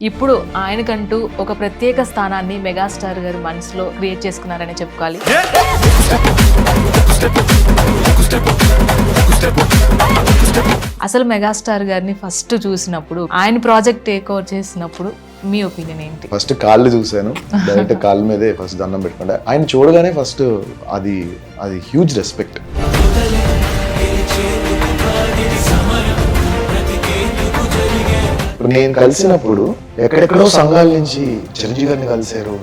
ఇప్పుడు ఆయనకంటూ ఒక ప్రత్యేక స్థానాన్ని మెగాస్టార్ గారు మనసులో క్రియేట్ చేసుకున్నారని చెప్పుకోవాలి. అసలు మెగాస్టార్ గారిని ఫస్ట్ చూసినప్పుడు, ఆయన ప్రాజెక్ట్ టేక్ ఓవర్ చేసినప్పుడు మీ ఒపీనియన్ ఏంటి? ఫస్ట్ కాళ్ళు చూశాను, డైరెక్ట్ కాళ్ళ మీదే ఫస్ట్ దండం పెట్టుకుంటే ఆయన చూడగానే ఫస్ట్ అది హ్యూజ్ రెస్పెక్ట్. నేను కలిసినప్పుడు ఎక్కడెక్కడో సంఘాల నుంచి చిరంజీవి గారిని కలిసారు,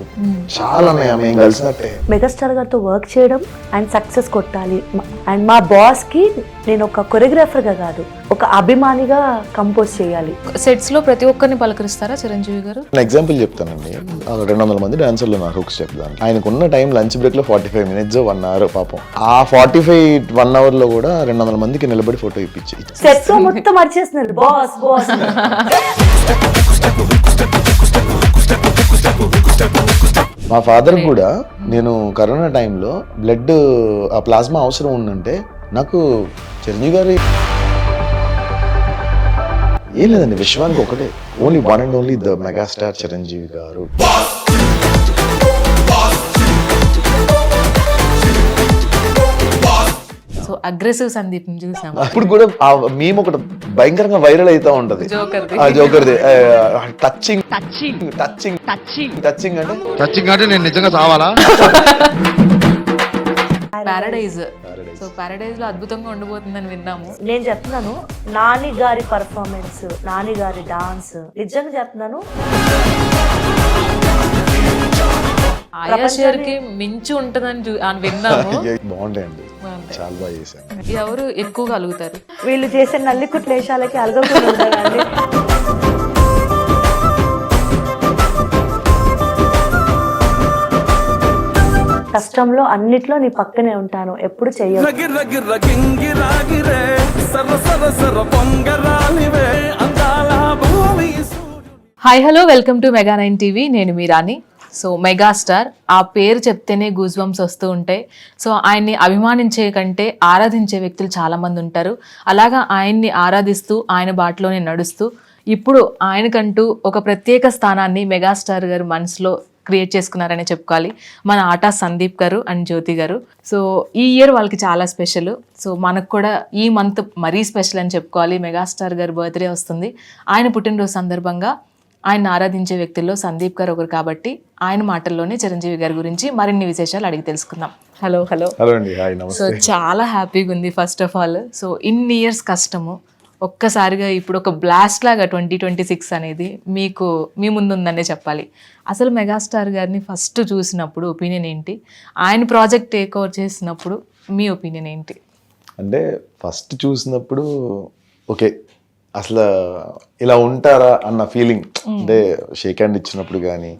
చాలా మేము కలిసినట్టే. మెగాస్టార్ గారితో వర్క్ చేయడం అండ్ సక్సెస్ కొట్టాలి, అండ్ మా బాస్ కి నేను ఒక కొరియోగ్రాఫర్ గా కాదు, ఒక అభిమానిగా కంపోజ్ చేయాలి. సెట్స్ లో ప్రతి ఒక్కరిని పలకరిస్తారా చిరంజీవి గారు? ఎగ్జాంపుల్ చెప్తానండి, 200 మంది డాన్సర్లు నాకు హుక్స్ చెప్తాను. ఆయనకున్న టైం లంచ్ బ్రేక్ లో 45 minutes 1 hour పాపం. ఆ 1 hour లో కూడా 200 మందికి నిలబడి ఫోటో ఇప్పించి సెట్స్ లో మొత్తం అరిచేస్తున్నారు బాస్ బాస్. మా ఫాదర్ కూడా నేను కరోనా టైంలో బ్లడ్ ఆ ప్లాస్మా అవసరం ఉందంటే నాకు చిరంజీవి గారి ఏం లేదండి, విశ్వానికి ఒకటే, only one and only the megastar Chiranjeevi garu. So aggressive Sandeep ని చూసాము. అప్పుడు కూడా మేము ఒకటి భయంకరంగా వైరల్ అవుతా ఉంటది, ఆ జోకర్ది touching touching touching touching touching అంటే టచింగ్ అంటే నేను నిజంగా చావాలా? పారడైజ్. సో పారడైజ్ లో అద్భుతంగా ఉండబోతుందని విన్నాము. నేను చెప్తున్నాను, నాని గారి పర్ఫార్మెన్స్, నాని గారి డాన్స్, నిజంగా చెప్తున్నాను ఆయా షేర్ కి మించి ఉంటుందని విన్నాము. బాగుంటాయండి, చాలా బాగా చేశాను. ఎవరు ఎక్కువగా అలుగుతారు? వీళ్ళు చేసే నల్లికుట్ల వేషాలకి అలగకుండా ఉంటారండి. కష్టంలో అన్నిట్లో నీ పక్కనే ఉంటాను, ఎప్పుడు చెయ్యను. Hi hello, welcome to mega 9 TV. నేను మీ రాణి. సో మెగాస్టార్, ఆ పేరు చెప్తేనే గూస్ బంప్స్ వస్తూ ఉంటాయి. సో ఆయన్ని అభిమానించే కంటే ఆరాధించే వ్యక్తులు చాలామంది ఉంటారు. అలాగా ఆయన్ని ఆరాధిస్తూ ఆయన బాటలోనే నడుస్తూ ఇప్పుడు ఆయనకంటూ ఒక ప్రత్యేక స్థానాన్ని మెగాస్టార్ గారు మనసులో క్రియేట్ చేసుకున్నారనే చెప్పుకోవాలి. మన ఆటా సందీప్ గారు అండ్ జ్యోతి గారు. సో ఈ ఇయర్ వాళ్ళకి చాలా స్పెషల్. సో మనకు కూడా ఈ మంత్ మరీ స్పెషల్ అని చెప్పుకోవాలి. మెగాస్టార్ గారు బర్త్డే వస్తుంది. ఆయన పుట్టినరోజు సందర్భంగా ఆయన ఆరాధించే వ్యక్తుల్లో సందీప్ గారు ఒకరు కాబట్టి ఆయన మాటల్లోనే చిరంజీవి గారి గురించి మరిన్ని విశేషాలు అడిగి తెలుసుకుందాం. హలో హలో హలో అండి, హాయ్, సో నమస్తే. చాలా హ్యాపీగా ఉంది ఫస్ట్ ఆఫ్ ఆల్. సో ఇన్ని ఇయర్స్ కష్టము ఒక్కసారిగా ఇప్పుడు ఒక బ్లాస్ట్ లాగా 2026 అనేది మీకు మీ ముందు ఉందనే చెప్పాలి. అసలు మెగాస్టార్ గారిని ఫస్ట్ చూసినప్పుడు ఒపీనియన్ ఏంటి? ఆయన ప్రాజెక్ట్ టేక్ ఓవర్ చేసినప్పుడు మీ ఒపీనియన్ ఏంటి? అంటే ఫస్ట్ చూసినప్పుడు ఓకే, అసలు ఇలా ఉంటారా అన్న ఫీలింగ్, అంటే షేక్ హ్యాండ్ ఇచ్చినప్పుడు కానీ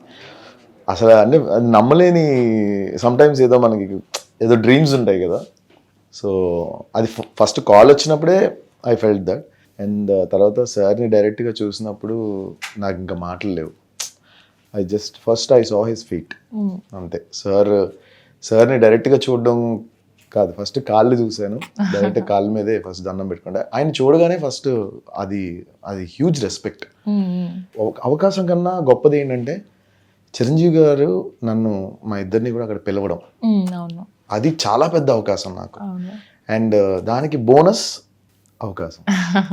అసలు అంటే అది నమ్మలేని, సమ్టైమ్స్ ఏదో మనకి ఏదో డ్రీమ్స్ ఉంటాయి కదా. సో అది ఫస్ట్ కాల్ వచ్చినప్పుడే ఐ ఫెల్ట్ దట్. అండ్ తర్వాత సార్ని డైరెక్ట్గా చూసినప్పుడు నాకు ఇంకా మాటలు లేవు. First I saw his feet, అంతే. సార్ని డైరెక్ట్గా చూడడం కాదు, ఫస్ట్ కాళ్ళు చూశాను, డైరెక్ట్ కాళ్ళ మీదే ఫస్ట్ దండం పెట్టుకుంటే ఆయన చూడగానే ఫస్ట్ అది హ్యూజ్ రెస్పెక్ట్. అవకాశం కన్నా గొప్పది ఏంటంటే చిరంజీవి గారు నన్ను, మా ఇద్దరిని కూడా అక్కడ పిలవడం, అది చాలా పెద్ద అవకాశం నాకు. అండ్ దానికి బోనస్ అవకాశం,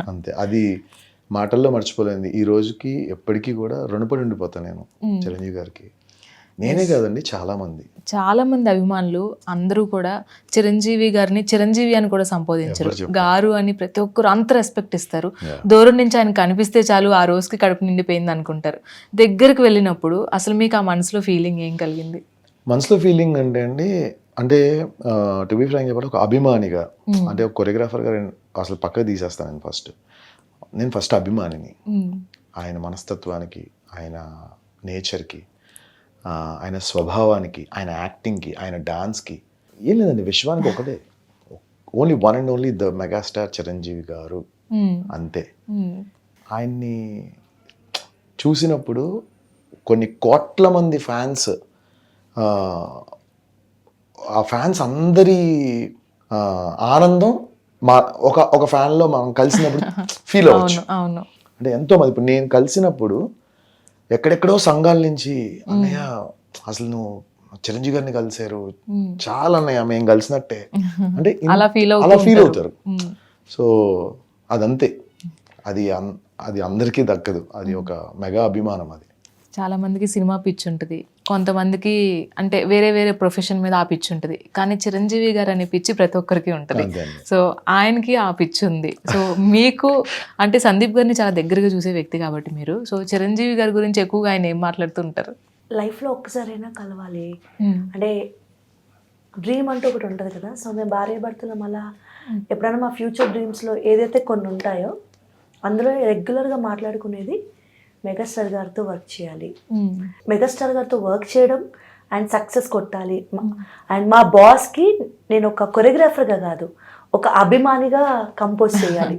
అంతే. అది మాటల్లో మర్చిపోలేదు. ఈ రోజుకి ఎప్పటికీ కూడా రుణపడి ఉండిపోతాను నేను చిరంజీవి గారికి. నేనే కాదండి, చాలా మంది అభిమానులు అందరూ కూడా చిరంజీవి గారిని చిరంజీవి అని కూడా సంబోధించరు, గారు అని ప్రతి ఒక్కరు అంత రెస్పెక్ట్ ఇస్తారు. దూరం నుంచి ఆయన కనిపిస్తే చాలు ఆ రోజుకి కడుపు నిండిపోయింది అనుకుంటారు. దగ్గరికి వెళ్ళినప్పుడు అసలు మీకు ఆ మనసులో ఫీలింగ్ ఏం కలిగింది? మనసులో ఫీలింగ్ అంటే అండి, అంటే టు బి ఫ్రాంక్ చెప్పాలి, ఒక అభిమానిగా, అంటే ఒక కొరియోగ్రాఫర్గా అసలు పక్కకు తీసేస్తాను. నేను ఫస్ట్ అభిమానిని, ఆయన మనస్తత్వానికి, ఆయన నేచర్కి, ఆయన స్వభావానికి, ఆయన యాక్టింగ్కి, ఆయన డాన్స్కి. ఏం లేదండి, విశ్వానికి ఒకటే, only one and only the megastar Chiranjeevi గారు, అంతే. ఆయన్ని చూసినప్పుడు కొన్ని కోట్ల మంది ఫ్యాన్స్, ఆ ఫ్యాన్స్ అందరి ఆనందం ఒక ఫ్యాన్లో మనం కలిసినప్పుడు ఫీల్ అవ్వచ్చు. అంటే ఎంతో మంది, ఇప్పుడు నేను కలిసినప్పుడు ఎక్కడెక్కడో సంఘాల నుంచి అన్నయ్య అసలు నువ్వు చిరంజీవి గారిని కలిసారు, చాలా అన్నయ్య మేము కలిసినట్టే అంటే అలా ఫీల్ అవుతారు. సో అదంతే, అది అందరికీ దక్కదు, అది ఒక మెగా అభిమానం. అది చాలా మందికి సినిమా పిచ్చి ఉంటుంది, కొంతమందికి అంటే వేరే వేరే ప్రొఫెషన్ మీద ఆ పిచ్చి ఉంటుంది, కానీ చిరంజీవి గారు అనే పిచ్చి ప్రతి ఒక్కరికి ఉంటుంది. సో ఆయనకి ఆ పిచ్చి ఉంది. సో మీకు అంటే సందీప్ గారిని చాలా దగ్గరగా చూసే వ్యక్తి కాబట్టి మీరు, సో చిరంజీవి గారి గురించి ఎక్కువగా ఆయన ఏం మాట్లాడుతుంటారు? లైఫ్లో ఒక్కసారైనా కలవాలి అంటే డ్రీమ్ అంటూ ఒకటి ఉంటుంది కదా. సో మేము భార్యాభర్తలం అలా ఎప్పుడైనా మా ఫ్యూచర్ డ్రీమ్స్లో ఏదైతే కొన్ని ఉంటాయో అందులో రెగ్యులర్గా మాట్లాడుకునేది మెగాస్టార్ గారితో వర్క్ చేయాలి, మెగాస్టార్ గారితో వర్క్ చేయడం అండ్ సక్సెస్ కొట్టాలి. అండ్ మా బాస్కి నేను ఒక కొరియోగ్రాఫర్గా కాదు, ఒక అభిమానిగా కంపోజ్ చేయాలి.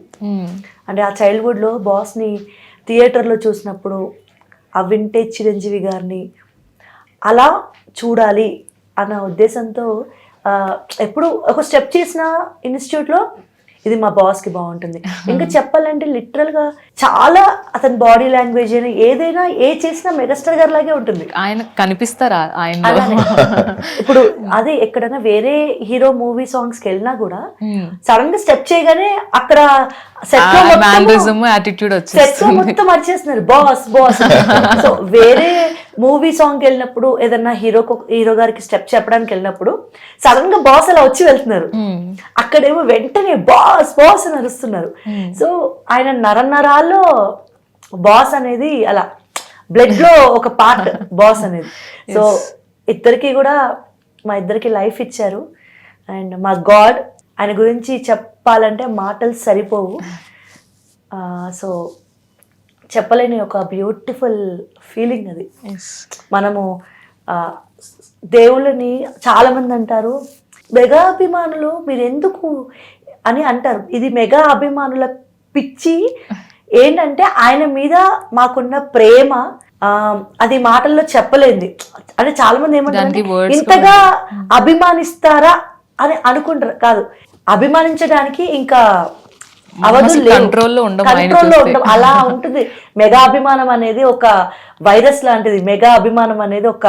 అంటే ఆ చైల్డ్హుడ్లో బాస్ని థియేటర్లో చూసినప్పుడు ఆ వింటేజ్ చిరంజీవి గారిని అలా చూడాలి అన్న ఉద్దేశంతో ఎప్పుడు ఒక స్టెప్ చేసిన ఇన్స్టిట్యూట్లో ఇది మా బాస్కి బాగుంటుంది. ఇంకా చెప్పాలంటే లిటరల్గా చాలా అతని బాడీ లాంగ్వేజ్ అయినా ఏదైనా చేసినా మెగాస్టార్ గారి లాగే ఉంటుంది. ఆయన కనిపిస్తారా ఆయన? ఇప్పుడు అదే ఎక్కడైనా వేరే హీరో మూవీ సాంగ్స్కి వెళ్ళినా కూడా సడన్ గా స్టెప్ చేయగానే అక్కడ సెట్ లో మొత్తం వచ్చేస్తున్నారు బాస్ బాస్. సో వేరే మూవీ సాంగ్ వెళ్ళినప్పుడు ఏదన్నా హీరో గారికి స్టెప్ చెప్పడానికి వెళ్ళినప్పుడు సడన్ గా బాస్ అలా వచ్చి వెళ్తున్నారు, అక్కడేమో వెంటనే బాస్ బాస్ అని అరుస్తున్నారు. సో ఆయన నరనరాల్లో బాస్ అనేది అలా బ్లడ్ లో ఒక పార్ట్ బాస్ అనేది. సో ఇద్దరికి కూడా మా ఇద్దరికి లైఫ్ ఇచ్చారు. అండ్ మా గాడ్, ఆయన గురించి చెప్పాలంటే మాటలు సరిపోవు. సో చెప్పలేని ఒక బ్యూటిఫుల్ ఫీలింగ్ అది. మనము దేవుళ్ళని చాలామంది అంటారు మెగా అభిమానులు మీరు ఎందుకు అని అంటారు. ఇది మెగా అభిమానుల పిచ్చి ఏంటంటే ఆయన మీద మాకున్న ప్రేమ అది మాటల్లో చెప్పలేంది. అంటే చాలా మంది ఏమంటారు ఇంతగా అభిమానిస్తారా అని అనుకుంటారు. కాదు, అభిమానించడానికి ఇంకా కంట్రోల్లో ఉండడం అలా ఉంటుంది. మెగా అభిమానం అనేది ఒక వైరస్ లాంటిది, మెగా అభిమానం అనేది ఒక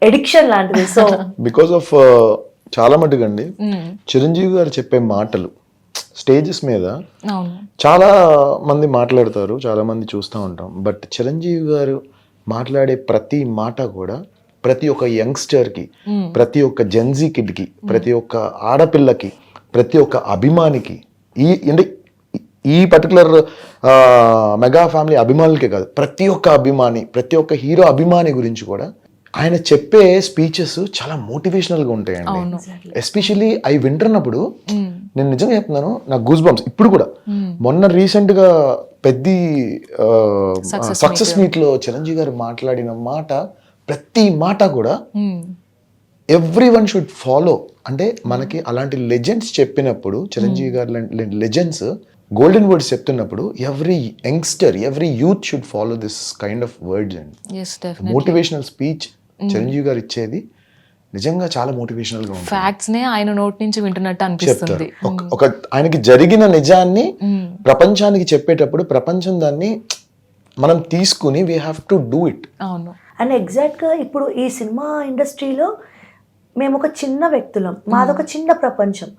ఎడిక్షన్ లాంటిది. సో బికాస్ ఆఫ్ చాలా మటుకండి చిరంజీవి గారు చెప్పే మాటలు స్టేజెస్ మీద చాలా మంది మాట్లాడతారు, చాలా మంది చూస్తూ ఉంటాం. బట్ చిరంజీవి గారు మాట్లాడే ప్రతి మాట కూడా ప్రతి ఒక్క యంగ్స్టర్కి, ప్రతి ఒక్క జెన్జీ కిడ్కి, ప్రతి ఒక్క ఆడపిల్లకి, ప్రతి ఒక్క అభిమానికి, ఈ పర్టికులర్ మెగా ఫ్యామిలీ అభిమానులకే కాదు, ప్రతి ఒక్క అభిమాని, ప్రతి ఒక్క హీరో అభిమాని గురించి కూడా ఆయన చెప్పే స్పీచెస్ చాలా మోటివేషనల్గా ఉంటాయండి. ఎస్పెషల్లీ అవి వింటున్నప్పుడు నేను నిజంగా చెప్తున్నాను, నాకు గూస్ బంప్స్ ఇప్పుడు కూడా. మొన్న రీసెంట్గా పెద్ద సక్సెస్ మీట్లో చిరంజీవి గారు మాట్లాడిన మాట, ప్రతి మాట కూడా ఎవ్రీ వన్ షుడ్ ఫాలో. అంటే మనకి అలాంటి లెజెండ్స్ చెప్పినప్పుడు, చిరంజీవి గారు లెజెండ్స్ గోల్డెన్ వర్డ్స్ చెప్తున్నప్పుడు every youngster, every youth should follow this kind of words. And motivational speech Chiranjeevi గారు ఇచ్చేది నిజంగా చాలా మోటివేషనల్ గా ఉంటుంది. ఫ్యాక్ట్స్ నే ఆయన నోటి నుంచి వింటున్నట్టు అనిపిస్తుంది. ఒక ఆయనకి జరిగిన నిజాన్ని ప్రపంచానికి చెప్పేటప్పుడు ప్రపంచం దాన్ని మనం తీసుకుని we have to do it. అవును. అండ్ ఎగ్జాక్ట్గా ఇప్పుడు ఈ సినిమా ఇండస్ట్రీలో మేము ఒక చిన్న వ్యక్తులం, మాదొక చిన్న ప్రపంచం.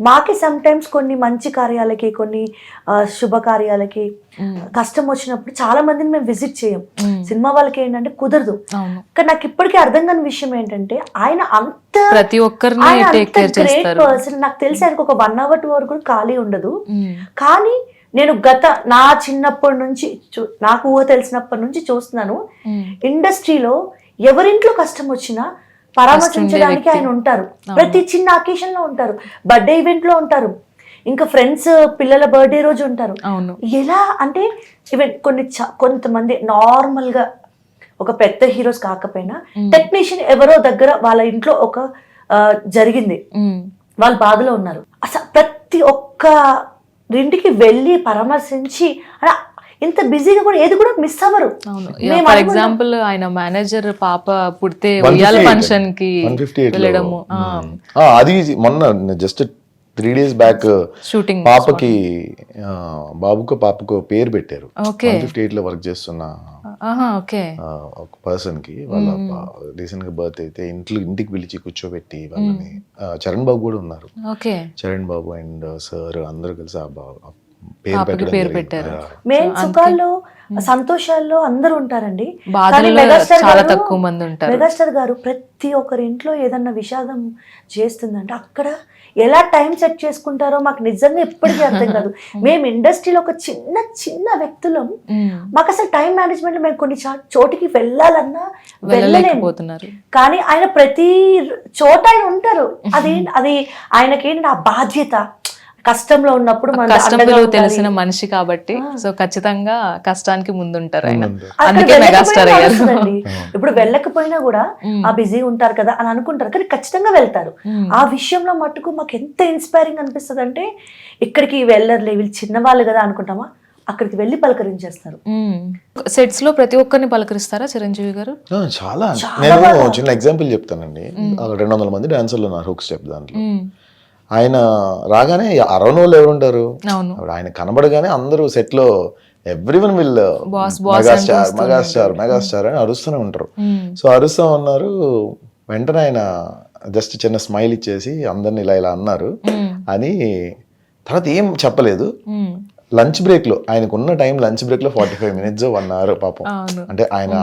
మాకి సమ్ టైమ్స్ కొన్ని మంచి కార్యాలకి, కొన్ని శుభకార్యాలకి కష్టం వచ్చినప్పుడు చాలా మందిని మేము విజిట్ చేయం. సినిమా వాళ్ళకి ఏంటంటే కుదరదు. కానీ నాకు ఇప్పటికీ అర్థం కాని విషయం ఏంటంటే ఆయన అంత ప్రతి ఒక్కరిని గ్రేట్ పర్సన్. నాకు తెలిసి ఆయనకు ఒక 1 hour 2 hour కూడా ఖాళీ ఉండదు. కానీ నేను నా చిన్నప్పటి నుంచి, నాకు ఊహ తెలిసినప్పటి నుంచి చూస్తున్నాను, ఇండస్ట్రీలో ఎవరింట్లో కష్టం వచ్చినా పరామర్శించడానికి ఆయన ఉంటారు. ప్రతి చిన్న అకేషన్ లో ఉంటారు, బర్త్డే ఈవెంట్ లో ఉంటారు, ఇంకా ఫ్రెండ్స్ పిల్లల బర్త్డే రోజు ఉంటారు. ఎలా అంటే ఈవెన్ కొంతమంది నార్మల్ గా ఒక పెద్ద హీరోస్ కాకపోయినా టెక్నీషియన్ ఎవరో దగ్గర వాళ్ళ ఇంట్లో ఒక జరిగింది, వాళ్ళు బాధలో ఉన్నారు, అసలు ప్రతి ఒక్క ఇంటికి వెళ్ళి పరామర్శించి ఇంత బిజీగా కూడా ఏది కూడా మిస్ అవ్వరు. ఫర్ ఎగ్జాంపుల్ ఆయన మేనేజర్ పాప పుడితే ఉయ్యాల ఫంక్షన్ కి వెళ్ళడము, అది మొన్న జస్ట్ 3 days బ్యాక్ షూటింగ్ పాపకి బాబుకో పాపకో పేరు పెట్టారు. ఓకే 158 లో వర్క్ చేస్తున్న ఓకే ఒక పర్సన్ కి వాళ్ళ రీసెంట్ గా బర్త్ అయితే ఇంటికి పిలిచి కూర్చోబెట్టి వాళ్ళని చరణ్ బాబు కూడా ఉన్నారు. Okay Charan Babu and sir అందరూ కలిసి ఆ పాపకి పేరు పేరు పెట్టారు. మెయిన్ సుఖాల్లో సంతోషాల్లో అందరూ ఉంటారండి. బాధల్లో మెగాస్టార్ చాలా గారు- తక్కువ మంది ఉంటారు. మెగాస్టార్ గారు ప్రతి ఒక్కరి ఇంట్లో ఏదన్నా విషాదం చేస్తుందంటే అక్కడ ఎలా టైం సెట్ చేసుకుంటారో మాకు నిజంగా ఎప్పటికీ అర్థం కాదు. మేము ఇండస్ట్రీలో ఒక చిన్న చిన్న వ్యక్తులం, మాకు అసలు టైం మేనేజ్మెంట్ మేము కొన్ని చోటికి వెళ్ళాలన్నా వెళ్ళలేము. వెళ్ళలేకపోతున్నారు. కానీ ఆయన ప్రతి చోట ఆయన ఉంటారు. అది ఆయనకేంటి ఆ బాధ్యత. కష్టంలో ఉన్నప్పుడు మన కష్టం అండగా విలువ ఉండాలి. తెలిసిన మనిషి కాబట్టి సో ఖచ్చితంగా కష్టానికి ముందుంటారు ఆయన. అక్కడ అందుకే మెగాస్టార్ వెళ్ళకపోయినా అయ్యారు. నడుస్తుందండి. ఇప్పుడు వెళ్ళకపోయినా కూడా ఆ బిజీ ఉంటారు కదా అని అనుకుంటారు, కానీ ఖచ్చితంగా వెళ్తారు. ఆ విషయంలో మట్టుకు మాకు ఎంత ఇన్స్పైరింగ్ అనిపిస్తుంది అంటే, ఇక్కడికి వెళ్ళర్లే వీళ్ళు చిన్నవాళ్ళు కదా అనుకుంటామా, అక్కడికి వెళ్ళి పలకరించేస్తారు. సెట్స్ లో ప్రతి ఒక్కరిని పలకరిస్తారా చిరంజీవి గారు? చాలా. నేను చిన్న ఎగ్జాంపుల్ చెప్తానండి. 200 మంది డాన్సర్లు ఉన్నారు హుక్ స్టెప్ దాంట్లో. ఆయన రాగానే అరవనోళ్ళు ఎవరు ఉంటారు? అవును. ఆయన కనబడగానే అందరూ సెట్ లో ఎవ్రీవన్ విల్ బాస్ మెగాస్టార్ అని అరుస్తూనే ఉంటారు. సో అరుస్తూ ఉన్నారు. వెంటనే ఆయన జస్ట్ చిన్న స్మైల్ ఇచ్చేసి అందరిని ఇలా అన్నారు అని, తర్వాత ఏం చెప్పలేదు. లంచ్ బ్రేక్ లో ఆయనకున్న టైం లంచ్ బ్రేక్ లో 45 minutes 1 hour పాపం. అంటే ఆయన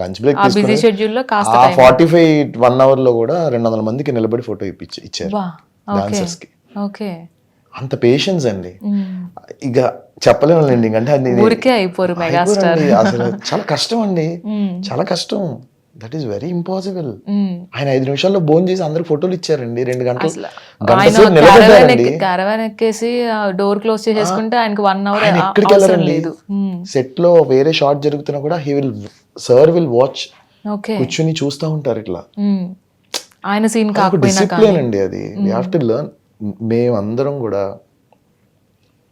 లంచ్ బ్రేక్ బిజీ షెడ్యూల్ లో కాస్త 45 1 hour లో కూడా 200 మందికి నిలబడి ఫోటో ఇచ్చారు డాన్సర్స్ కి. ఓకే అంత పేషెన్స్ అండి. ఇక చెప్పలేమండి. అంటే అది ఊరికే అయిపోరు మెగాస్టార్. అసలు చాలా కష్టం అండి, చాలా కష్టం. That is very impossible. ఆయన 5 నిమిషాల్లో భోజనం చేసి అందరికి ఫోటోలు ఇచ్చారండి. 2 గంటలు క్యారవాన్ ఎక్కేసి డోర్ క్లోజ్ చేసేసుకుంటే ఆయనకి 1 hour ఎక్కడికి వెళ్ళారండి. సెట్ లో వేరే షాట్ జరుగుతున్నా కూడా సార్ విల్ వాచ్, కూర్చుని చూస్తూ ఉంటారు ఇట్లా. ఆయన సీన్ కాకపోయినా డిసిప్లిన్ అండి అది. We have to learn. మేమందరం కూడా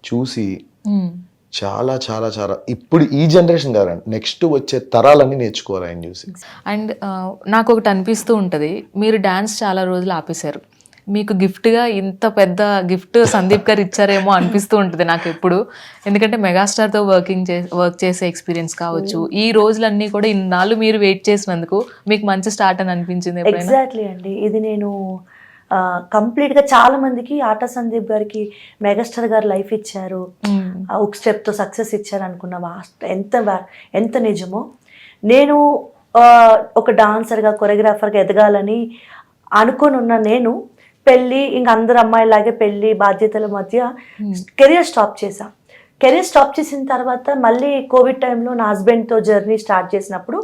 చూసి చాలా చాలా చాలా ఇప్పుడు ఈ జనరేషన్ కాదండి, నెక్స్ట్ వచ్చే తరాలన్నీ నేర్చుకోవాలి ఆయన చూసి. అండ్ నాకు ఒకటి అనిపిస్తూ ఉంటుంది, మీరు డాన్స్ చాలా రోజులు ఆపేశారు, మీకు గిఫ్ట్గా ఇంత పెద్ద గిఫ్ట్ సందీప్ గారు ఇచ్చారేమో అనిపిస్తూ ఉంటుంది నాకు ఎప్పుడు. ఎందుకంటే మెగాస్టార్తో వర్క్ చేసే ఎక్స్పీరియన్స్ కావచ్చు, ఈ రోజులన్నీ కూడా ఇన్నాళ్ళు మీరు వెయిట్ చేసినందుకు మీకు మంచి స్టార్ట్ అని అనిపించింది ఎప్పుడైనా? ఎగ్జాక్ట్లీ అండి. ఇది నేను కంప్లీట్గా చాలా మందికి ఆటా సందీప్ గారికి మెగాస్టార్ గారు లైఫ్ ఇచ్చారు, ఒక స్టెప్తో సక్సెస్ ఇచ్చారు అనుకున్నావా? ఎంత నిజమో. నేను ఒక డాన్సర్గా కొరియోగ్రాఫర్గా ఎదగాలని అనుకుని ఉన్న నేను పెళ్ళి, ఇంక అందరు అమ్మాయిలాగే పెళ్ళి బాధ్యతల మధ్య కెరియర్ స్టాప్ చేశా. కెరీర్ స్టాప్ చేసిన తర్వాత మళ్ళీ కోవిడ్ టైంలో నా హస్బెండ్తో జర్నీ స్టార్ట్ చేసినప్పుడు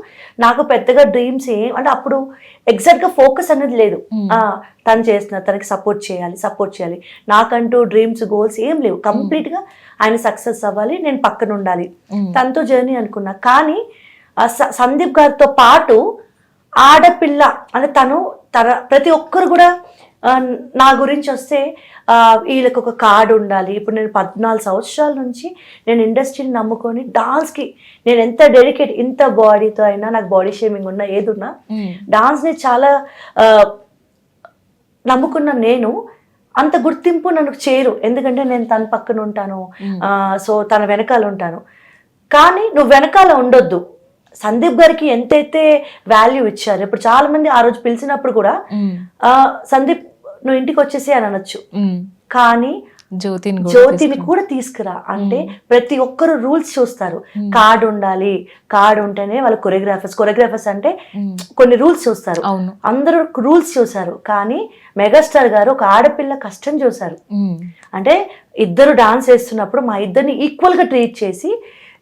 నాకు పెద్దగా డ్రీమ్స్ అంటే అప్పుడు ఎగ్జాక్ట్గా ఫోకస్ అనేది లేదు. తను చేసిన తనకి సపోర్ట్ చేయాలి, నాకంటూ డ్రీమ్స్ గోల్స్ ఏం లేవు. కంప్లీట్గా ఆయన సక్సెస్ అవ్వాలి, నేను పక్కన ఉండాలి, తనతో జర్నీ అనుకున్నా. కానీ సందీప్ గారితో పాటు ఆడపిల్ల అంటే ప్రతి ఒక్కరు కూడా నా గురించి వస్తే వీళ్ళకి ఒక కార్డు ఉండాలి. ఇప్పుడు నేను 14 సంవత్సరాల నుంచి నేను ఇండస్ట్రీని నమ్ముకొని డాన్స్కి నేను ఎంత డెడికేట్, ఇంత బాడీతో అయినా, నాకు బాడీ షేమింగ్ ఉన్నా ఏదున్నా డాన్స్ని చాలా నమ్ముకున్న నేను అంత గుర్తింపు నన్ను చేరు. ఎందుకంటే నేను తన పక్కన ఉంటాను, సో తన వెనకాల ఉంటాను. కానీ నువ్వు వెనకాల ఉండొద్దు. సందీప్ గారికి ఎంతైతే వాల్యూ ఇచ్చారు, ఇప్పుడు చాలా మంది ఆ రోజు పిలిచినప్పుడు కూడా సందీప్ నువ్వు ఇంటికి వచ్చేసి అని అనొచ్చు, కానీ జ్యోతిని కూడా తీసుకురా అంటే ప్రతి ఒక్కరు రూల్స్ చూస్తారు. కార్డు ఉండాలి, కార్డు ఉంటేనే వాళ్ళ కొరియోగ్రాఫర్స్ అంటే కొన్ని రూల్స్ చూస్తారు. అందరూ రూల్స్ చూసారు, కానీ మెగాస్టార్ గారు ఒక ఆడపిల్ల కష్టం చూసారు. అంటే ఇద్దరు డాన్స్ వేస్తున్నప్పుడు మా ఇద్దరిని ఈక్వల్ గా ట్రీట్ చేసి,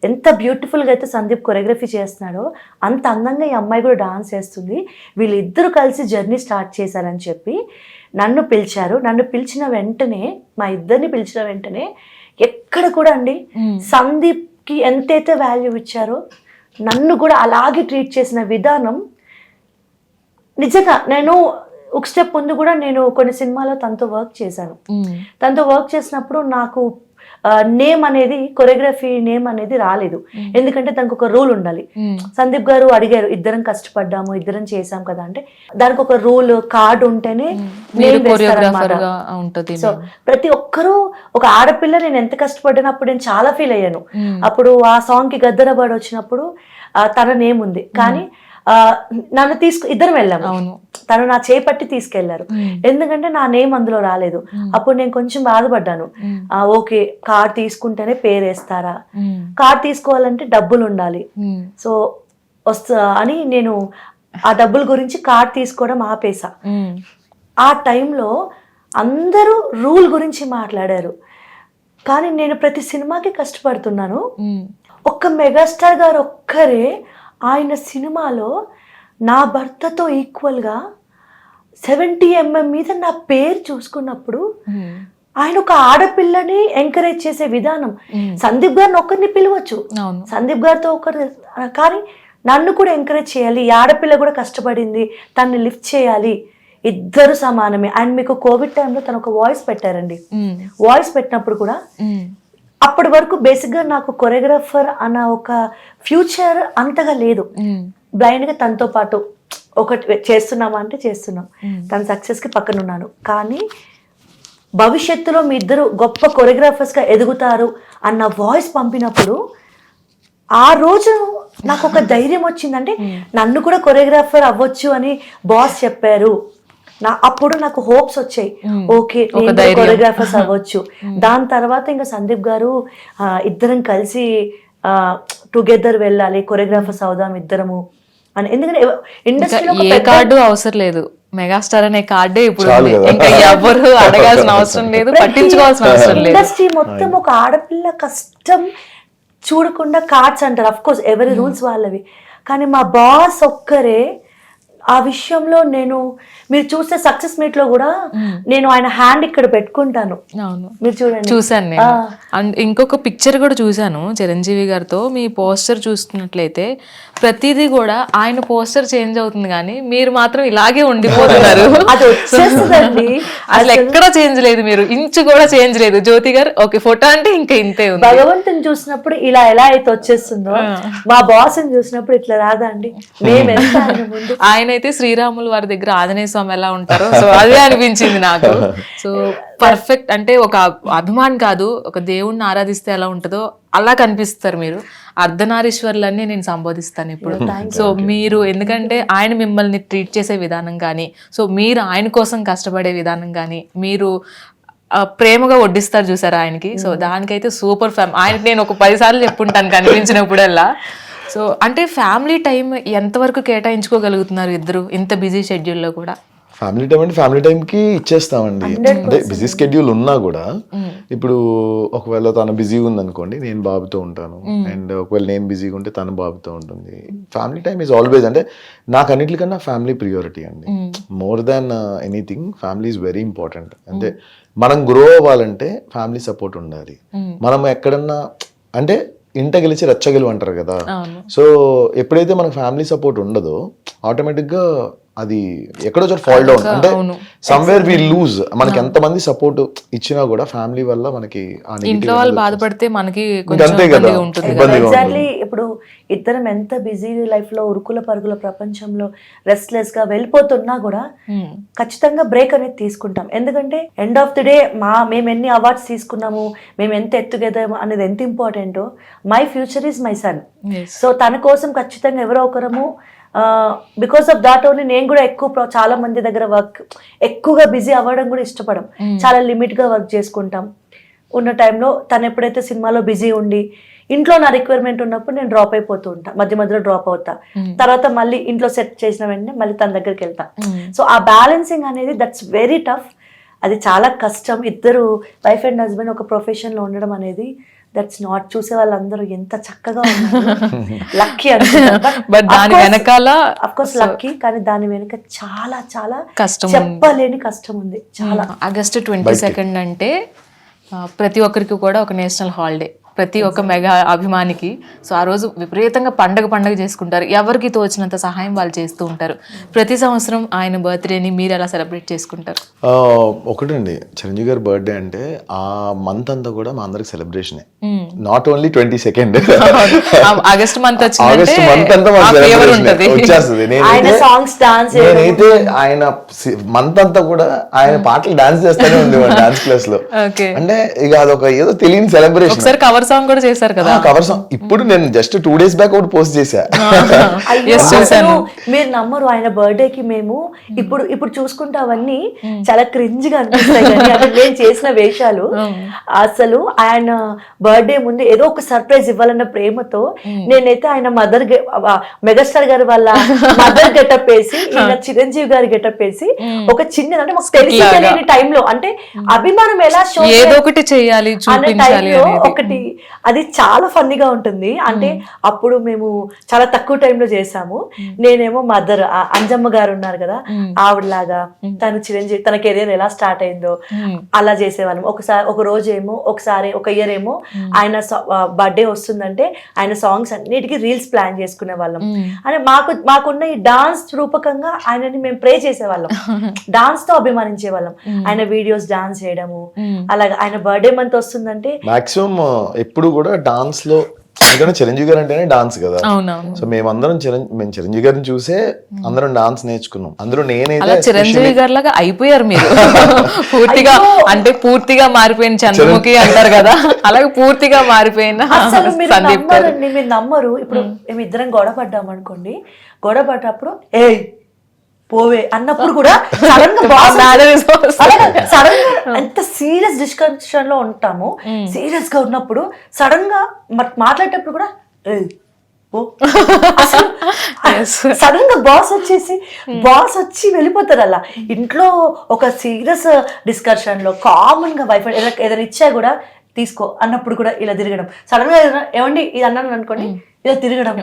ఎంత బ్యూటిఫుల్గా అయితే సందీప్ కొరియోగ్రఫీ చేస్తున్నాడో అంత అందంగా ఈ అమ్మాయి కూడా డాన్స్ చేస్తుంది, వీళ్ళిద్దరూ కలిసి జర్నీ స్టార్ట్ చేశారని చెప్పి నన్ను పిలిచారు. నన్ను పిలిచిన వెంటనే, మా ఇద్దరిని పిలిచిన వెంటనే ఎక్కడ కూడా అండి సందీప్కి ఎంతైతే వాల్యూ ఇచ్చారో నన్ను కూడా అలాగే ట్రీట్ చేసిన విధానం నిజంగా. నేను ఒక స్టెప్ ముందు కూడా నేను కొన్ని సినిమాలో తనతో వర్క్ చేశాను. తనతో వర్క్ చేసినప్పుడు నాకు నేమ్ అనేది కొరియోగ్రఫీ నేమ్ అనేది రాలేదు. ఎందుకంటే దానికి ఒక రూల్ ఉండాలి. సందీప్ గారు అడిగారు, ఇద్దరం కష్టపడ్డాము, ఇద్దరం చేసాం కదా అంటే, దానికి ఒక రూల్ కార్డ్ ఉంటేనే నేమ్ వేస్తారన్నమాట. సో ప్రతి ఒక్కరూ ఒక ఆడపిల్ల నేను ఎంత కష్టపడ్డాను అప్పుడు నేను చాలా ఫీల్ అయ్యాను. అప్పుడు ఆ సాంగ్ కి గద్దరబాడు వచ్చినప్పుడు తన నేమ్ ఉంది, కానీ నన్ను ఇద్దరం వెళ్ళాము. తను నా చేపట్టి తీసుకెళ్లారు, ఎందుకంటే నా నేమ్ అందులో రాలేదు. అప్పుడు నేను కొంచెం బాధపడ్డాను. ఓకే, కార్డ్ తీసుకుంటేనే పేరు వేస్తారా, కార్డ్ తీసుకోవాలంటే డబ్బులు ఉండాలి, సో అని నేను ఆ డబ్బుల గురించి కార్డ్ తీసుకోవడం ఆపేసా. ఆ టైంలో అందరూ రూల్ గురించి మాట్లాడారు, కానీ నేను ప్రతి సినిమాకి కష్టపడుతున్నాను. ఒక్క మెగాస్టార్ గారు ఒక్కరే ఆయన సినిమాలో నా భర్తతో ఈక్వల్గా 70 mm మీద నా పేరు చూసుకున్నప్పుడు ఆయన ఒక ఆడపిల్లని ఎంకరేజ్ చేసే విధానం, సందీప్ గారిని ఒక్కరిని పిలవచ్చు, సందీప్ గారితో ఒకరు, కానీ నన్ను కూడా ఎంకరేజ్ చేయాలి, ఈ ఆడపిల్ల కూడా కష్టపడింది, తనని లిఫ్ట్ చేయాలి, ఇద్దరు సమానమే. అండ్ మీకు కోవిడ్ టైంలో తను ఒక వాయిస్ పెట్టారండి. వాయిస్ పెట్టినప్పుడు కూడా అప్పటి వరకు బేసిక్గా నాకు కొరియోగ్రాఫర్ అన్న ఒక ఫ్యూచర్ అంతగా లేదు. బ్లైండ్గా తనతో పాటు ఒకటి చేస్తున్నామా అంటే చేస్తున్నాం, తన సక్సెస్కి పక్కన ఉన్నాను. కానీ భవిష్యత్తులో మీ ఇద్దరు గొప్ప కొరియోగ్రాఫర్స్గా ఎదుగుతారు అన్న వాయిస్ పంపినప్పుడు ఆ రోజు నాకు ఒక ధైర్యం వచ్చిందంటే నన్ను కూడా కొరియోగ్రాఫర్ అవ్వచ్చు అని బాస్ చెప్పారు. అప్పుడు నాకు హోప్స్ వచ్చాయి, ఓకే నేను కొరియోగ్రాఫర్స్ అవ్వచ్చు. దాని తర్వాత ఇంకా సందీప్ గారు ఇద్దరం కలిసి టుగెదర్ వెళ్ళాలి, కొరియోగ్రాఫర్స్ అవుదాం ఇద్దరము అని. ఎందుకంటే ఇండస్ట్రీలో ఏ కార్డు అవసరం లేదు, మెగాస్టార్ అనే కార్డే ఇప్పుడు ఇంకా ఎవరు అడగాల్సిన అవసరం లేదు, పట్టించుకోవాల్సిన అవసరం లేదు. ఇండస్ట్రీ మొత్తం ఒక ఆడపిల్ల కష్టం చూడకుండా కార్డ్స్ అంటారు. అఫ్ కోర్స్ ఎవరి రూల్స్ వాళ్ళవి, కానీ మా బాస్ ఒక్కరే ఆ విషయంలో. నేను మీరు చూస్తే సక్సెస్ మీట్ లో కూడా నేను ఆయన హ్యాండ్ ఇక్కడ పెట్టుకుంటాను, మీరు చూడండి. చూసాను నేను. అండ్ ఇంకొక పిక్చర్ కూడా చూసాను చిరంజీవి గారితో, మీ పోస్టర్ చూస్తున్నట్లయితే ప్రతిదీ కూడా ఆయన పోస్టర్ చేంజ్ అవుతుంది కానీ మీరు మాత్రం ఇలాగే ఉండిపోతున్నారు. అసలు ఎక్కడ చేంజ్ లేదు, మీరు ఇంచు కూడా చేంజ్ లేదు. జ్యోతి గారు ఓకే ఫోటో అంటే ఇంకా ఇంతే ఉంది. భగవంతుని చూసినప్పుడు ఇలా ఎలా అయితే వచ్చేస్తుందో మా బాస్ చూసినప్పుడు ఇట్లా రాదా అండి. ఆయన అయితే శ్రీరాములు వారి దగ్గర ఆంజనేయ స్వామి ఎలా ఉంటారో సో అదే అనిపించింది నాకు. సో పర్ఫెక్ట్, అంటే ఒక అభిమాని కాదు, ఒక దేవుణ్ణి ఆరాధిస్తే ఎలా ఉంటుందో అలా కనిపిస్తారు మీరు. అర్ధనారీశ్వర్లన్నీ నేను సంబోధిస్తాను ఇప్పుడు. సో మీరు ఎందుకంటే ఆయన మిమ్మల్ని ట్రీట్ చేసే విధానం కానీ, సో మీరు ఆయన కోసం కష్టపడే విధానం కానీ, మీరు ప్రేమగా వడ్డిస్తారు చూసారు ఆయనకి, సో దానికైతే సూపర్ ఆయనకి నేను ఒక 10 సార్లు చెప్పుంటాను కనిపించినప్పుడల్లా. సో అంటే ఫ్యామిలీ టైం ఎంతవరకు కేటాయించుకోగలుగుతున్నారు ఇద్దరు ఇంత బిజీ షెడ్యూల్లో కూడా? ఫ్యామిలీ టైం అంటే ఫ్యామిలీ టైంకి ఇచ్చేస్తామండి. అంటే బిజీ స్కెడ్యూల్ ఉన్నా కూడా ఇప్పుడు ఒకవేళ తను బిజీగా ఉందనుకోండి నేను బాబుతో ఉంటాను, అండ్ ఒకవేళ నేను బిజీగా ఉంటే తను బాబుతో ఉంటుంది. ఫ్యామిలీ టైం ఈజ్ ఆల్వేస్, అంటే నాకు అన్నిటికన్నా ఫ్యామిలీ ప్రియారిటీ అండి. More than anything family is very important. అంటే మనం గ్రో అవ్వాలంటే ఫ్యామిలీ సపోర్ట్ ఉండాలి. మనం ఎక్కడన్నా అంటే ఇంట గెలిచి రచ్చగెలు అంటారు కదా, సో ఎప్పుడైతే మనకు ఫ్యామిలీ సపోర్ట్ ఉండదో ఆటోమేటిక్గా అది ఎక్కడో చోట ఫాల్ డౌన్, అంటే సమ్వేర్ వి లూజ్. మనకి ఎంత మంది సపోర్ట్ ఇచ్చినా కూడా ఫ్యామిలీ వల్ల మనకి ఇంట్లో వాళ్ళు బాధపడితే మనకి అంతే కదా ఎగ్జాక్ట్లీ. ఇప్పుడు ఇద్దరం ఎంత బిజీ లైఫ్ లో ఉరుకుల పరుగుల ప్రపంచంలో రెస్ట్లెస్ గా వెళ్ళిపోతున్నా కూడా ఖచ్చితంగా బ్రేక్ అనేది తీసుకుంటాం. ఎందుకంటే ఎండ్ ఆఫ్ ది డే మేము ఎన్ని అవార్డ్స్ తీసుకున్నాము, మేము ఎంత ఎత్తుగెదాము అనేది ఎంత ఇంపార్టెంటో, my future is my son. So తన కోసం ఖచ్చితంగా ఎవరో ఒకరము బికాస్ ఆఫ్ దాట్ ఓన్లీ నేను కూడా చాలా మంది దగ్గర వర్క్ ఎక్కువగా బిజీ అవ్వడం కూడా ఇష్టపడం, చాలా లిమిట్ గా వర్క్ చేసుకుంటాం. ఉన్న టైంలో తను ఎప్పుడైతే సినిమాలో బిజీ ఉండి ఇంట్లో నా రిక్వైర్మెంట్ ఉన్నప్పుడు నేను డ్రాప్ అయిపోతూ ఉంటా, మధ్యలో డ్రాప్ అవుతా. తర్వాత మళ్ళీ ఇంట్లో సెట్ చేసిన వెంటనే మళ్ళీ తన దగ్గరికి వెళ్తా. సో ఆ బ్యాలెన్సింగ్ అనేది దట్స్ వెరీ టఫ్, అది చాలా కష్టం. ఇద్దరు వైఫ్ అండ్ హస్బెండ్ ఒక ప్రొఫెషన్ లో ఉండడం అనేది దట్స్ నాట్, చూసే వాళ్ళందరూ ఎంత చక్కగా ఉన్నారు, లక్కీ వెనకాల అఫ్ కోర్స్ లక్కీ, కానీ దాని వెనక చాలా చాలా కష్టం, చెప్పలేని కష్టం ఉంది చాలా. ఆగస్టు 22 అంటే ప్రతి ఒక్కరికి కూడా ఒక నేషనల్ హాలిడే, ప్రతి ఒక్క మెగా అభిమానికి. సో ఆ రోజు విపరీతంగా పండగ చేసుకుంటారు, ఎవరికి తోచినంత సహాయం వాళ్ళు చేస్తూ ఉంటారు. ప్రతి సంవత్సరం ఆయన బర్త్డేని మీరు ఎలా సెలబ్రేట్ చేసుకుంటారు? ఒకటండి, చిరంజీవి గారి బర్త్డే అంటే ఆ మంత్ అంతా కూడా మా అందరికి సెలబ్రేషనే. Not only 22nd August month August month అంతా వచ్చేస్తుంది. నేనైతే ఆయన మంత్ అంతా కూడా ఆయన పాటలు డాన్స్ చేస్తూనే ఉంది డాన్స్ క్లాస్ లో. అంటే ఇక అదొక ఏదో తెలియని సెలబ్రేషన్. ఒకసారి కవర్ సాంగ్ కూడా చేశారు కదా. కవర్ సాంగ్ ఇప్పుడు నేను జస్ట్ 2 days బ్యాక్ ఒకటి పోస్ట్ చేశా. మీరు నమ్మరు, ఆయన బర్త్డే కి మేము ఇప్పుడు చూసుకుంటే అవన్నీ చాలా క్రింజ్ గా అనిపిస్తాయి, కానీ అవి నేను చేసిన వేషాలు అసలు ఆయన బర్త్డే ముందు ఏదో ఒక సర్ప్రైజ్ ఇవ్వాలన్న ప్రేమతో నేనైతే ఆయన మదర్ మెగాస్టార్ గారి వాళ్ళ మదర్ గెటప్ వేసి ఈయన చిరంజీవి గారి గెటప్ వేసి ఒక చిన్న అంటే మాకు తెలిసి తెలియని టైంలో అంటే అభిమానం ఎలా షో ఏదో ఒకటి చేయాలి చూపించాలి ఒకటి అది చాలా ఫన్నీగా ఉంటుంది. అంటే అప్పుడు మేము చాలా తక్కువ టైంలో చేసాము. నేనేమో మదర్ అంజమ్మ గారు ఉన్నారు కదా, ఆవిడలాగా తను చిరంజీవి తన కెరీర్ ఎలా స్టార్ట్ అయిందో అలా చేసేవాళ్ళం. ఒక రోజు ఏమో ఒక ఇయర్ ఏమో ఆయన బర్త్డే వస్తుందంటే ఆయన సాంగ్స్ అన్నిటికీ రీల్స్ ప్లాన్ చేసుకునే వాళ్ళం. అంటే మాకున్న ఈ డాన్స్ రూపకంగా ఆయనని మేము ప్రే చేసేవాళ్ళం, డాన్స్ తో అభిమానించే వాళ్ళం. ఆయన వీడియోస్ డాన్స్ చేయడము అలాగే. ఆయన బర్త్డే మంత్ వస్తుందంటే మాక్సిమం ఎప్పుడు కూడా డాన్స్ లో, ఎందుకంటే చిరంజీవి గారు అంటేనే డాన్స్ కదా. సో మేమందరం మేము చిరంజీవి గారిని చూసే అందరం డాన్స్ నేర్చుకున్నాం. అందులో నేనైతే చిరంజీవి గారి లాగా అయిపోయారు మీరు పూర్తిగా. అంటే పూర్తిగా మారిపోయిన చంద్రముఖి అంటారు కదా, అలాగే పూర్తిగా మారిపోయిన సందీప్ గారు. మీరు నమ్మరు, ఇప్పుడు మేము ఇద్దరం గొడవ పడ్డాం అనుకోండి, గొడవ పడ్డప్పుడు ఏ పోవే అన్నప్పుడు కూడా సడన్ గా ఎంత సీరియస్ డిస్కషన్ లో ఉంటాము, సీరియస్ గా ఉన్నప్పుడు సడన్ గా మాట్లాడేటప్పుడు కూడా సడన్ గా బాస్ వచ్చి వెళ్ళిపోతారు. అలా ఇంట్లో ఒక సీరియస్ డిస్కషన్ లో కామన్ గా వైఫ్ ఏదైనా ఇచ్చా కూడా తీసుకో అన్నప్పుడు కూడా ఇలా తిరగడం, సడన్ గా ఏమండి ఇది అన్నాను అనుకోండి ఇలా తిరగడం,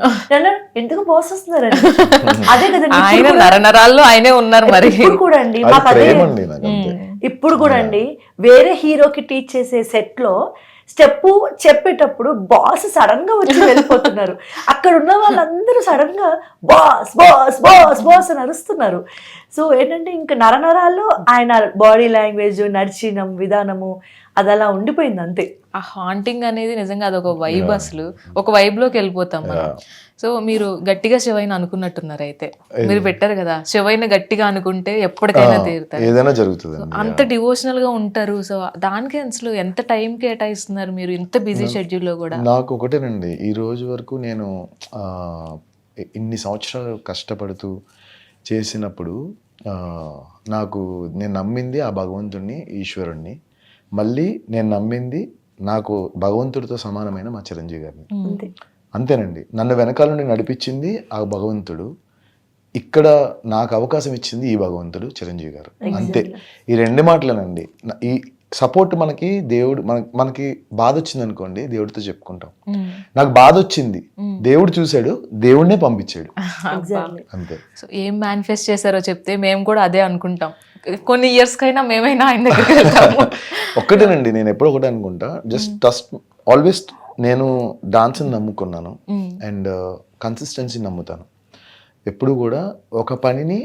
ఎందుకు బాస్ వస్తున్నారు అదే కదండి. ఆయన నరనరాల్లో ఆయనే ఉన్నారు మరి. ఇప్పుడు కూడా అండి మాకు అదే, ఇప్పుడు కూడా అండి వేరే హీరోకి టీచ్ చేసే సెట్ లో స్టెప్ చెప్పేటప్పుడు బాస్ సడన్ గా వచ్చి వెళ్ళిపోతున్నారు. అక్కడ ఉన్న వాళ్ళందరూ సడన్ గా బాస్ బాస్ బాస్ బాస్ అని అరుస్తున్నారు. సో ఏంటంటే ఇంకా నరనరాల్లో ఆయన బాడీ లాంగ్వేజ్, నడిచిన విధానము అది అలా ఉండిపోయింది అంతే. ఆ హాంటింగ్ అనేది నిజంగా అదొక వైబ్, అసలు ఒక వైబ్ లోకి వెళ్ళిపోతాం మనం. సో మీరు గట్టిగా శివైన అనుకున్నట్టున్నారు అయితే. మీరు పెట్టారు కదా, శివైన గట్టిగా అనుకుంటే ఎప్పటికైనా తీరుతారు, ఏదైనా జరుగుతుంది. అంత డివోషనల్ గా ఉంటారు. సో దానికి అసలు ఎంత టైం కేటాయిస్తున్నారు మీరు ఇంత బిజీ షెడ్యూల్ లో కూడా? నాకు ఒకటేనండి, ఈ రోజు వరకు నేను ఇన్ని సంవత్సరాలు కష్టపడుతూ చేసినప్పుడు నేను నమ్మింది ఆ భగవంతుడిని, ఈశ్వరుణ్ణి. మళ్ళీ నేను నమ్మింది నాకు భగవంతుడితో సమానమైన మా చిరంజీవి గారిని. అంతేనండి. నన్ను వెనకాల నుండి నడిపించింది ఆ భగవంతుడు, ఇక్కడ నాకు అవకాశం ఇచ్చింది ఈ భగవంతుడు చిరంజీవి గారు. అంతే, ఈ 2 మాటలేనండి. ఈ సపోర్ట్ మనకి దేవుడు, మనకి బాధ వచ్చింది అనుకోండి, దేవుడితో చెప్పుకుంటాం. నాకు బాధ వచ్చింది, దేవుడు చూశాడు, దేవుడినే పంపించాడు, అంతే. సో ఏం మేనిఫెస్ట్ చేశారో చెప్తే మేము కూడా అదే అనుకుంటాం. కొన్ని ఇయర్స్ కైనా మేమైనా ఆయన దగ్గరికి వెళ్తాము. ఒక్కటేనండి, నేను ఎప్పుడు ఒకటే అనుకుంటా, జస్ట్ ట్రస్ట్ ఆల్వేస్. నేను డాన్స్ని నమ్ముకున్నాను అండ్ కన్సిస్టెన్సీ నమ్ముతాను. ఎప్పుడు కూడా ఒక పనిని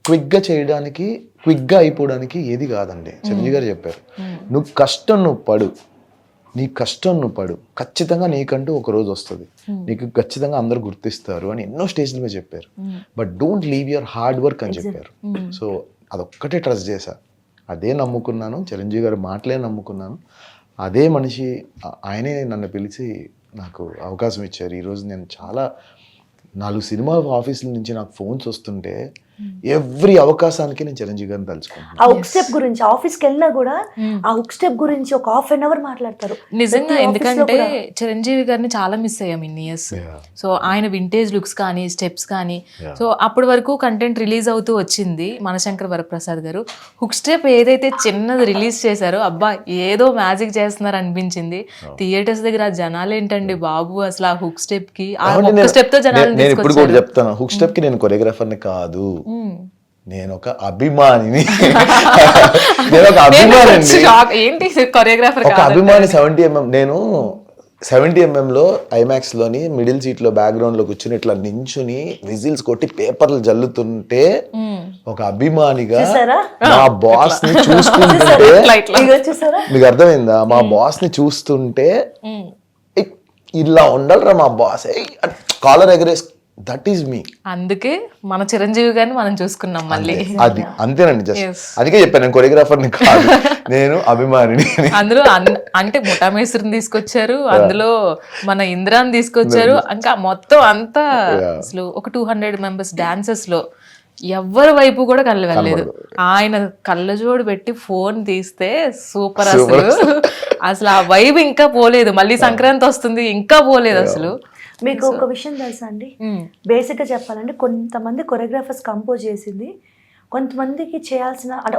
క్విక్గా చేయడానికి, క్విక్గా అయిపోవడానికి ఏది కాదండి. చిరంజీవి గారు చెప్పారు, నువ్వు కష్టం నువ్వు పడు, ఖచ్చితంగా నీకంటూ ఒక రోజు వస్తుంది, నీకు ఖచ్చితంగా అందరూ గుర్తిస్తారు అని ఎన్నో స్టేజ్ల మీద చెప్పారు. But don't leave your hard work అని చెప్పారు. సో అదొక్కటే ట్రస్ట్ చేశా, అదే నమ్ముకున్నాను, చిరంజీవి గారి మాటలే నమ్ముకున్నాను. అదే మనిషి, ఆయనే నన్ను పిలిచి నాకు అవకాశం ఇచ్చారు. ఈరోజు నేను చాలా 4 సినిమా ఆఫీసుల నుంచి నాకు ఫోన్స్ వస్తుంటే ఎవ్రీ అవకాశానికి నేను చిరంజీవి గారిని తలుచుకున్నాను. ఆ హుక్ స్టెప్ గురించి ఆఫీస్కి వెళ్ళినా కూడా ఆ హుక్ స్టెప్ గురించి ఒక ½ మాట్లాడతారు నిజంగా. ఎందుకంటే చిరంజీవి గారిని చాలా మిస్ అయ్యాం ఇన్ని ఇయర్స్. సో ఆయన వింటేజ్ లుక్స్ కానీ, స్టెప్స్ కానీ. సో అప్పటి వరకు కంటెంట్ రిలీజ్ అవుతూ వచ్చింది. మనశంకర్ వరప్రసాద్ గారు హుక్ స్టెప్ ఏదైతే చిన్నది రిలీజ్ చేశారో, అబ్బా ఏదో మ్యాజిక్ చేస్తున్నారు అనిపించింది. థియేటర్స్ దగ్గర జనాలు ఏంటండి బాబు, అసలు ఆ హుక్ స్టెప్ కి, ఆ హుక్ స్టెప్ తో జనాలు ఇప్పుడు కూడా చెప్తాను, హుక్ స్టెప్ కి నేను కొరియోగ్రాఫర్ని కాదు, నేను ఒక అభిమానిని. నేను ఒక అభిమాని, ఏంటి కొరియోగ్రాఫర్ ఒక అభిమాని. 70mm నేను 70mm లో IMAX లోని మిడిల్ సీట్ లో బ్యాక్గ్రౌండ్ లో కూర్చుని ఇట్లా నించుని విజిల్స్ కొట్టి పేపర్లు జల్లుతుంటే ఒక అభిమానిగా చూసారా? మా బాస్ ని చూస్తుంటే ఇగో చూసారా? మీకు అర్థమైందా? మా బాస్ ని చూస్తుంటే "ఏయ్, ఇలా ఉండాలిరా మా బాస్, కాలర్ ఎగరేస్, దట్ ఈస్ మీ." అందుకే మన చిరంజీవి గారిని మనం చూసుకున్నాం మళ్ళీ. అది అంతేనండి, Yes. జస్ట్ అందుకే చెప్పాను నేను కొరియోగ్రాఫర్ని కాదు, నేను అభిమానిని. అందులో అంటే ముఠామేశ్వరిని తీసుకొచ్చారు, అందులో మన ఇంద్రాన్ని తీసుకొచ్చారు, ఇంకా మొత్తం అంతా అసలు ఒక 200 మెంబర్స్ డాన్సర్స్ లో ఎవరి వైపు కూడా కళ్ళు వెళ్ళలేదు. ఆయన కళ్ళజోడు పెట్టి ఫోన్ తీస్తే సూపర్ అసలు. అసలు ఆ వైబ్ ఇంకా పోలేదు. మళ్ళీ సంక్రాంతి వస్తుంది, ఇంకా పోలేదు అసలు. మీకు ఒక విషయం తెలుసా అండి, బేసిక్గా చెప్పాలంటే కొంతమంది కొరియోగ్రాఫర్స్ కంపోజ్ చేసింది కొంతమందికి చేయాల్సిన అంటే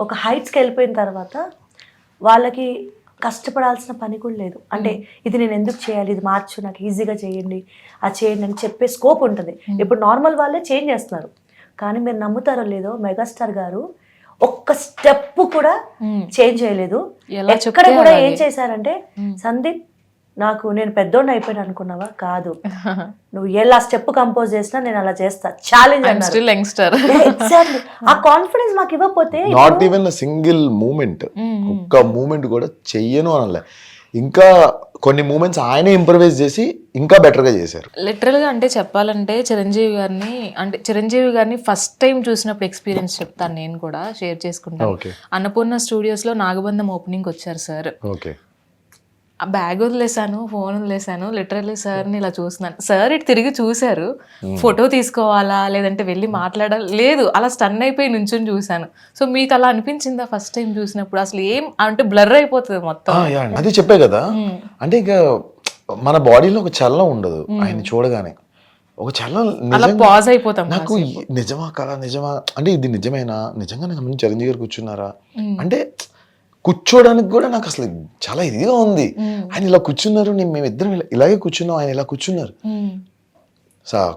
ఒక హైట్స్కి వెళ్ళిపోయిన తర్వాత వాళ్ళకి కష్టపడాల్సిన పని కూడా లేదు. అంటే ఇది నేను ఎందుకు చేయాలి, ఇది మార్చు, నాకు ఈజీగా చేయండి, అది చేయండి అని చెప్పే స్కోప్ ఉంటుంది. ఇప్పుడు నార్మల్ వాళ్ళే చేంజ్ చేస్తున్నారు. కానీ మీరు నమ్ముతారో లేదో, మెగాస్టార్ గారు ఒక్క స్టెప్ కూడా చేంజ్ చేయలేదు. ఎక్కడ కూడా ఏం చేశారంటే, సందీప్ నేను పెద్దోడిని అయిపోయాను అనుకున్నావా? కాదు, నువ్వు ఎలా స్టెప్ కంపోజ్ చేసినా నేను అలా చేస్తా, ఛాలెంజ్. ఎగ్జాక్ట్లీ ఆ కాన్ఫిడెన్స్ మాకు ఇవ్వకపోతే నాట్ ఈవెన్ సింగిల్ మూమెంట్, ఒక్క మూమెంట్ కూడా చెయ్యను అనలే. ఇంకా కొన్ని మూమెంట్స్ ఆయనే ఇంప్రవైజ్ చేసి ఇంకా బెటర్ గా చేశారు. లిటరల్ గా అంటే చెప్పాలంటే చిరంజీవి గారిని ఫస్ట్ టైం చూసినప్పుడు ఎక్స్పీరియన్స్ చెప్తాను, నేను కూడా షేర్ చేసుకుంటాను. అన్నపూర్ణ స్టూడియోస్ లో నాగబంధం ఓపెనింగ్ వచ్చారు సార్. ఓకే, ఆ బ్యాగ్ వదిలేసాను, ఫోన్ వదిలేసాను, లిటరల్లీ సార్ని ఇలా చూస్తున్నాను. సార్ ఇటు తిరిగి చూశారు, ఫోటో తీసుకోవాలా లేదంటే వెళ్ళి మాట్లాడాలి లేదు, అలా స్టన్ అయిపోయి నుంచుని చూశాను. సో మీకు అలా అనిపించిందా ఫస్ట్ టైం చూసినప్పుడు? అసలు ఏం అంటే బ్లర్ అయిపోతుంది మొత్తం. అది చెప్పే కదా, అంటే ఇంకా మన బాడీలో ఒక చలనం ఉండదు ఆయన చూడగానే, ఒక చలనం పాజ్ అయిపోతాం. నాకు నిజమా కళ, నిజమా అంటే ఇది నిజమేనా, నిజంగా నాకు ముందు చిరంజీవి గారు కూర్చున్నారా అంటే కూర్చోడానికి కూడా నాకు అసలు చాలా ఇదిగా ఉంది. ఆయన ఇలా కూర్చున్నారు, మేమిద్దరం ఇలాగే కూర్చున్నాం, ఆయన ఇలా కూర్చున్నారు,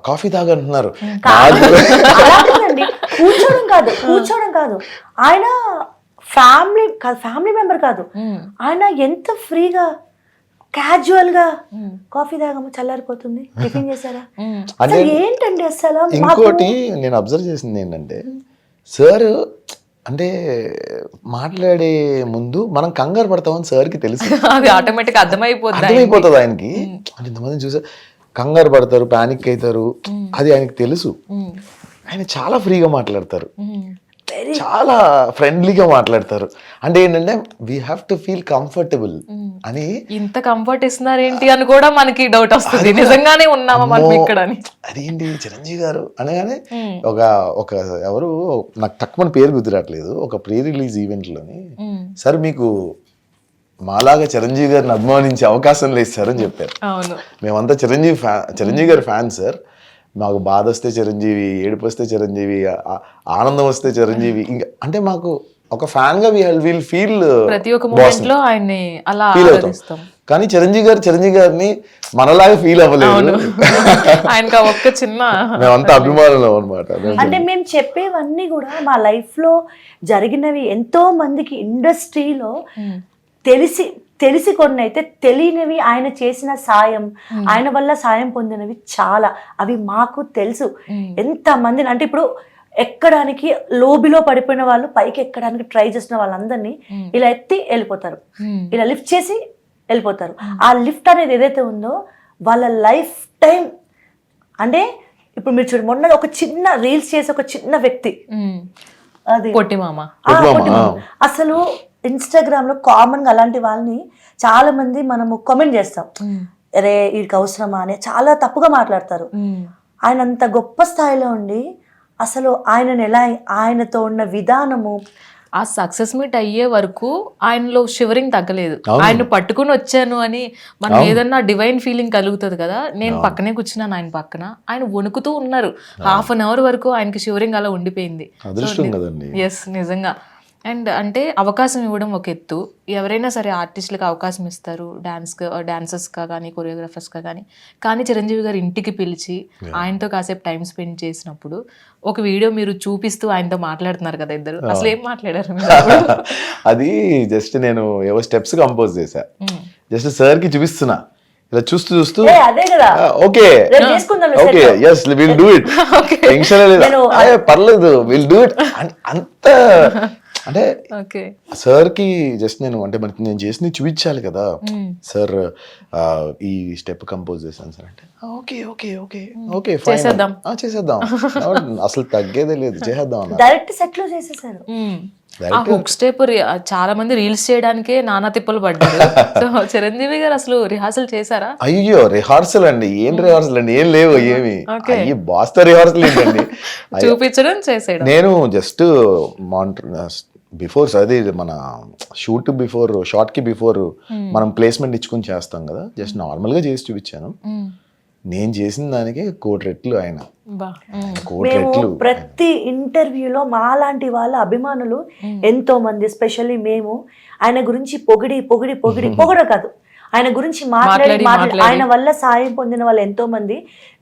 కాఫీ తాగంటున్నారు. కూర్చోవడం కాదు, ఆయన ఫ్యామిలీ మెంబర్ కాదు, ఆయన ఎంత ఫ్రీగా క్యాజువల్ గా కాఫీ తాగము, చల్లారిపోతుంది, టిఫిన్ చేశారా ఏంటండి అసలు. ఇంకోటి నేను అబ్జర్వ్ చేసింది ఏంటంటే, సార్ అంటే మాట్లాడే ముందు మనం కంగారు పడతామని సార్కి తెలుసు, అది ఆటోమేటిక్ అర్థమైపోతుంది ఆయనకి. అంటే ఇంతమంది చూసారు కంగారు పడతారు, పానిక్ అవుతారు, అది ఆయనకి తెలుసు. ఆయన చాలా ఫ్రీగా మాట్లాడతారు, చాలా ఫ్రెండ్లీగా మాట్లాడతారు. అంటే ఏంటంటే we have to feel comfortable అని. ఇంత కంఫర్ట్ ఇస్తున్నారు ఏంటి అని కూడా మనకి డౌట్ వస్తుంది, నిజంగానే ఉన్నామా మనం ఇక్కడ అని. అదేంటి చిరంజీవి గారు అనగానే ఒక ఎవరు నాకు తక్కువ పేరు గుర్తురాట్లేదు, ఒక ప్రీ రిలీజ్ ఈవెంట్ లోని సార్ మీకు మాలాగా చిరంజీవి గారిని అభిమానించే అవకాశం లేదు సార్ అని చెప్పారు. మేమంతా చిరంజీవి గారి ఫ్యాన్ సార్, మాకు బాధ వస్తే చిరంజీవి, ఏడుపు వస్తే చిరంజీవి, ఆనందం వస్తే చిరంజీవి, ఇంకా అంటే మాకు ఒక ఫ్యాన్ గా విల్ ఫీల్ ప్రతి ఒక్క మూమెంట్ లో ఆయన్ని అలా ఆరాధిస్తాం. కానీ చిరంజీవి గారిని మనలాగా ఫీల్ అవ్వలేదు. ఆయనకి ఒక్క చిన్న మేమంతా అభిమానులు అన్నమాట. అంటే మేము చెప్పేవన్నీ కూడా మా లైఫ్ లో జరిగినవి, ఎంతో మందికి ఇండస్ట్రీలో తెలిసి కొన్ని అయితే తెలియనివి, ఆయన చేసిన సాయం, ఆయన వల్ల సాయం పొందినవి చాలా, అవి మాకు తెలుసు. ఎంతమందిని అంటే ఇప్పుడు ఎక్కడానికి లోబిలో పడిపోయిన వాళ్ళు పైకి ఎక్కడానికి ట్రై చేసిన వాళ్ళందరినీ ఇలా ఎత్తి వెళ్ళిపోతారు, ఇలా లిఫ్ట్ చేసి వెళ్ళిపోతారు. ఆ లిఫ్ట్ అనేది ఏదైతే ఉందో వాళ్ళ లైఫ్ టైం. అంటే ఇప్పుడు మీరు చూడండి, మొన్న ఒక చిన్న రీల్స్ చేసి ఒక చిన్న వ్యక్తి, అది పొట్టి మామ, అసలు ఇన్స్టాగ్రామ్ లో కామన్ గా అలాంటి వాళ్ళని చాలా మంది మనము కామెంట్ చేస్తాం, అరే వీడికి అవసరమా అని చాలా తప్పుగా మాట్లాడతారు. ఆయన అంత గొప్ప స్థాయిలో ఉండి అసలు ఆయనతో ఉన్న విధానము, ఆ సక్సెస్ మీట్ అయ్యే వరకు ఆయనలో షివరింగ్ తగ్గలేదు. ఆయన పట్టుకుని వచ్చాను అని మనం ఏదన్నా డివైన్ ఫీలింగ్ కలుగుతుంది కదా. నేను పక్కనే కూర్చున్నాను ఆయన పక్కన, ఆయన వణుకుతూ ఉన్నారు. 1/2 అవర్ వరకు ఆయనకి షివరింగ్ అలా ఉండిపోయింది. ఎస్, నిజంగా. అండ్ అంటే అవకాశం ఇవ్వడం ఒక ఎత్తు, ఎవరైనా సరే ఆర్టిస్టులకు అవకాశం ఇస్తారు, డాన్సర్స్గా కానీ కొరియోగ్రాఫర్స్గా కానీ చిరంజీవి గారు ఇంటికి పిలిచి ఆయనతో కాసేపు టైం స్పెండ్ చేసినప్పుడు ఒక వీడియో మీరు చూపిస్తూ ఆయనతో మాట్లాడుతున్నారు కదా ఇద్దరు, అసలు ఏం మాట్లాడారు? అది జస్ట్ నేను ఏవో స్టెప్స్ కంపోజ్ చేశా, జస్ట్ సార్ కి చూపిస్తున్నా, ఇలా చూస్తూ ఏ, అదే కదా ఓకే రేపు చేసుకుందాం ఓకే set లో. Yes will do it, tension లేదు, అయ్యే పర్లేదు విల్ డూ ఇట్ అంత. అంటే ఓకే. సార్ కి జస్ట్ నేను అంటే మనకి నేను చేసి చూపించాలి కదా, సార్ ఈ స్టెప్ కంపోజ్ చేశాను సార్ అంటే okay okay okay okay fine చేసేద్దాం అసలు తగ్గేదే లేదు, చేసేద్దాం అన్న. డైరెక్ట్ సెట్ లో చేసేసారు. ఆ హుక్ స్టెప్ చాలా మంది రీల్స్ చేయడానికే నానా తిప్పలు పడ్డారు. సో చిరంజీవి గారు అసలు రిహార్సల్ చేశారా? అయ్యో రిహార్సల్ అండి, ఏం రిహార్సల్ అండి, ఏం లేవు ఏమి. అయ్యి బాస్తో రిహార్సల్ ఏంటండి, చూపించడం చేసేయడం. నేను జస్ట్ బిఫోర్ అది మన షూట్ బిఫోర్ షార్ట్ కి బిఫోర్ మనం ప్లేస్మెంట్ ఇచ్చుకొని చేస్తాం కదా, జస్ట్ నార్మల్ గా చేసి చూపించాను. నేను చేసిన దానికి 1 కోటి రెట్లు ఆయన, 1 కోటి మేము రెట్లు. ప్రతి ఇంటర్వ్యూలో మాలాంటి వాళ్ళ అభిమానులు ఎంతో మంది, ఎస్పెషల్లీ మేము ఆయన గురించి పొగడ కాదు, ఆయన గురించి మాట్లాడి ఆయన వల్ల సాయం పొందిన వాళ్ళు ఎంతో మంది.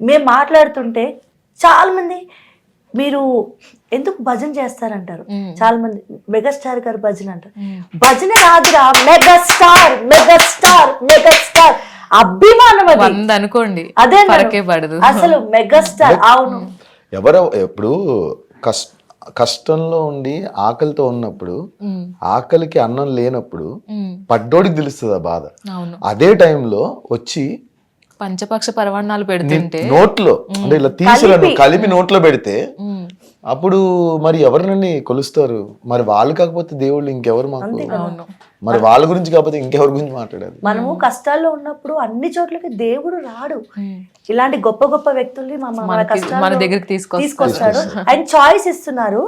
మేము మాట్లాడుతుంటే చాలా మంది మీరు ఎందుకు భజన చేస్తారంటారు, చాలా మంది మెగాస్టార్ గారు భజన అంటారు. భజన రాదురా, మెగాస్టార్ మెగాస్టార్ మెగాస్టార్ అభిమానం అది అనుకోండి, అదే పడదు అసలు మెగాస్టార్. అవును, ఎవరో ఎప్పుడు కష్టంలో ఉండి ఆకలితో ఉన్నప్పుడు, ఆకలికి అన్నం లేనప్పుడు పడ్డోడికి తెలుస్తుంది ఆ బాధ. అదే టైంలో వచ్చి పంచపక్ష పరమాన్నాలు పెడుతుంటే నోట్లో అంటే ఇలా కలిపి నోట్లో పెడితే అప్పుడు మరి ఎవరినని కొలుస్తారు? మరి వాళ్ళు కాకపోతే దేవుళ్ళు ఇంకెవరు మాకు? మరి వాళ్ళ గురించి కాకపోతే ఇంకెవరి గురించి మాట్లాడారు? మనము కష్టాల్లో ఉన్నప్పుడు అన్ని చోట్లకి దేవుడు రాడు, ఇలాంటి గొప్ప గొప్ప వ్యక్తుల్ని మన దగ్గరికి తీసుకొస్తాడు. ఆయన చాయిస్ ఇస్తున్నారు.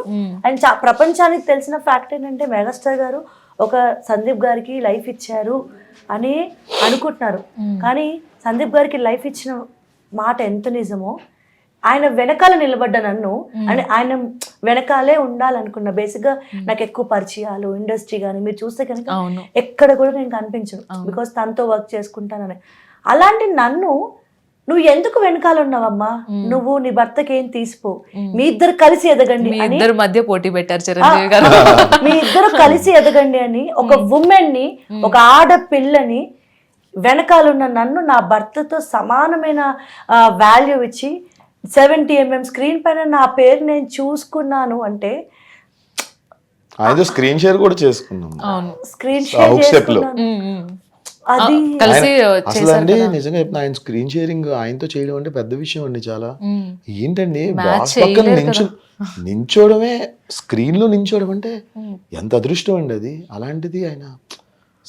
ఆయన ప్రపంచానికి తెలిసిన ఫ్యాక్ట్ ఏంటంటే మెగాస్టార్ గారు ఒక సందీప్ గారికి లైఫ్ ఇచ్చారు అని అనుకుంటున్నారు, కానీ సందీప్ గారికి లైఫ్ ఇచ్చిన మాట ఎంత నిజమో, ఆయన వెనకాల నిలబడ్డ నన్ను అంటే ఆయన వెనకాలే ఉండాలనుకున్నా. బేసిక్గా నాకు ఎక్కువ పరిచయాలు ఇండస్ట్రీ కానీ మీరు చూస్తే కనుక ఎక్కడ కూడా నేను కనిపించను, బికాస్ తనతో వర్క్ చేసుకుంటానని. అలాంటి నన్ను నువ్వు ఎందుకు వెనకాల ఉన్నావమ్మా, నువ్వు నీ భర్తకి ఏం తీసిపో, మీ ఇద్దరు కలిసి ఎదగండి అని మధ్య పోటీ పెట్టారు చిరంజీవి గారు. మీ ఇద్దరు కలిసి ఎదగండి అని ఒక ఉమెన్ ని, ఒక ఆడపిల్లని వెనకాలన్న నన్ను నా భర్తతో సమానమైన వాల్యూ ఇచ్చి 70 mm స్క్రీన్ పైన నా పేరు నేను చూసుకున్నాను అంటే, ఆయన స్క్రీన్ షేర్ కూడా చేసుకున్నాం, స్క్రీన్ షేర్ చేసుకున్నాను. అది అసలు అండి నిజంగా చెప్తున్నా, ఆయన స్క్రీన్ షేరింగ్ ఆయనతో చేయడం అంటే పెద్ద విషయం అండి. చాలా ఏంటండి, బాస్ పక్కన నించోడమే, స్క్రీన్ లో నించోడం అంటే ఎంత అదృష్టం అండి అది. అలాంటిది ఆయన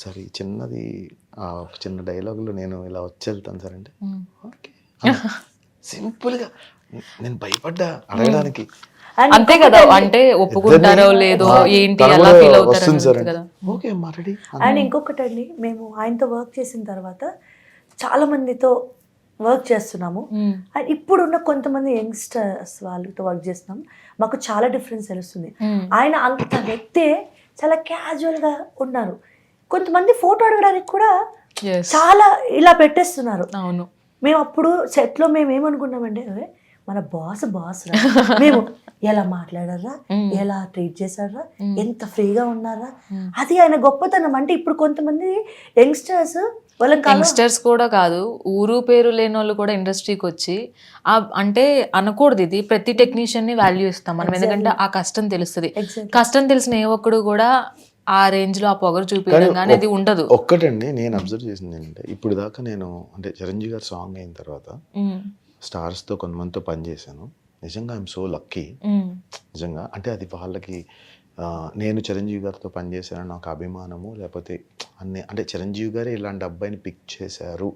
సరే చిన్నది ఒక చిన్న డైలాగ్ లో నేను ఇలా వచ్చి వెళ్తాను సార్ అంటే ఓకే సింపుల్ గా, నేను భయపడ్డా అడగడానికి. అంతే కదా, అంటే ఒప్పుకుంటారో లేదో ఏంటి అలా ఫీల్ అవుతారు కదా. ఓకే మాట్లాడి. అండ్ ఇంకొకటండి, మేము ఆయనతో వర్క్ చేసిన తర్వాత చాలా మందితో వర్క్ చేస్తున్నాము. అండ్ ఇప్పుడున్న కొంతమంది యంగ్స్టర్స్ వాళ్ళతో వర్క్ చేస్తున్నాం, మాకు చాలా డిఫరెన్స్ తెలుస్తుంది. ఆయన అంత వ్యక్తే చాలా క్యాజువల్ గా ఉన్నారు. కొంతమంది ఫోటో అడగడానికి కూడా చాలా ఇలా పెట్టేస్తున్నారు. అవును, మేము అప్పుడు సెట్ లో మేము ఏమనుకున్నామంటే, మన బాస్ మేము ఎలా మాట్లాడారా, ఎలా ట్రీట్ చేశారా, ఎంత ఫ్రీగా ఉన్నారా, అది ఆయన గొప్పతనం. అంటే ఇప్పుడు కొంతమంది యంగ్స్టర్స్ కూడా కాదు, ఊరు పేరు లేని వాళ్ళు కూడా ఇండస్ట్రీకి వచ్చి అంటే అనకూడదు, ఇది ప్రతి టెక్నీషియన్ ని వాల్యూ ఇస్తాం మనం, ఎందుకంటే ఆ కష్టం తెలుస్తుంది. కష్టం తెలిసిన ఏ ఒక్కడు కూడా ఆ రేంజ్ లో ఆ పొగరు చూపించడం కానీ అది ఉండదు. ఒక్కటండి నేను అబ్జర్వ్ చేసింది ఏంటంటే, ఇప్పుడు దాకా నేను అంటే చిరంజీవి గారు సాంగ్ అయిన తర్వాత స్టార్స్ తో కొంతమందితో పనిచేశాను. నిజంగా ఐఎమ్ సో లక్కీ నిజంగా. అంటే అది వాళ్ళకి నేను చిరంజీవి గారితో పనిచేశాను నాకు అభిమానము, లేకపోతే అంటే చిరంజీవి గారే ఇలాంటి అబ్బాయిని పిక్ చేశారు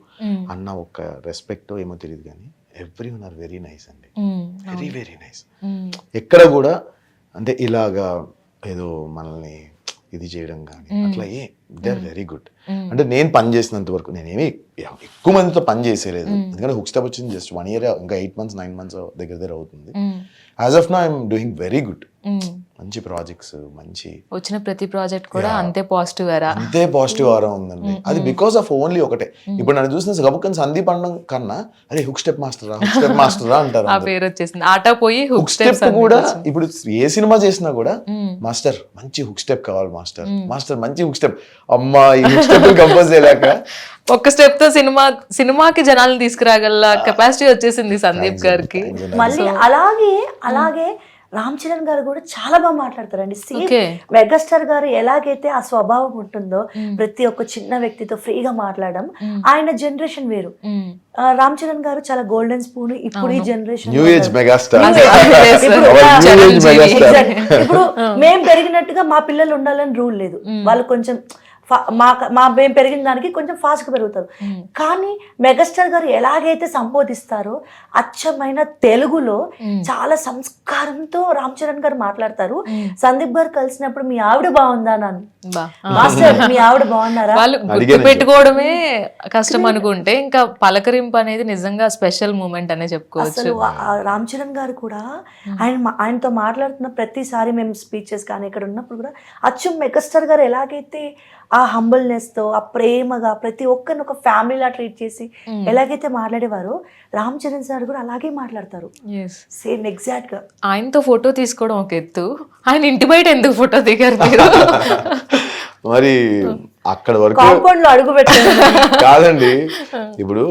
అన్న ఒక రెస్పెక్ట్ ఏమో తెలియదు, కానీ every one or very nice అండి, వెరీ వెరీ నైస్. ఎక్కడ కూడా అంటే ఇలాగా ఏదో మనల్ని ఇది చేయడం కానీ అట్లా దే ఆర్ వెరీ గుడ్. అంటే నేను పని చేసినంత వరకు నేనేమి ఎక్కువ మందితో పని చేసేలేదు, ఎందుకంటే హుక్ స్టెప్ వచ్చింది జస్ట్ 1 year, ఇంకా 8 months 9 months దగ్గర అవుతుంది. As of now I'm doing very good. మంచి ప్రాజెక్ట్స్, మంచి వచ్చిన ప్రతి ప్రాజెక్ట్ కూడా అంతే పాజిటివ్ ఆరా ఉందండి. అది బికాస్ ఆఫ్ ఓన్లీ ఒకటే. ఇప్పుడు నన్ను చూసిన గబుక్కని సందీప్ అనడం కన్నా అరే హుక్ స్టెప్ మాస్టరా అంటారు. ఆ పేరు వచ్చేసింది, ఆట పోయి హుక్ స్టెప్ కూడా. ఇప్పుడు ఏ సినిమా చేసినా కూడా మాస్టర్ మంచి హుక్ స్టెప్ కావాలి, మాస్టర్ మంచి హుక్ స్టెప్, అమ్మా ఈ హుక్ స్టెప్ కంపోజ్ చేయలేక ఒక్క స్టెప్ తో సినిమాకి జనాలను తీసుకురాగల కెపాసిటీ వచ్చేసింది సందీప్ గారికి. మళ్ళీ అలాగే రామ్ చరణ్ గారు కూడా చాలా బాగా మాట్లాడతారండి. Same Okay. మెగాస్టార్ గారు ఎలాగైతే ఆ స్వభావం ఉంటుందో ప్రతి ఒక్క చిన్న వ్యక్తితో ఫ్రీగా మాట్లాడడం, ఆయన జనరేషన్ వేరు. రామ్ చరణ్ గారు చాలా గోల్డెన్ స్పూన్. ఇప్పుడు ఈ జనరేషన్ న్యూ ఏజ్ మెగాస్టార్. ఇప్పుడు మేము పెరిగినట్టుగా మా పిల్లలు ఉండాలని రూల్ లేదు. వాళ్ళు కొంచెం మేము పెరిగిన దానికి కొంచెం ఫాస్ట్గా పెరుగుతారు. కానీ మెగాస్టార్ గారు ఎలాగైతే సంబోధిస్తారో అచ్చమైన తెలుగులో చాలా సంస్కారంతో రామ్ చరణ్ గారు మాట్లాడతారు. సందీప్ గారు కలిసినప్పుడు మీ ఆవిడ బాగుందా నన్ను మాస్టర్ మీ ఆవిడ బాగున్నారా వాళ్ళు గుర్తు పెట్టుకోవడమే కష్టం అనుకుంటే ఇంకా పలకరింపు అనేది నిజంగా స్పెషల్ మూమెంట్ అనే చెప్పుకోవచ్చు. అసలు రామ్ చరణ్ గారు కూడా ఆయనతో మాట్లాడుతున్న ప్రతిసారి మేము స్పీచెస్ కానీ ఇక్కడ ఉన్నప్పుడు కూడా అచ్చం మెగాస్టార్ గారు ఎలాగైతే ఆ హంబల్నెస్ తో ఆ ప్రేమగా ప్రతి ఒక్కరిని ఒక ఫ్యామిలీలా ట్రీట్ చేసి ఎలాగైతే మాట్లాడేవారో రామ్ చరణ్ సార్ కూడా అలాగే మాట్లాడతారు. సేమ్ ఎగ్జాక్ట్ గా. ఆయనతో ఫోటో తీసుకోవడం ఒక ఎత్తు, ఆయన ఇంటి బయట ఎందుకు ఫోటో దిగారు మరి అక్కడ వరకు కాంపౌండ్ లో అడుగు పెట్టారు కాదండి. ఇప్పుడు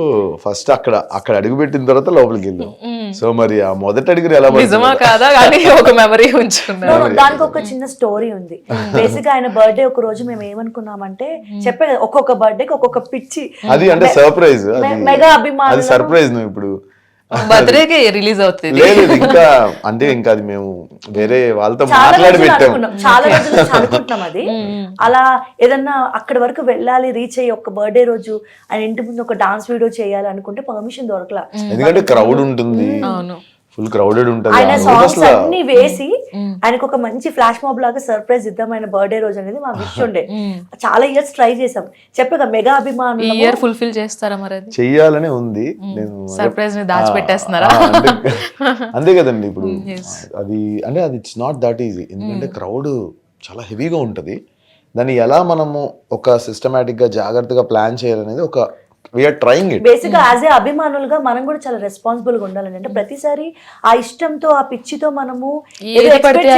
ఫస్ట్ అక్కడ అడుగు పెట్టిన తర్వాత లోపలికి వెళ్ళాం. సో మరి ఆ మొదటి అడుగురు ఎలా నిజమా కాదా కానీ ఒక మెమరీ ఉంచుకున్నారు. దానికి ఒక చిన్న స్టోరీ ఉంది. బేసిక్ ఆయన బర్త్డే ఒక రోజు మేము ఏమనుకున్నామంటే చెప్పే కదా ఒక్కొక్క బర్త్డేకి ఒక్కొక్క పిచ్చి అది అంటే సర్ప్రైజ్, మెగా అభిమానులు. అది సర్ప్రైజ్ నువ్వు ఇప్పుడు బర్త్డేకి రిలీజ్ అవుతుంది. లేదు ఇంకా అది మేము వేరే వాళ్ళతో మాట్లాడి పెట్టాము. చాలా రోజులు అనుకుంటున్నాం అది. అలా ఏదన్నా అక్కడి వరకు వెళ్ళాలి, రీచ్ అయ్యి ఒక బర్త్డే రోజు ఆయన ఇంటి ముందు ఒక డాన్స్ వీడియో చేయాలి అనుకుంటే పర్మిషన్ దొరకలా. ఎందుకంటే క్రౌడ్ ఉంటుంది, ఫుల్ క్రౌడెడ్ ఉంటుంది. ఆయన సాంగ్స్ అన్ని వేసి ఆయనకు ఒక మంచి ఫ్లాష్ మాబ్ లాగా సర్ప్రైజ్ ఇద్దాం ఆయన బర్త్డే రోజు అనేది మా విష్ ఉండే. చాలా ఇయర్స్ ట్రై చేసాం. చెప్పగా మెగా అభిమానులు ఇయర్ ఫుల్ఫిల్ చేస్తారా మరి? అది చెయ్యాలనే ఉంది. నేను సర్ప్రైజ్ ని దాచిపెట్టేస్తున్నారా? అంతే కదండి. ఇప్పుడు అది ఇట్స్ నాట్ దట్ ఈజీ. ఎందుకంటే క్రౌడ్ చాలా హెవీగా ఉంటది. దాన్ని ఎలా మనము ఒక సిస్టమేటిక్ గా జాగ్రత్తగా ప్లాన్ చేయాలనేది ఒక వీఆర్ ట్రైయింగ్ ఇట్. బేసిక్ గా యాజ్ ఏ అభిమానులుగా మనం కూడా చాలా రెస్పాన్సిబుల్ గా ఉండాలండి. అంటే ప్రతిసారి ఆ ఇష్టంతో ఆ పిచ్చితో మనము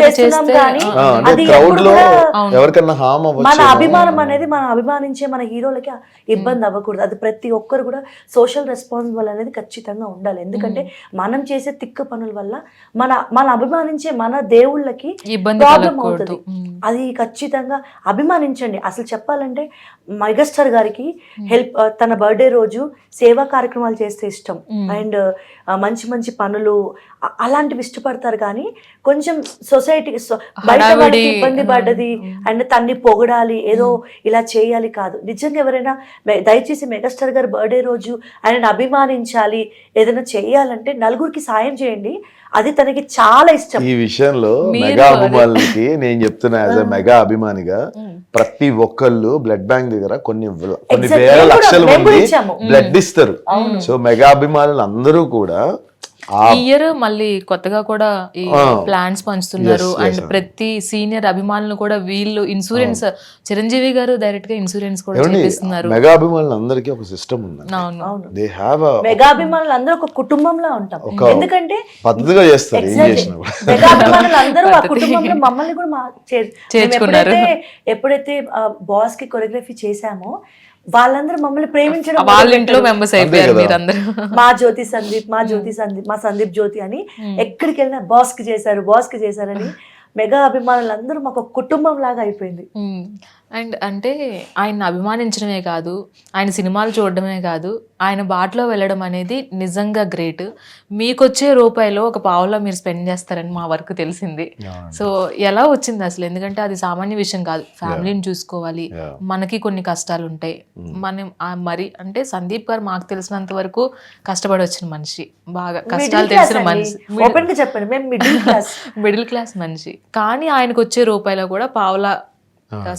చేస్తున్నాం కానీ అది ఎవరికన్నా హామ్ అవ్వచ్చు. మన అభిమానం అనేది మనం అభిమానించే మన హీరోలకి ఇబ్బంది అవ్వకూడదు. అది ప్రతి ఒక్కరు కూడా సోషల్ రెస్పాన్సిబుల్ అనేది ఖచ్చితంగా ఉండాలి. ఎందుకంటే మనం చేసే తిక్క పనుల వల్ల మన అభిమానించే మన దేవుళ్ళకి ప్రాబ్లం అవుతుంది. అది ఖచ్చితంగా అభిమానించండి. అసలు చెప్పాలంటే మెగాస్టార్ గారికి తన బర్త్డే రోజు సేవా కార్యక్రమాలు చేస్తే ఇష్టం. అండ్ మంచి మంచి పనులు అలాంటివి ఇష్టపడతారు. కానీ కొంచెం సొసైటీ బయట వాడికి ఇబ్బంది పడ్డది అండ్ తన్ని పొగడాలి ఏదో ఇలా చేయాలి కాదు. నిజంగా ఎవరైనా దయచేసి మెగాస్టార్ గారి బర్త్డే రోజు ఆయనను అభిమానించాలి, ఏదైనా చేయాలంటే నలుగురికి సాయం చేయండి. అది తనకి చాలా ఇష్టం. ఈ విషయంలో మెగా అభిమానులకి నేను చెప్తున్నా, యాజ్ ఎ మెగా అభిమానిగా ప్రతి ఒక్కళ్ళు బ్లడ్ బ్యాంక్ దగ్గర కొన్ని వేల లక్షల మంది బ్లడ్ ఇస్తారు. సో మెగా అభిమానులు అందరూ కూడా ఈ ఇయర్ మళ్ళీ కొత్తగా కూడా ఈ ప్లాన్స్ పంచుతున్నారు. అండ్ ప్రతి సీనియర్ అభిమానులు కూడా వీళ్ళు ఇన్సూరెన్స్ చిరంజీవి గారు డైరెక్ట్ గా ఇన్సూరెన్స్ కూడా చేపిస్తున్నారు. మెగా అభిమానులు అందరికీ ఒక సిస్టమ్ ఉంది. దే హావ్ మెగా అభిమానులు అందరూ ఒక కుటుంబంలా ఉంటాం. ఎందుకంటే పద్ధతిగా చేస్తారు. ఏం చేసినా మెగా అభిమానులు అందరూ ఆ కుటుంబంలో మమ్మల్ని కూడా చేర్చుకున్నారు. ఎప్పుడైతే బాస్ కి కొరియోగ్రఫీ చేశామో వాళ్ళందరూ మమ్మల్ని ప్రేమించడం, వాళ్ళ ఇంట్లో మెంబర్స్ అయిపోయారు మీరందరూ. మా జ్యోతి సందీప్, మా సందీప్ జ్యోతి అని ఎక్కడికి వెళ్ళినా బాస్ కి చేశారని మెగా అభిమానులు అందరూ మాకు కుటుంబం లాగా అయిపోయింది. అండ్ అంటే ఆయన అభిమానించడమే కాదు, ఆయన సినిమాలు చూడడమే కాదు, ఆయన బాటలో వెళ్ళడం అనేది నిజంగా గ్రేట్. మీకు వచ్చే రూపాయిలో ఒక పావులో మీరు స్పెండ్ చేస్తారని మా వరకు తెలిసింది. సో ఎలా వచ్చింది అసలు? ఎందుకంటే అది సామాన్య విషయం కాదు. ఫ్యామిలీని చూసుకోవాలి, మనకి కొన్ని కష్టాలు ఉంటాయి. మనం మరి అంటే సందీప్ గారు మాకు తెలిసినంత వరకు కష్టపడి వచ్చిన మనిషి, బాగా కష్టాలు తెలిసిన మనిషి, మిడిల్ క్లాస్ మనిషి. కానీ ఆయనకు వచ్చే రూపాయిలో కూడా పావులా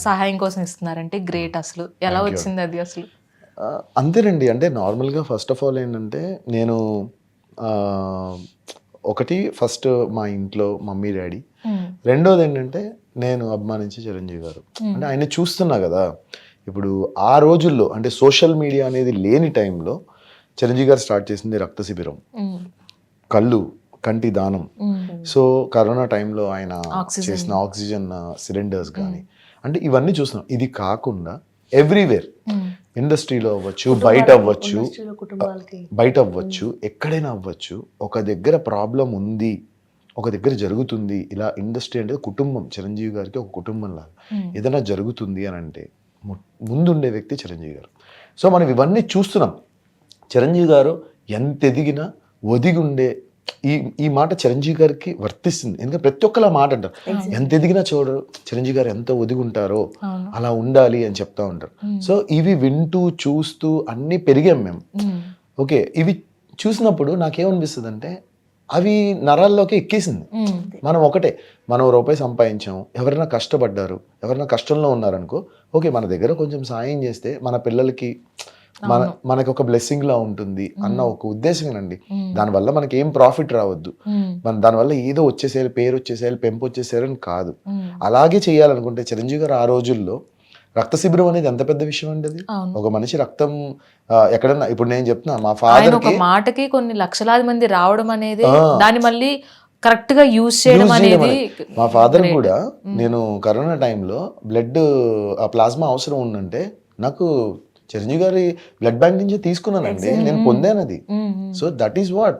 సహాయం కోసం ఇస్తున్నారంటే గ్రేట్. అసలు ఎలా వచ్చింది అది అసలు? అంతేనండి. అంటే నార్మల్గా ఫస్ట్ ఆఫ్ ఆల్ ఏంటంటే నేను ఒకటి ఫస్ట్ మా ఇంట్లో మమ్మీ డాడీ, రెండోది ఏంటంటే నేను అభిమానించే చిరంజీవి గారు. అంటే ఆయన చూస్తున్నా కదా ఇప్పుడు ఆ రోజుల్లో, అంటే సోషల్ మీడియా అనేది లేని టైంలో చిరంజీవి గారు స్టార్ట్ చేసింది రక్త శిబిరం, కంటి దానం. సో కరోనా టైంలో ఆయన చేసిన ఆక్సిజన్ సిలిండర్స్ కానీ, అంటే ఇవన్నీ చూస్తున్నాం. ఇది కాకుండా ఎవ్రీవేర్ ఇండస్ట్రీలో అవ్వచ్చు, బయట అవ్వచ్చు, ఇండస్ట్రీలో కుటుంబాలకి బయట అవ్వచ్చు, ఎక్కడైనా అవ్వచ్చు, ఒక దగ్గర ప్రాబ్లం ఉంది, ఒక దగ్గర జరుగుతుంది. ఇలా ఇండస్ట్రీ అంటే కుటుంబం, చిరంజీవి గారికి ఒక కుటుంబం లాగా. ఏదైనా జరుగుతుంది అని అంటే ముందుండే వ్యక్తి చిరంజీవి గారు. సో మనం ఇవన్నీ చూస్తున్నాం. చిరంజీవి గారు ఎంత ఎదిగినా ఒదిగి ఉండే ఈ మాట చిరంజీవి గారికి వర్తిస్తుంది. ఎందుకంటే ప్రతి ఒక్కరు మాట అంటారు, ఎంత ఎదిగినా చూడరు చిరంజీవి గారు ఎంత ఒదిగి ఉంటారో అలా ఉండాలి అని చెప్తా ఉంటారు. సో ఇవి వింటూ చూస్తూ అన్నీ పెరిగాం మేము. ఓకే, ఇవి చూసినప్పుడు నాకేమనిపిస్తుంది అంటే అవి నరాల్లోకి ఎక్కేసింది. మనం ఒకటే, మనం రూపాయి సంపాదించాము, ఎవరైనా కష్టపడ్డారు, ఎవరైనా కష్టంలో ఉన్నారనుకో, ఓకే మన దగ్గర కొంచెం సాయం చేస్తే మన పిల్లలకి మనకి ఒక బ్లెస్సింగ్ లా ఉంటుంది అన్న ఒక ఉద్దేశమేనండి. దానివల్ల మనకి ఏం ప్రాఫిట్ రావద్దు, మన దానివల్ల ఏదో వచ్చేసేయాలి, పేరు వచ్చేసేయాలి, పెంపు వచ్చేసేయాలని కాదు. అలాగే చేయాలనుకుంటే చిరంజీవి గారు ఆ రోజుల్లో రక్త శిబిరం అనేది ఎంత పెద్ద విషయం అండి. అది ఒక మనిషి రక్తం ఎక్కడన్నా, ఇప్పుడు నేను చెప్తున్నా మా ఫాదర్ ఒక మాటకి కొన్ని లక్షలాది మంది రావడం అనేది, దాన్ని మళ్ళీ కరెక్ట్ గా యూజ్ చేయడం అనేది. మా ఫాదర్ కూడా నేను కరోనా టైంలో బ్లడ్ ఆ ప్లాస్మా అవసరం ఉందంటే నాకు చిరంజీవి గారి బ్లడ్ బ్యాంక్ నుంచి తీసుకున్నానండి, నేను పొందాను అది. So that is what.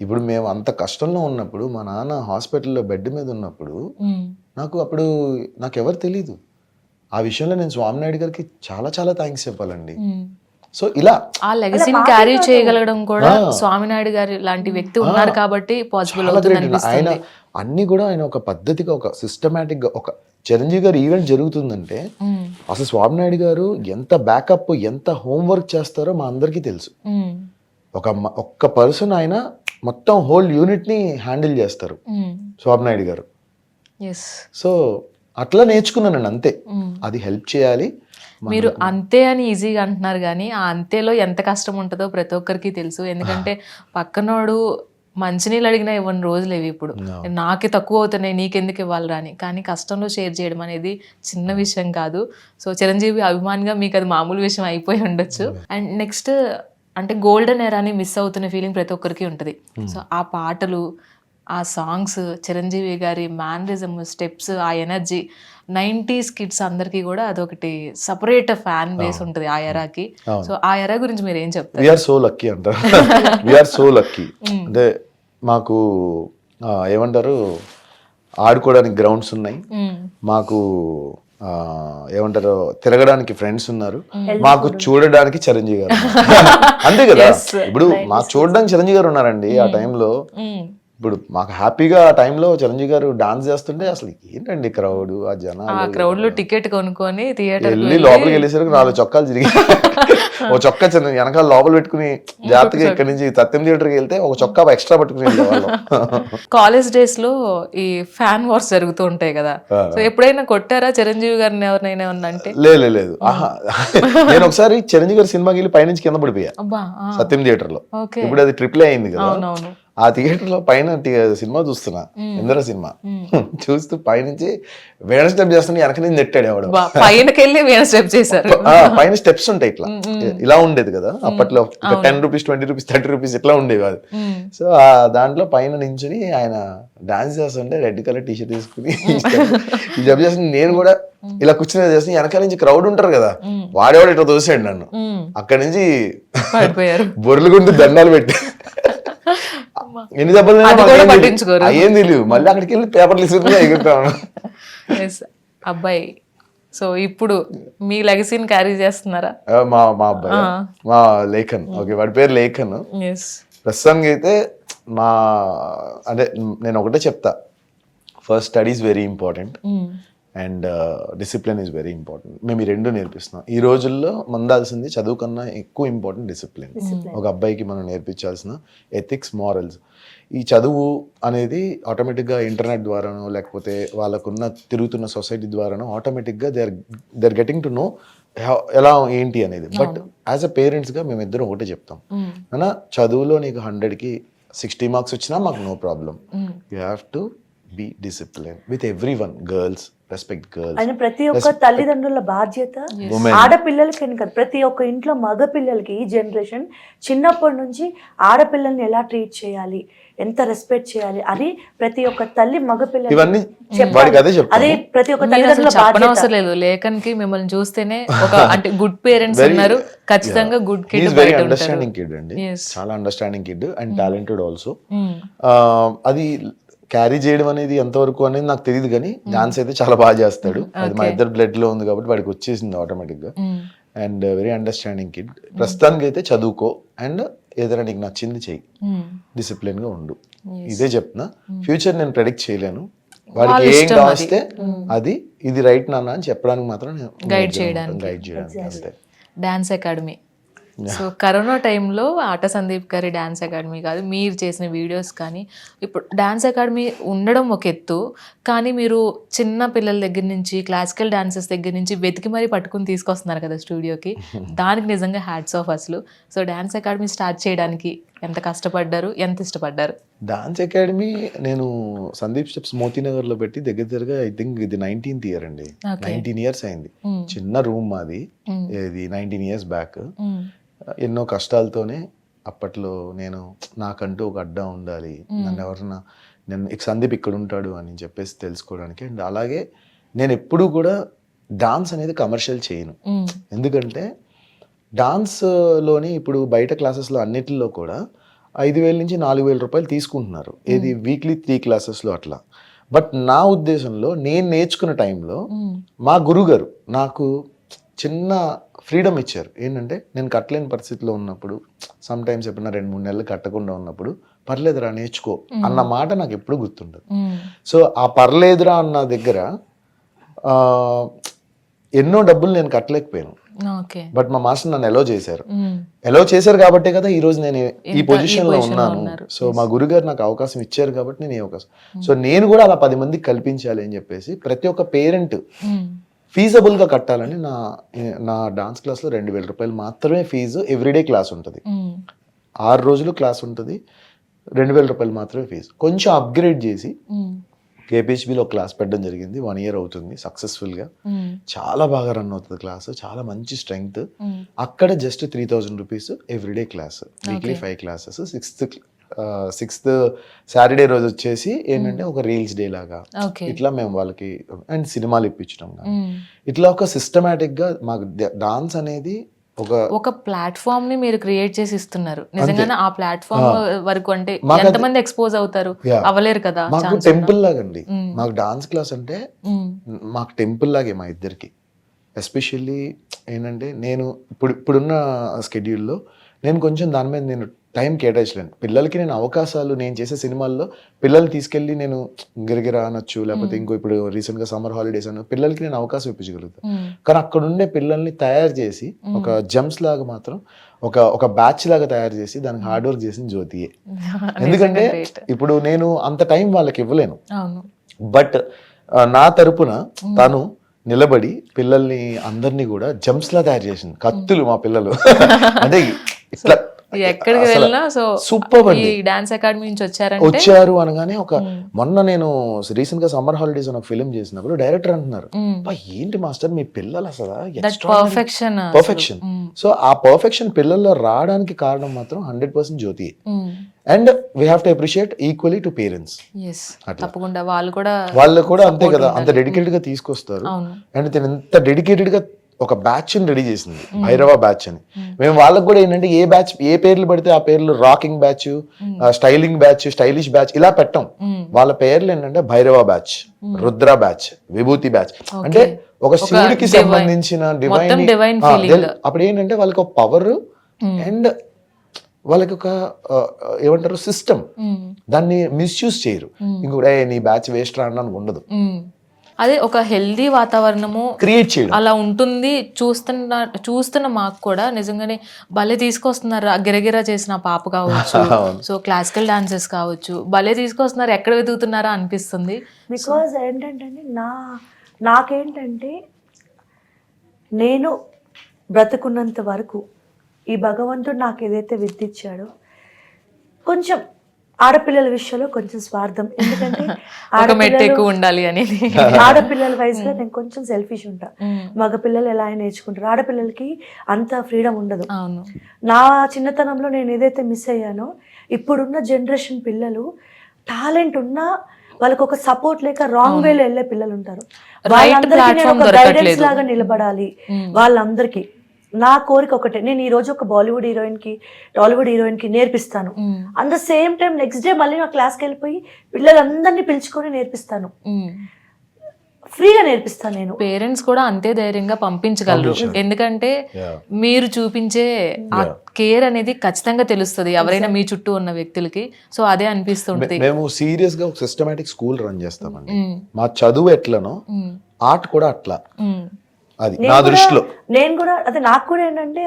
ఇప్పుడు మేము అంత కష్టంలో ఉన్నప్పుడు, మా నాన్న హాస్పిటల్లో బెడ్ మీద ఉన్నప్పుడు నాకు ఎవరు తెలీదు. ఆ విషయంలో నేను స్వామినాయుడు గారికి చాలా చాలా థ్యాంక్స్ చెప్పాలండి. సో ఇలా ఆ లెగసీని క్యారీ చేయగలగడం కూడా స్వామినాయుడు గారి లాంటి వ్యక్తి ఉన్నారు కాబట్టి పాసిబుల్ అవుతుంది అనిపిస్తుంది. ఆయన అన్ని కూడా ఆయన ఒక పద్ధతిగా, ఒక సిస్టమేటిక్ గా, ఒక చిరంజీవి గారు ఈవెంట్ జరుగుతుందంటే అసలు స్వామినాయుడు గారు ఎంత బ్యాకప్, ఎంత హోంవర్క్ చేస్తారో మా అందరికీ తెలుసు. ఒక్క పర్సన్ ఆయన మొత్తం హోల్ యూనిట్ ని హ్యాండిల్ చేస్తారు స్వామినాయుడు గారు. సో అట్లా నేర్చుకున్నానండి అంతే. అది హెల్ప్ చేయాలి. మీరు అంతే అని ఈజీగా అంటున్నారు కానీ ఆ అంతేలో ఎంత కష్టం ఉంటుందో ప్రతి ఒక్కరికి తెలుసు. ఎందుకంటే పక్కనోడు మంచినీళ్ళు అడిగినా ఇవ్వని రోజులు ఇవి. ఇప్పుడు నాకే తక్కువ అవుతున్నాయి, నీకెందుకు ఇవ్వాలరా అని. కానీ కష్టంలో షేర్ చేయడం అనేది చిన్న విషయం కాదు. సో చిరంజీవి అభిమానిగా మీకు అది మామూలు విషయం అయిపోయి ఉండొచ్చు. అండ్ నెక్స్ట్ అంటే గోల్డెన్ ఎరాని మిస్ అవుతున్న ఫీలింగ్ ప్రతి ఒక్కరికి ఉంటుంది. సో ఆ పాటలు, ఆ సాంగ్స్, చిరంజీవి గారి మ్యానరిజం, స్టెప్స్, ఆ ఎనర్జీ, 90s కిడ్స్ అందరికీ కూడా అదొకటి సపరేట్ ఫ్యాన్ బేస్ ఉంటుంది ఆ ఎరాకి. సో ఆ ఎరా గురించి మీరు ఏం చెప్తారు? వీఆర్ సో లక్కీ అంటారు. వీఆర్ సో లక్కీ అంటే మాకు ఏమంటారు, ఆడుకోవడానికి గ్రౌండ్స్ ఉన్నాయి, మాకు ఏమంటారు తిరగడానికి ఫ్రెండ్స్ ఉన్నారు, మాకు చూడడానికి చిరంజీవి గారు అంతే కదా. ఇప్పుడు మాకు చూడడానికి చిరంజీవి గారు ఉన్నారండి ఆ టైంలో. ఇప్పుడు మాకు హ్యాపీగా ఆ టైంలో చిరంజీవి గారు డాన్స్ చేస్తుంటే అసలు ఏంటండి క్రౌడ్, ఆ జనాలు, క్రౌడ్ లో టికెట్ కొనుక్కొని థియేటర్ వెళ్ళి లోపలికి వెళ్ళేసరికి 4 చొక్కాలు తిరిగి ఒక చొక్కా వెనకాల లోపల పెట్టుకుని జాగ్రత్తగా ఇక్కడ నుంచి సత్యం థియేటర్కి వెళ్తే ఒక చొక్కా ఎక్స్ట్రా పట్టుకుని వెళ్ళేవాళ్ళం. కాలేజ్ డేస్ లో ఈ ఫ్యాన్ వార్స్ జరుగుతూ ఉంటాయి కదా. సో ఎప్పుడైనా కొట్టారా చిరంజీవి గారిని ఎవరినైనా అంటే? లేదు. నేను ఒకసారి చిరంజీవి గారి సినిమాకి వెళ్ళి పైనుంచి కింద పడిపోయా సత్యం థియేటర్ లో. ఇప్పుడు అది ట్రిపుల్ అయింది కదా. ఆ థియేటర్ లో పైన సినిమా చూస్తున్నా, ఇంద్ర సినిమా చూస్తూ పైనుంచి వేణ స్టెప్ చేస్తున్నా, వెనక నుంచి నెట్టాడు ఎవడు. పైన స్టెప్స్ ఉంటాయి ఇట్లా, ఇలా ఉండేది కదా అప్పట్లో. 10 రూపీస్, 20 రూపీస్, 30 రూపీస్ ఇట్లా ఉండేవి కాదు. సో ఆ దాంట్లో పైన నించుని ఆయన డాన్స్ చేస్తుంటే రెడ్ కలర్ టీ షర్ట్ తీసుకుని జబ్ చేస్తుంది. నేను కూడా ఇలా కూర్చుని చేస్తే వెనకాల నుంచి క్రౌడ్ ఉంటారు కదా, వాడేవాడు ఇట్లా తోసాడు నన్ను. అక్కడి నుంచి బొర్లుగుంటూ దండాలు పెట్టి ఎన్ని దెబ్బలు అయ్యేం తెలియదు. మళ్ళీ అక్కడికి వెళ్ళి పేపర్లు తీసుకుని ఎగురుతాను. అబ్బాయి సో ఇప్పుడు మీ లెగసీని క్యారీ చేస్తున్నారా? మా అబ్బాయి, మా లేఖన్. ఓకే, వాడి పేరు లేఖన్. ప్రస్తుతానికి అయితే అంటే నేను ఒకటే చెప్తా, first studies very important and discipline is very important. మేము ఈ రెండు నేర్పిస్తున్నాం. ఈ రోజుల్లో మందాల్సింది చదువు కన్నా ఎక్కువ ఇంపార్టెంట్ డిసిప్లిన్. ఒక అబ్బాయికి మనం నేర్పించాల్సిన ఎథిక్స్, మారల్స్. ఈ చదువు అనేది ఆటోమేటిక్గా ఇంటర్నెట్ ద్వారానో లేకపోతే వాళ్ళకున్న తిరుగుతున్న సొసైటీ ద్వారానో ఆటోమేటిక్గా they are getting to know ఎలా ఏంటి అనేది. బట్ యాజ్ అ పేరెంట్స్గా మేము ఇద్దరం ఒకటే చెప్తాం, అన్నా చదువులో నీకు 100కి 60 మార్క్స్ వచ్చినా మాకు no problem. You have to be discipline with every one. Girls, respect girls. అని ప్రతి ఒక్క తల్లిదండ్రుల బాధ్యత. ఆడపిల్లలకి అని కాదు, ప్రతి ఒక్క ఇంట్లో మగ పిల్లలకి ఈ జనరేషన్ చిన్నప్పటి నుంచి ఆడపిల్లల్ని ఎలా ట్రీట్ చేయాలి, ఎంత రెస్పెక్ట్ చేయాలి అని ప్రతి ఒక్క తల్లి మగపిల్లలు ఇవన్నీ చెప్పాలి. వాడికి అదే చెప్తాను. అదే ప్రతి ఒక్క మీరు అసలు తల్లిదండ్రుల బాధ్యత. చెప్పనవసరం లేదు, లేఖన్కి మిమ్మల్ని చూస్తేనే ఒక అంటే గుడ్ పేరెంట్స్ ఉన్నారు, ఖచ్చితంగా good kid is very understanding kid అండి, Yes. చాలా understanding kid and talented also. అది క్యారీ చేయడం అనేది ఎంతవరకు అనేది నాకు తెలియదు, కానీ డాన్స్ అయితే చాలా బాగా చేస్తాడు. అది మా ఇద్దరు బ్లడ్ లో ఉంది కాబట్టి వాడికి వచ్చేసింది ఆటోమేటిక్ గా. And very understanding kid. ప్రస్తుతానికి అయితే చదువుకో అండ్ ఏదైనా నీకు నచ్చింది చెయ్యి, డిసిప్లిన్ గా ఉండు, ఇదే చెప్తున్నా. ఫ్యూచర్ నేను ప్రెడిక్ట్ చేయలేను, వాడికి ఏం కావస్తే అది ఇది రైట్ నాన్న అని చెప్పడానికి మాత్రం గైడ్ చేయడానికి అంతే. Dance academy. సో కరోనా టైంలో ఆట సందీప్ గారి డాన్స్ అకాడమీ కాదు, మీరు చేసిన వీడియోస్ కానీ, ఇప్పుడు డాన్స్ అకాడమీ ఉండడం ఒక ఎత్తు, కానీ మీరు చిన్న పిల్లల దగ్గర నుంచి క్లాసికల్ డాన్సెస్ దగ్గర నుంచి వెతికి మరీ పట్టుకుని తీసుకొస్తున్నారు కదా స్టూడియోకి, దానికి నిజంగా హ్యాట్స్ ఆఫ్ అసలు. సో డాన్స్ అకాడమీ స్టార్ట్ చేయడానికి ఎంత కష్టపడ్డారు, ఎంత ఇష్టపడ్డారు? డాన్స్ అకాడమీ నేను సందీప్ స్టెప్స్ మోతీనగర్లో పెట్టి దగ్గర ఐ థింక్ ఇది 19th ఇయర్ అండి. 19 years అయింది. చిన్న రూమ్ మాది, ఇది 19 years బ్యాక్. ఎన్నో కష్టాలతోనే అప్పట్లో నేను నాకంటూ ఒక అడ్డా ఉండాలి, నన్ను ఎవరన్నా సందీప్ ఇక్కడ ఉంటాడు అని చెప్పేసి తెలుసుకోవడానికి. అండ్ అలాగే నేను ఎప్పుడూ కూడా డాన్స్ అనేది కమర్షియల్ చేయను, ఎందుకంటే డాన్స్లోని ఇప్పుడు బయట క్లాసెస్లో అన్నిటిలో కూడా 5,000 నుంచి 4,000 రూపాయలు తీసుకుంటున్నారు, ఏది వీక్లీ 3 classes అట్లా. బట్ నా ఉద్దేశంలో నేను నేర్చుకున్న టైంలో మా గురుగారు నాకు చిన్న ఫ్రీడమ్ ఇచ్చారు. ఏంటంటే నేను కట్టలేని పరిస్థితిలో ఉన్నప్పుడు, సమ్ టైమ్స్ ఎప్పుడైనా 2-3 నెలలు కట్టకుండా ఉన్నప్పుడు, పర్లేదురా నేర్చుకో అన్న మాట నాకు ఎప్పుడు గుర్తుండదు. సో ఆ పర్లేదురా అన్న దగ్గర ఎన్నో డబ్బులు నేను కట్టలేకపోయాను, బట్ మా మాస్టర్ నన్ను ఎలో చేశారు కాబట్టే కదా ఈ రోజు నేను ఈ పొజిషన్ లో ఉన్నాను. సో మా గురుగారు నాకు అవకాశం ఇచ్చారు కాబట్టి నేను ఈ అవకాశం, సో నేను కూడా అలా 10 మందికి కల్పించాలి అని చెప్పేసి ప్రతి ఒక్క పేరెంట్ ఫీజబుల్ గా కట్టాలని నా డాన్స్ క్లాస్ లో 2,000 రూపాయలు మాత్రమే ఫీజు. ఎవ్రీడే క్లాస్ ఉంటుంది, 6 రోజులు క్లాస్ ఉంటుంది, 2,000 రూపాయలు మాత్రమే ఫీజు. కొంచెం అప్గ్రేడ్ చేసి కేపీహెచ్బిలో క్లాస్ పెట్టడం జరిగింది. 1 year అవుతుంది సక్సెస్ఫుల్ గా, చాలా బాగా రన్ అవుతుంది క్లాస్, చాలా మంచి స్ట్రెంగ్త్. అక్కడ just 3,000 rupees everyday class, weekly 5 classes. Sixth Saturday రోజు వచ్చేసి ఏంటంటే ఒక రీల్స్ డే లాగా ఇట్లా మేము వాళ్ళకి అండ్ సినిమాలు ఇప్పించడం కానీ, ఇట్లా ఒక సిస్టమేటిక్ గా మాకు డాన్స్ అనేది ఒక ప్లాట్ఫామ్ ని మీరు క్రియేట్ చేసి ఇస్తున్నారు. నిజంగానే ఆ ప్లాట్ఫామ్ వరకు అంటే ఎంతమంది ఎక్స్పోజ్ అవుతారు, అవ్వలేరు కదా. మాకు టెంపుల్ లాగా అండి, మాకు డాన్స్ క్లాస్ అంటే మాకు టెంపుల్ లాగే మా ఇద్దరికి. ఎస్పెషల్లీ ఏంటంటే నేను ఇప్పుడున్న స్కెడ్యూల్లో నేను కొంచెం దాని మీద నేను టైం కేటాయించలేను. పిల్లలకి నేను అవకాశాలు, నేను చేసే సినిమాల్లో పిల్లల్ని తీసుకెళ్ళి నేను గిరగిరా అనొచ్చు, లేకపోతే ఇంకో ఇప్పుడు రీసెంట్గా సమ్మర్ హాలిడేస్ అన్న పిల్లలకి నేను అవకాశం ఇప్పించగలుగుతాను. కానీ అక్కడ ఉండే పిల్లల్ని తయారు చేసి ఒక జెమ్స్ లాగా మాత్రం ఒక బ్యాచ్ లాగా తయారు చేసి దానికి హార్డ్ వర్క్ చేసిన జ్యోతియే. ఎందుకంటే ఇప్పుడు నేను అంత టైం వాళ్ళకి ఇవ్వలేను, బట్ నా తరపున తను నిలబడి పిల్లల్ని అందరినీ కూడా జెమ్స్ లా తయారు చేసింది. కత్తులు మా పిల్లలు అంటే ఇట్లా ఎక్కడికి వెళ్ళినా. సో సూపర్ అండి, డాన్స్ అకాడమీ నుంచి వచ్చారు అనగానే మొన్న నేను రీసెంట్ గా సమ్మర్ హాలిడేస్ అని ఒక ఫిల్మ్ చేసినప్పుడు డైరెక్టర్ అంటున్నారు, ఏంటి మాస్టర్ మీ పిల్లలు అసలు పర్ఫెక్షన్. సో ఆ పర్ఫెక్షన్ పిల్లల్లో రావడానికి కారణం మాత్రం 100% Jyothi. And we have to appreciate equally to parents. తప్పకుండా వాళ్ళు కూడా అంతే కదా, అంత డెడికేటెడ్ గా తీసుకొస్తారు. అండ్ ఎంత డెడికేటెడ్ గా ఒక బ్యాచ్ రెడీ చేసింది, భైరవ బ్యాచ్ అని. మేము వాళ్ళకి కూడా ఏంటంటే ఏ పేర్లు పడితే ఆ పేర్లు rocking batch, styling batch, stylish batch ఇలా పెట్టాం. వాళ్ళ పేర్లు ఏంటంటే భైరవ బ్యాచ్, రుద్ర బ్యాచ్, విభూతి బ్యాచ్, అంటే ఒక శివుడికి సంబంధించిన డివైన్. అప్పుడు ఏంటంటే వాళ్ళకి ఒక పవర్ అండ్ వాళ్ళకి ఒక ఏమంటారు సిస్టమ్, దాన్ని మిస్యూజ్ చేయరు. ఇంకొకటి నీ బ్యాచ్ వేస్ట్ రా అని ఉండదు. అదే ఒక హెల్దీ వాతావరణము క్రియేట్ చేయడం అలా ఉంటుంది. చూస్తున్న మాకు కూడా నిజంగానే భలే తీసుకొస్తున్నారు. గిరగిరా చేసిన పాప కావచ్చు, సో క్లాసికల్ డాన్సెస్ కావచ్చు, భలే తీసుకొస్తున్నారు. ఎక్కడ వెతుకుతున్నారా అనిపిస్తుంది. బికాజ్ ఏంటంటే నాకేంటంటే నేను బ్రతుకున్నంత వరకు ఈ భగవంతుడు నాకు ఏదైతే విద్య ఇచ్చాడో, కొంచెం ఆడపిల్లల విషయంలో కొంచెం స్వార్థం, ఎందుకంటే ఉండాలి అనేది. ఆడపిల్లల వయసులో నేను కొంచెం సెల్ఫిష్ ఉంటా. మగపిల్లలు ఎలా నేర్చుకుంటారు, ఆడపిల్లలకి అంత ఫ్రీడమ్ ఉండదు. నా చిన్నతనంలో నేను ఏదైతే మిస్ అయ్యానో ఇప్పుడున్న జనరేషన్ పిల్లలు టాలెంట్ ఉన్నా వాళ్ళకి ఒక సపోర్ట్ లేక రాంగ్ వేలో వెళ్ళే పిల్లలు ఉంటారు. వాళ్ళందరికీ నేను platform ఒక దొరకట్లేదు. గైడెన్స్ లాగా నిలబడాలి. వాళ్ళందరికీ నా కోరిక ఒకటే, నేను ఈ రోజు ఒక బాలీవుడ్ హీరోయిన్ కి టాలీవుడ్ హీరోయిన్ కి నేర్పిస్తాను. At the same time next day మళ్ళీ నా క్లాస్కి వెళ్ళిపోయి పిల్లలందరినీ పిలుచుకొని నేర్పిస్తాను. ఫ్రీగా నేర్పిస్తాను నేను. పేరెంట్స్ కూడా అంతే ధైర్యంగా పంపించగలరు, ఎందుకంటే Yeah. మీరు చూపించే ఆ కేర్ అనేది ఖచ్చితంగా తెలుస్తుంది ఎవరైనా మీ చుట్టూ ఉన్న వ్యక్తులకి. సో అదే అనిపిస్తుంటుంది. మేము సీరియస్ గా ఒక సిస్టమేటిక్ స్కూల్ రన్ చేస్తామండి. మా చదువు ఎట్లనో ఆర్ట్ కూడా అట్లా. అది నా దృష్టిలో. నేను కూడా అదే, నాకు కూడా ఏంటంటే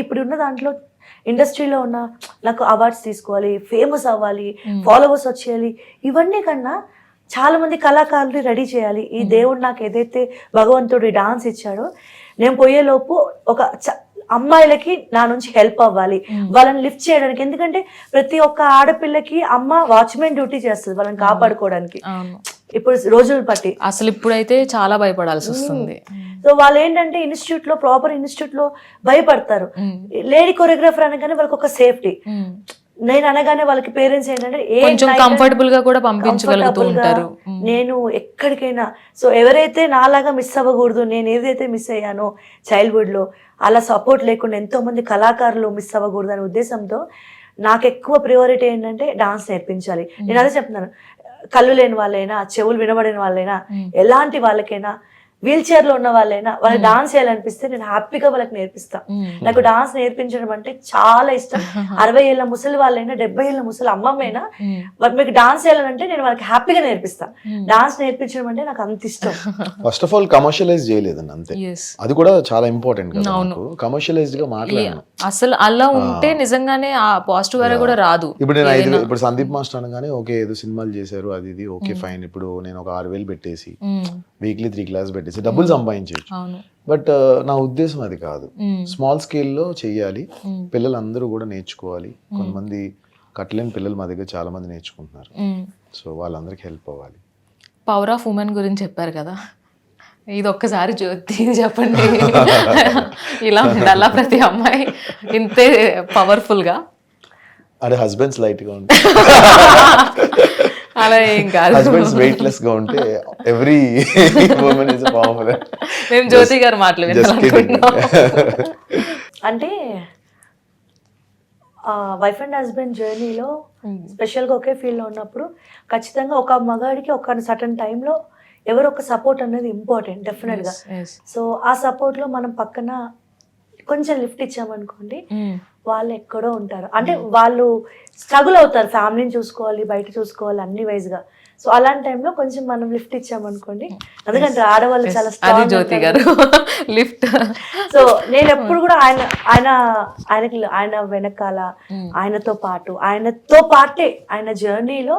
ఇప్పుడు ఉన్న దాంట్లో ఇండస్ట్రీలో ఉన్న నాకు అవార్డ్స్ తీసుకోవాలి, ఫేమస్ అవ్వాలి, ఫాలోవర్స్ వచ్చేయాలి, ఇవన్నీ కన్నా చాలా మంది కళాకారులు రెడీ చేయాలి. ఈ దేవుడు నాకు ఏదైతే భగవంతుడు డాన్స్ ఇచ్చాడో, నేను పోయేలోపు ఒక అమ్మాయిలకి నా నుంచి హెల్ప్ అవ్వాలి, వాళ్ళని లిఫ్ట్ చేయడానికి. ఎందుకంటే ప్రతి ఒక్క ఆడపిల్లకి అమ్మ వాచ్మెన్ డ్యూటీ చేస్తుంది వాళ్ళని కాపాడుకోవడానికి ఇప్పుడు రోజులు బట్టి. అసలు ఇప్పుడైతే చాలా భయపడాల్సి వస్తుంది. సో వాళ్ళు ఏంటంటే ఇన్స్టిట్యూట్ లో, ప్రాపర్ ఇన్స్టిట్యూట్ లో భయపడతారు. లేడీ కొరియోగ్రాఫర్ అనగానే వాళ్ళకి ఒక సేఫ్టీ, నేను అనగానే వాళ్ళకి పేరెంట్స్ ఏంటంటే కొంచెం కంఫర్టబుల్ గా కూడా పంపించగలుగుతూ ఉంటారు. నేను ఎక్కడికైనా, సో ఎవరైతే నాలాగా మిస్ అవ్వకూడదు, నేను ఏదైతే మిస్ అయ్యానో చైల్డ్హుడ్ లో, అలా సపోర్ట్ లేకుండా ఎంతో మంది కళాకారులు మిస్ అవ్వకూడదు అనే ఉద్దేశంతో నాకు ఎక్కువ ప్రియారిటీ ఏంటంటే డాన్స్ నేర్పించాలి. నేను అదే చెప్తున్నాను, కళ్ళు లేని వాళ్ళైనా, చెవులు వినబడిన వాళ్ళైనా, ఎలాంటి వాళ్ళకైనా, వీల్ చైర్ లో ఉన్న వాళ్ళైనా వాళ్ళకి డాన్స్ చేయాలనిపిస్తే నేను హ్యాపీగా వాళ్ళకి నేర్పిస్తా. నాకు డాన్స్ నేర్పించడం అంటే చాలా ఇష్టం. 60 ఏళ్ళ ముసలి వాళ్ళైనా, 70 ఏళ్ళ ముసలి అమ్మమ్మైనా మీకు డాన్స్ చేయాలంటే నేను వాళ్ళకి హ్యాపీగా నేర్పిస్తా. డాన్స్ నేర్పించడం అంటే నాకు అంత ఇష్టం. ఫస్ట్ ఆఫ్ ఆల్ కమర్షియలైజ్ చేయలేదండి అంతే. అది కూడా చాలా ఇంపార్టెంట్ కదా. కమర్షియలైజ్డ్ గా మాట్లాడాను. అసలు అలా ఉంటే నిజంగానే ఆ పాజిటివ్ వేరే కూడా రాదు. ఇప్పుడు నేను ఇప్పుడు సందీప్ మాస్టర్ అనగానే ఓకే ఏదో సినిమాలు చేశారు అది ఇది ఓకే ఫైన్. ఇప్పుడు నేను ఒక 6,000 పెట్టేసి వీక్లీ 3 క్లాస్ పెట్టేసి డబ్బులు సంపాదించవచ్చు. బట్ నా ఉద్దేశం అది కాదు. స్మాల్ స్కేల్లో చెయ్యాలి, పిల్లలందరూ కూడా నేర్చుకోవాలి. కొంతమంది కట్టలేని పిల్లలు మా దగ్గర చాలా మంది నేర్చుకుంటున్నారు. సో వాళ్ళందరికీ హెల్ప్ అవ్వాలి. పవర్ ఆఫ్ ఉమెన్ గురించి చెప్పారు కదా, ఇది ఒక్కసారి చెప్పండి. ఇలా ఉండాలా ప్రతి అమ్మాయి ఇంతే పవర్ఫుల్ గా? అదే హస్బెండ్స్ లైట్ గా ఉంటే, అలా ఏం కాదు. హస్బెండ్స్ వెయిట్ లెస్ గా ఉంటే ఎవ్రీ ఉమెన్ ఇస్ పవర్ఫుల్. మేము జ్యోతి గారు మాటలు వినాలనుకుంటున్నాం. అంటే వైఫ్ అండ్ హస్బెండ్ జర్నీలో స్పెషల్గా ఒకే ఫీల్డ్లో ఉన్నప్పుడు ఖచ్చితంగా ఒక మగాడికి ఒక సర్టన్ టైంలో ఎవరో ఒక సపోర్ట్ అనేది ఇంపార్టెంట్ డెఫినెట్గా. సో ఆ సపోర్ట్లో మనం పక్కన కొంచెం లిఫ్ట్ ఇచ్చామనుకోండి, వాళ్ళు ఎక్కడో ఉంటారు. అంటే వాళ్ళు స్ట్రగుల్ అవుతారు, ఫ్యామిలీని చూసుకోవాలి, బయట చూసుకోవాలి, అన్ని వైజ్గా. సో అలాంటి టైంలో కొంచెం మనం లిఫ్ట్ ఇచ్చామనుకోండి, ఎందుకంటే ఆడవాళ్ళు చాలా స్ట్రాంగ్. జ్యోతి గారు లిఫ్ట్. సో నేను ఎప్పుడు కూడా ఆయన వెనకాల, ఆయనతో పాటే ఆయన జర్నీలో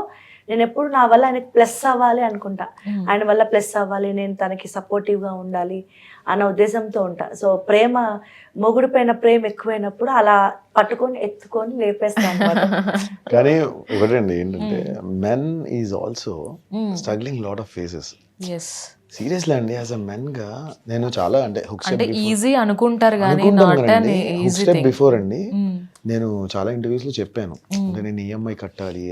నేను ఎప్పుడు నా వల్ల ఆయనకి ప్లస్ అవ్వాలి అనుకుంటా. ఆయన వల్ల ప్లస్ అవ్వాలి, నేను తనకి సపోర్టివ్గా ఉండాలి అన్న ఉద్దేశంతో ఉంటా. సో ప్రేమ, మొగుడు పైన ప్రేమ ఎక్కువైనప్పుడు అలా పట్టుకొని ఎత్తుకొని లేపేస్తాను. కానీ ఒకటండి ఏంటంటే, men is also struggling lot of faces. Seriously అండి, యాజ్ అ మెన్ గా నేను చాలా అంటే హుక్ స్టెప్ ఈజీ అనుకుంటారు కానీ హుక్ స్టెప్ బిఫోర్ అండి. నేను చాలా ఇంటర్వ్యూస్ లో చెప్పాను, అంటే నేను ఈఎంఐ కట్టాలి,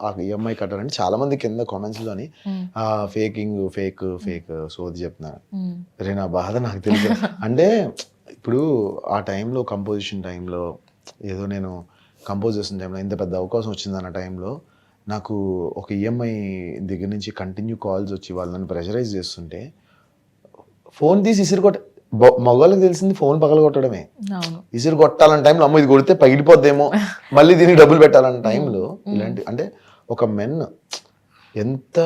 ఆ ఈఎంఐ కట్టాలంటే చాలా మంది కింద కామెంట్స్ లోని ఫేక్ సోది చెప్తున్నారు. రే నా బాధ నాకు తెలుసు. అంటే ఇప్పుడు ఆ టైంలో కంపోజిషన్ టైంలో ఏదో నేను కంపోజ్ చేసిన టైంలో ఇంత పెద్ద అవకాశం వచ్చిందన్న టైంలో నాకు ఒక ఈఎంఐ దగ్గర నుంచి కంటిన్యూ కాల్స్ వచ్చి వాళ్ళు నన్ను ప్రెషరైజ్ చేస్తుంటే ఫోన్ తీసి ఇసురు మగవాళ్ళకి తెలిసింది ఫోన్ పగల కొట్టడమే. ఇసురు కొట్టాలన్న టైంలో అమ్మ ఇది కొడితే పగిలిపోద్దేమో, మళ్ళీ దీనికి డబ్బులు పెట్టాలన్న టైంలో ఇలాంటి, అంటే ఒక మెన్ ఎంత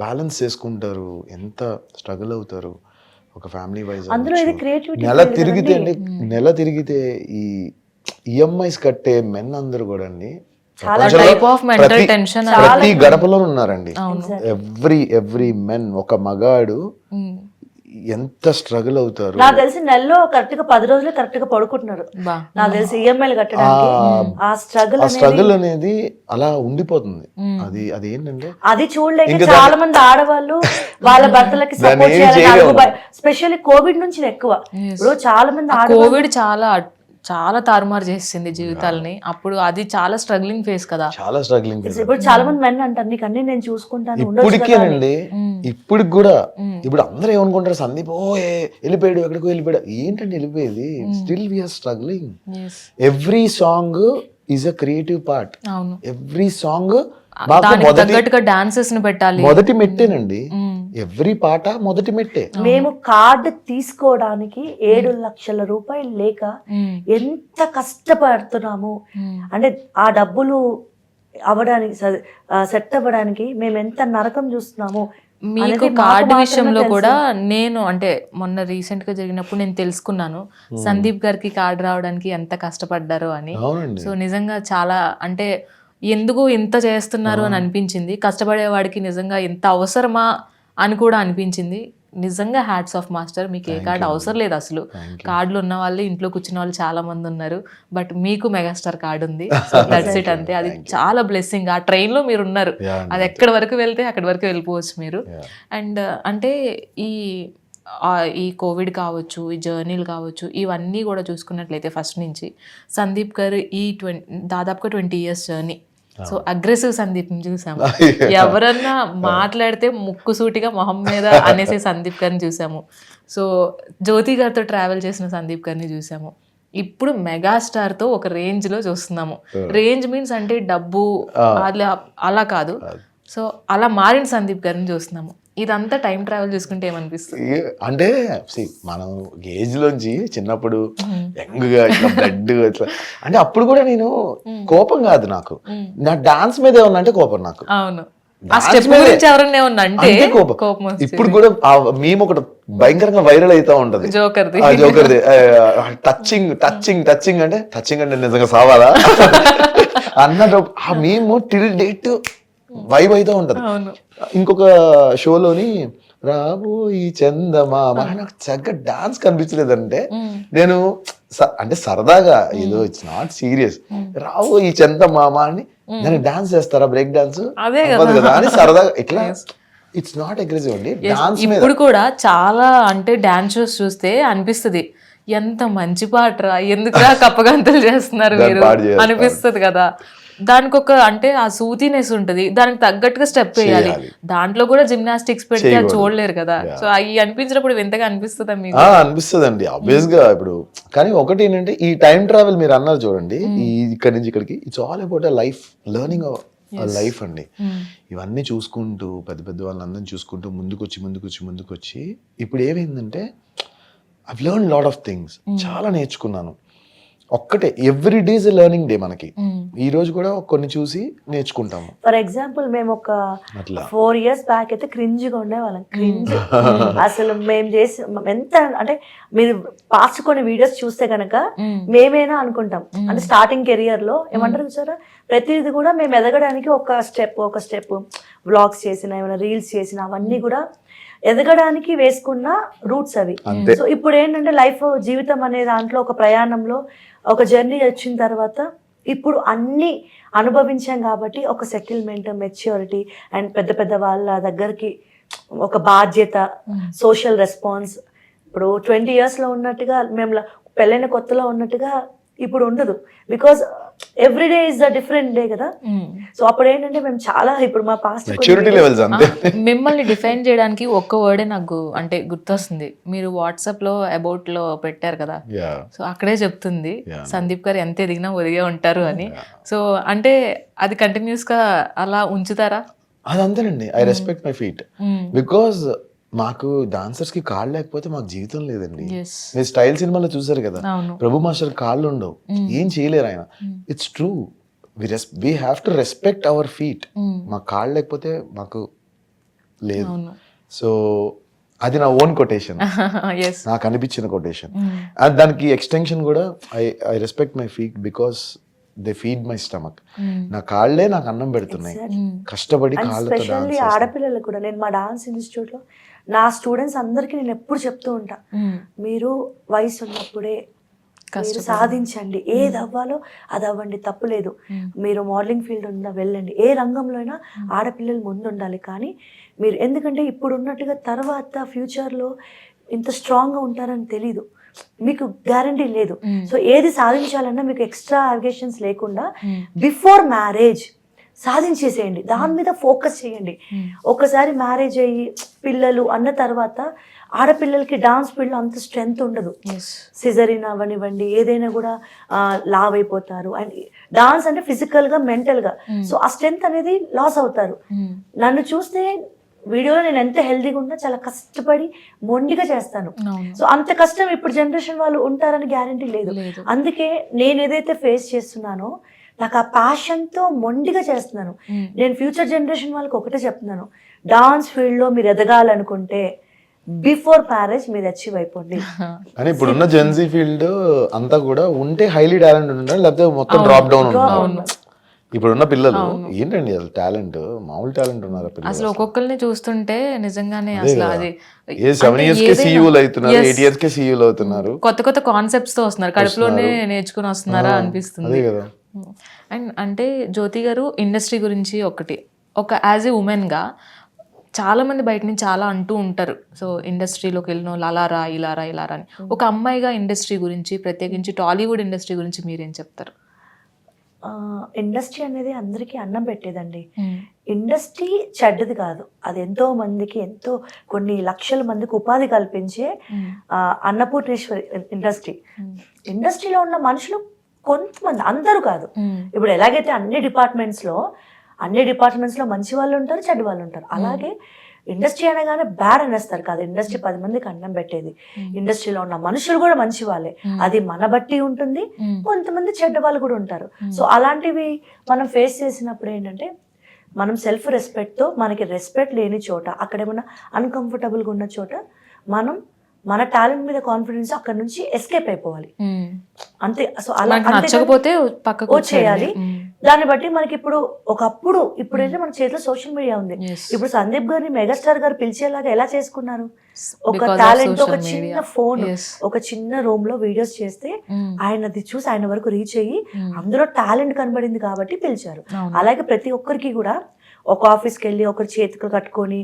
బ్యాలెన్స్ చేసుకుంటారు, ఎంత స్ట్రగుల్ అవుతారు ఒక ఫ్యామిలీ వైజ్. నెల తిరిగితే ఈ ఈఎంఐస్ కట్టే మెన్ అందరూ కూడా అండి ప్రతి గడపలో ఉన్నారండి. ఎవ్రీ మెన్, ఒక మగాడు ఎంత స్ట్రగుల్ అవుతారు. నాకు తెలిసి నెలలో కరెక్ట్ గా 10 రోజులు కరెక్ట్ గా పడుకుంటున్నారు. నాకు తెలిసి ఈఎంఐలు కట్టడానికి ఆ స్ట్రగుల్ అనేది అలా ఉండిపోతుంది. అది ఏంటంటే అది చూడలేక చాలా మంది ఆడవాళ్ళు వాళ్ళ భర్తలకి సపోర్ట్ చేయాలి. స్పెషల్లీ కోవిడ్ నుంచి ఎక్కువ. ఇప్పుడు చాలా మంది కోవిడ్ చాలా చాలా తారుమారు చేసింది జీవితాలని. అప్పుడు అది చాలా స్ట్రగ్లింగ్ ఫేస్ కదా. చాలా స్ట్రగ్లింగ్. ఇప్పుడు చాలా మంది మెన్ అంటారు నీకు అన్ని నేను చూసుకుంటాను ఉండొచ్చు కదా అని. ఇప్పటికేనండి, ఇప్పటికి కూడా ఇప్పుడు అందరూ ఏమనుకుంటారు, సందీప్ వెళ్ళిపోయాడు, ఎక్కడికో వెళ్ళిపోయాడు. ఏంటంటే వెళ్ళిపోయేది, still we're struggling. Every song is a creative part. అవును, ఎవ్రీ సాంగ్ దానికి తగ్గట్టుగా డాన్సెస్ ని పెట్టాలి. మొదటి మెట్టేనండి, ఎవ్రీ పాట మొదటి మెట్టే. మేము కార్డు తీసుకోవడానికి 7 లక్షల రూపాయలు లేక ఎంత కష్టపడుతున్నాము అంటే ఆ డబ్బులు అవ్వడానికి సెట్ అవ్వడానికి మేము ఎంత నరకం చూస్తున్నాము. మీకు కార్డు విషయంలో కూడా నేను అంటే మొన్న రీసెంట్ గా జరిగినప్పుడు నేను తెలుసుకున్నాను సందీప్ గారికి కార్డు రావడానికి ఎంత కష్టపడ్డారో అని. అవునండి. సో నిజంగా చాలా అంటే ఎందుకు ఇంత చేస్తున్నారు అని అనిపించింది. కష్టపడేవాడికి నిజంగా ఎంత అవసరమా అని కూడా అనిపించింది. నిజంగా హ్యాట్స్ ఆఫ్ మాస్టర్. మీకు ఏ కార్డు అవసరం లేదు అసలు. కార్డులు ఉన్న వాళ్ళు ఇంట్లో కూర్చున్న వాళ్ళు చాలా మంది ఉన్నారు, బట్ మీకు మెగాస్టార్ కార్డు ఉంది. దట్స్ ఇట్ అంతే. అది చాలా బ్లెస్సింగ్. ఆ ట్రైన్ లో మీరు ఉన్నారు, అది ఎక్కడి వరకు వెళ్తే అక్కడి వరకు వెళ్ళిపోవచ్చు మీరు. అండ్ అంటే ఈ కోవిడ్ కావచ్చు, ఈ జర్నీలు కావచ్చు, ఇవన్నీ కూడా చూసుకున్నట్లయితే ఫస్ట్ నుంచి సందీప్ గారు ఈ దాదాపుగా 20 years journey. So aggressive Sandeep చూసాము. ఎవరన్నా మాట్లాడితే ముక్కుసూటిగా మొహం మీద అనేసే సందీప్ గారిని చూసాము. సో జ్యోతి గారితో ట్రావెల్ చేసిన సందీప్ గారిని చూసాము. ఇప్పుడు మెగాస్టార్ తో ఒక రేంజ్ లో చూస్తున్నాము. రేంజ్ మీన్స్ అంటే డబ్బు అలా కాదు. సో అలా మారిన సందీప్ గారిని చూస్తున్నాము. ఇదంతా టైం ట్రావెల్ చూసుకుంటే ఏమనిపిస్తుంది అంటే మనం ఏజ్ లోంచి చిన్నప్పుడు యంగ్ గా ఇట్లా బ్లడ్ ఇట్లా అంటే అప్పుడు కూడా నేను కోపం కాదు, నాకు నా డాన్స్ మీద ఏమన్నా అంటే కోపం నాకు. అవును, ఆ స్టెప్ గురించి ఎవరన్నా ఏమన్నా అంటే కోపం. ఇప్పుడు కూడా మేము ఒకటి భయంకరంగా వైరల్ అవుతా ఉంటది, జోకర్ది టచింగ్ అంటే నిజంగా సావాలా అన్నట్టు ఆ మేము టిల్ డేట్ వైబ్ అవుతూ ఉంటది. ఇంకొక షోలోని రాబోయి చందమామ నాకు చక్కగా డాన్స్ కనిపించలేదంటే నేను అంటే సరదాగా ఏదో ఇట్స్ నాట్ సీరియస్, రాబోయి చందమామ అని దానికి డాన్స్ చేస్తారా, బ్రేక్ డాన్స్ కదా అని సరదాగా ఇట్లా. ఇట్స్ నాట్ అగ్రెసివ్ అండి డాన్స్. ఇప్పుడు కూడా చాలా అంటే డాన్స్ షోస్ చూస్తే అనిపిస్తుంది ఎంత మంచి పాటరా, ఎందుకురా కప్పగంతులు చేస్తున్నారు మీరు అనిపిస్తుంది కదా. దానికి ఒక అంటే ఆ సూతినెస్ ఉంటది, దానికి తగ్గట్టుగా స్టెప్ వేయాలి. దాంట్లో కూడా జిమ్నాస్టిక్స్ పెడితే అది చూడలేరు కదా. సో అవి అనిపించినప్పుడు వింతగా అనిపిస్తుందా మీకు? అనిపిస్తుంది అండి ఆబ్వియస్ గా. ఇప్పుడు కానీ ఒకటి ఏంటంటే ఈ టైం ట్రావెల్ మీరు అన్నారు చూడండి, ఈ ఇక్కడి నుంచి ఇక్కడికి, it's all about a life, learning life అండి. ఇవన్నీ చూసుకుంటూ పెద్ద వాళ్ళందరినీ చూసుకుంటూ ముందుకొచ్చి ఇప్పుడు ఏమైందంటే I've learn lot of things, చాలా నేర్చుకున్నాను. ఒక్కటే every day is learning day మనకి. ఈ రోజు కూడా కొన్ని చూసి నేర్చుకుంటాము. ఫర్ ఎగ్జాంపుల్ మేము ఒక 4 years బ్యాక్ అయితే క్రింజ్గా ఉండేవాళ్ళం. క్రింజ్ అసలు మేము చేసి ఎంత అంటే మీరు పాస్ట్ కొన్ని వీడియోస్ చూస్తే కనుక మేమేనా అనుకుంటాం. అంటే స్టార్టింగ్ కెరియర్ లో ఏమంటారు చూసారా, ప్రతిదీ కూడా మేము ఎదగడానికి ఒక స్టెప్ వ్లాగ్స్ చేసిన, ఏమైనా రీల్స్ చేసిన, అవన్నీ కూడా ఎదగడానికి వేసుకున్న రూట్స్ అవి. సో ఇప్పుడు ఏంటంటే లైఫ్ జీవితం అనే దాంట్లో ఒక ప్రయాణంలో ఒక జర్నీ వచ్చిన తర్వాత ఇప్పుడు అన్ని అనుభవించాం కాబట్టి ఒక సెటిల్మెంట్, మెచ్యూరిటీ అండ్ పెద్ద వాళ్ళ దగ్గరికి ఒక బాధ్యత, సోషల్ రెస్పాన్స్. ఇప్పుడు 20 years లో ఉన్నట్టుగా మేము పెళ్ళైన కొత్తలో ఉన్నట్టుగా ఇప్పుడు ఉండదు. Because every day is the different day కదా. సో అప్పుడు ఏంటంటే మేము చాలా ఇప్పుడు మా పాస్ట్ మిమ్మల్ని డిఫైన్ చేయడానికి ఒక్క వర్డే నాకు అంటే గుర్తొస్తుంది. మీరు వాట్సాప్ లో అబౌట్ లో పెట్టారు కదా, సో అక్కడే చెప్తుంది సందీప్ గారు ఎంత ఎదిగినా ఒదిగే ఉంటారు అని. సో అంటే అది కంటిన్యూస్ గా అలా ఉంచుతారా? అదంతేనండి. I respect my feet because మాకు డాన్సర్స్ కి కాళ్ళు లేకపోతే మాకు జీవితం లేదండి. మీరు స్టైల్ సినిమాలో చూసారు కదా, ప్రభు మాస్టర్ కాళ్ళు ఉండవు, ఏం చేయలేరు ఆయన. It's true, we have to respect our feet. మా కాళ్ళు లేకపోతే మాకు లేదు. సో అది నా ఓన్ కొటేషన్, నాకు అనిపించిన కొటేషన్. దానికి ఎక్స్టెన్షన్ కూడా I respect my feet because they feed my stomach. నా కాళ్ళే నాకు అన్నం పెడుతున్నాయి, కష్టపడి కాళ్ళతో. స్పెషల్లీ ఆడపిల్లలు కూడా నేను మా డాన్స్ ఇన్స్టిట్యూట్ లో నా స్టూడెంట్స్ అందరికీ నేను ఎప్పుడు చెప్తూ ఉంటా, మీరు వయసు ఉన్నప్పుడే మీరు సాధించండి, ఏది అవ్వాలో అది అవ్వండి, తప్పులేదు. మీరు మోడలింగ్ ఫీల్డ్ ఉందా వెళ్ళండి, ఏ రంగంలో అయినా ఆడపిల్లలు ముందు ఉండాలి. కానీ మీరు ఎందుకంటే ఇప్పుడు ఉన్నట్టుగా తర్వాత ఫ్యూచర్లో ఇంత స్ట్రాంగ్గా ఉంటారని తెలీదు. మీకు గ్యారంటీ లేదు. సో ఏది సాధించాలన్నా మీకు ఎక్స్ట్రా అలిగేషన్స్ లేకుండా బిఫోర్ మ్యారేజ్ సాధించేసేయండి, దాని మీద ఫోకస్ చేయండి. ఒకసారి మ్యారేజ్ అయ్యి పిల్లలు అన్న తర్వాత ఆడపిల్లలకి డాన్స్ ఫీల్డ్లో అంత స్ట్రెంగ్త్ ఉండదు. సిజరీన్ అవనివ్వండి, ఏదైనా కూడా లావ్ అయిపోతారు. అండ్ డాన్స్ అంటే ఫిజికల్గా మెంటల్గా, సో ఆ స్ట్రెంగ్త్ అనేది లాస్ అవుతారు. నన్ను చూస్తే వీడియోలో నేను ఎంత హెల్దీగా ఉన్నా చాలా కష్టపడి మొండిగా చేస్తాను. సో అంత కష్టం ఇప్పుడు జనరేషన్ వాళ్ళు ఉంటారని గ్యారంటీ లేదు. అందుకే నేను ఏదైతే ఫేస్ చేస్తున్నానో నాకు ఆ ప్యాషన్తో మొండిగా చేస్తున్నాను. నేను ఫ్యూచర్ జనరేషన్ వాళ్ళకి ఒకటే చెప్తున్నాను, డాన్స్ ఫీల్డ్లో మీరు ఎదగాలనుకుంటే బిఫోర్ మ్యారేజ్ మీరు అచీవ్ అయిపోండి. కానీ ఇప్పుడున్న జెన్జీ ఫీల్డ్ అంతా కూడా ఉంటే హైలీ టాలెంట్ ఉంటారు, లేకపోతే మొత్తం డ్రాప్ డౌన్ ఉంటారు. ఇప్పుడున్న పిల్లలు ఏంటండి అసలు టాలెంట్, మామూలు టాలెంట్ ఉన్నారు పిల్లలు. అసలు ఒక్కొక్కరిని చూస్తుంటే నిజంగానే అసలు అది 7 years కే సీఈఓలు అవుతున్నారు, 8 years కే సీఈఓలు అవుతున్నారు. కొత్త కొత్త కాన్సెప్ట్స్ తో వస్తున్నారు, కడుపులోనే నేర్చుకుని వస్తున్నారా అనిపిస్తుంది. అండ్ అంటే జ్యోతి గారు ఇండస్ట్రీ గురించి ఒక యాజ్ ఏ ఉమెన్గా చాలా మంది బయట నుంచి చాలా అంటూ ఉంటారు. సో ఇండస్ట్రీలోకి వెళ్ళిన వాళ్ళు అలారా ఇలారా ఇలారా అని. ఒక అమ్మాయిగా ఇండస్ట్రీ గురించి, ప్రత్యేకించి టాలీవుడ్ ఇండస్ట్రీ గురించి మీరేం చెప్తారు? ఇండస్ట్రీ అనేది అందరికీ అన్నం పెట్టేదండి. ఇండస్ట్రీ చెడ్డది కాదు, అది ఎంతో మందికి కొన్ని లక్షల మందికి ఉపాధి కల్పించే అన్నపూర్ణేశ్వరి ఇండస్ట్రీ. ఇండస్ట్రీలో ఉన్న మనుషులు కొంతమంది, అందరూ కాదు. ఇప్పుడు ఎలాగైతే అన్ని డిపార్ట్మెంట్స్లో మంచి వాళ్ళు ఉంటారు, చెడ్డ వాళ్ళు ఉంటారు, అలాగే ఇండస్ట్రీ అనగానే బ్యాడ్ అనేస్తారు కాదు. ఇండస్ట్రీ 10 మందికి అన్నం పెట్టేది. ఇండస్ట్రీలో ఉన్న మనుషులు కూడా మంచి వాళ్ళే, అది మన బట్టి ఉంటుంది. కొంతమంది చెడ్డ వాళ్ళు కూడా ఉంటారు. సో అలాంటివి మనం ఫేస్ చేసినప్పుడు ఏంటంటే, మనం సెల్ఫ్ రెస్పెక్ట్తో, మనకి రెస్పెక్ట్ లేని చోట, అక్కడ ఏమైనా అన్కంఫర్టబుల్గా ఉన్న చోట మనం మన టాలెంట్ మీద కాన్ఫిడెన్స్ అక్కడ నుంచి ఎస్కేప్ అయిపోవాలి అంతే. సో అలా నచ్చకపోతే పక్కకు చేయాలి. దాన్ని బట్టి మనకి ఇప్పుడైతే మన చేతిలో సోషల్ మీడియా ఉంది. ఇప్పుడు సందీప్ గారిని మెగాస్టార్ గారు పిలిచేలాగా ఎలా చేసుకున్నారు? ఒక టాలెంట్, ఒక చిన్న ఫోన్, ఒక చిన్న రూమ్ లో వీడియోస్ చేస్తే ఆయనది చూసి ఆయన వరకు రీచ్ అయ్యి అందులో టాలెంట్ కనబడింది కాబట్టి పిలిచారు. అలాగే ప్రతి ఒక్కరికి కూడా ఒక ఆఫీస్కి వెళ్ళి ఒకరి చేతికి కట్టుకొని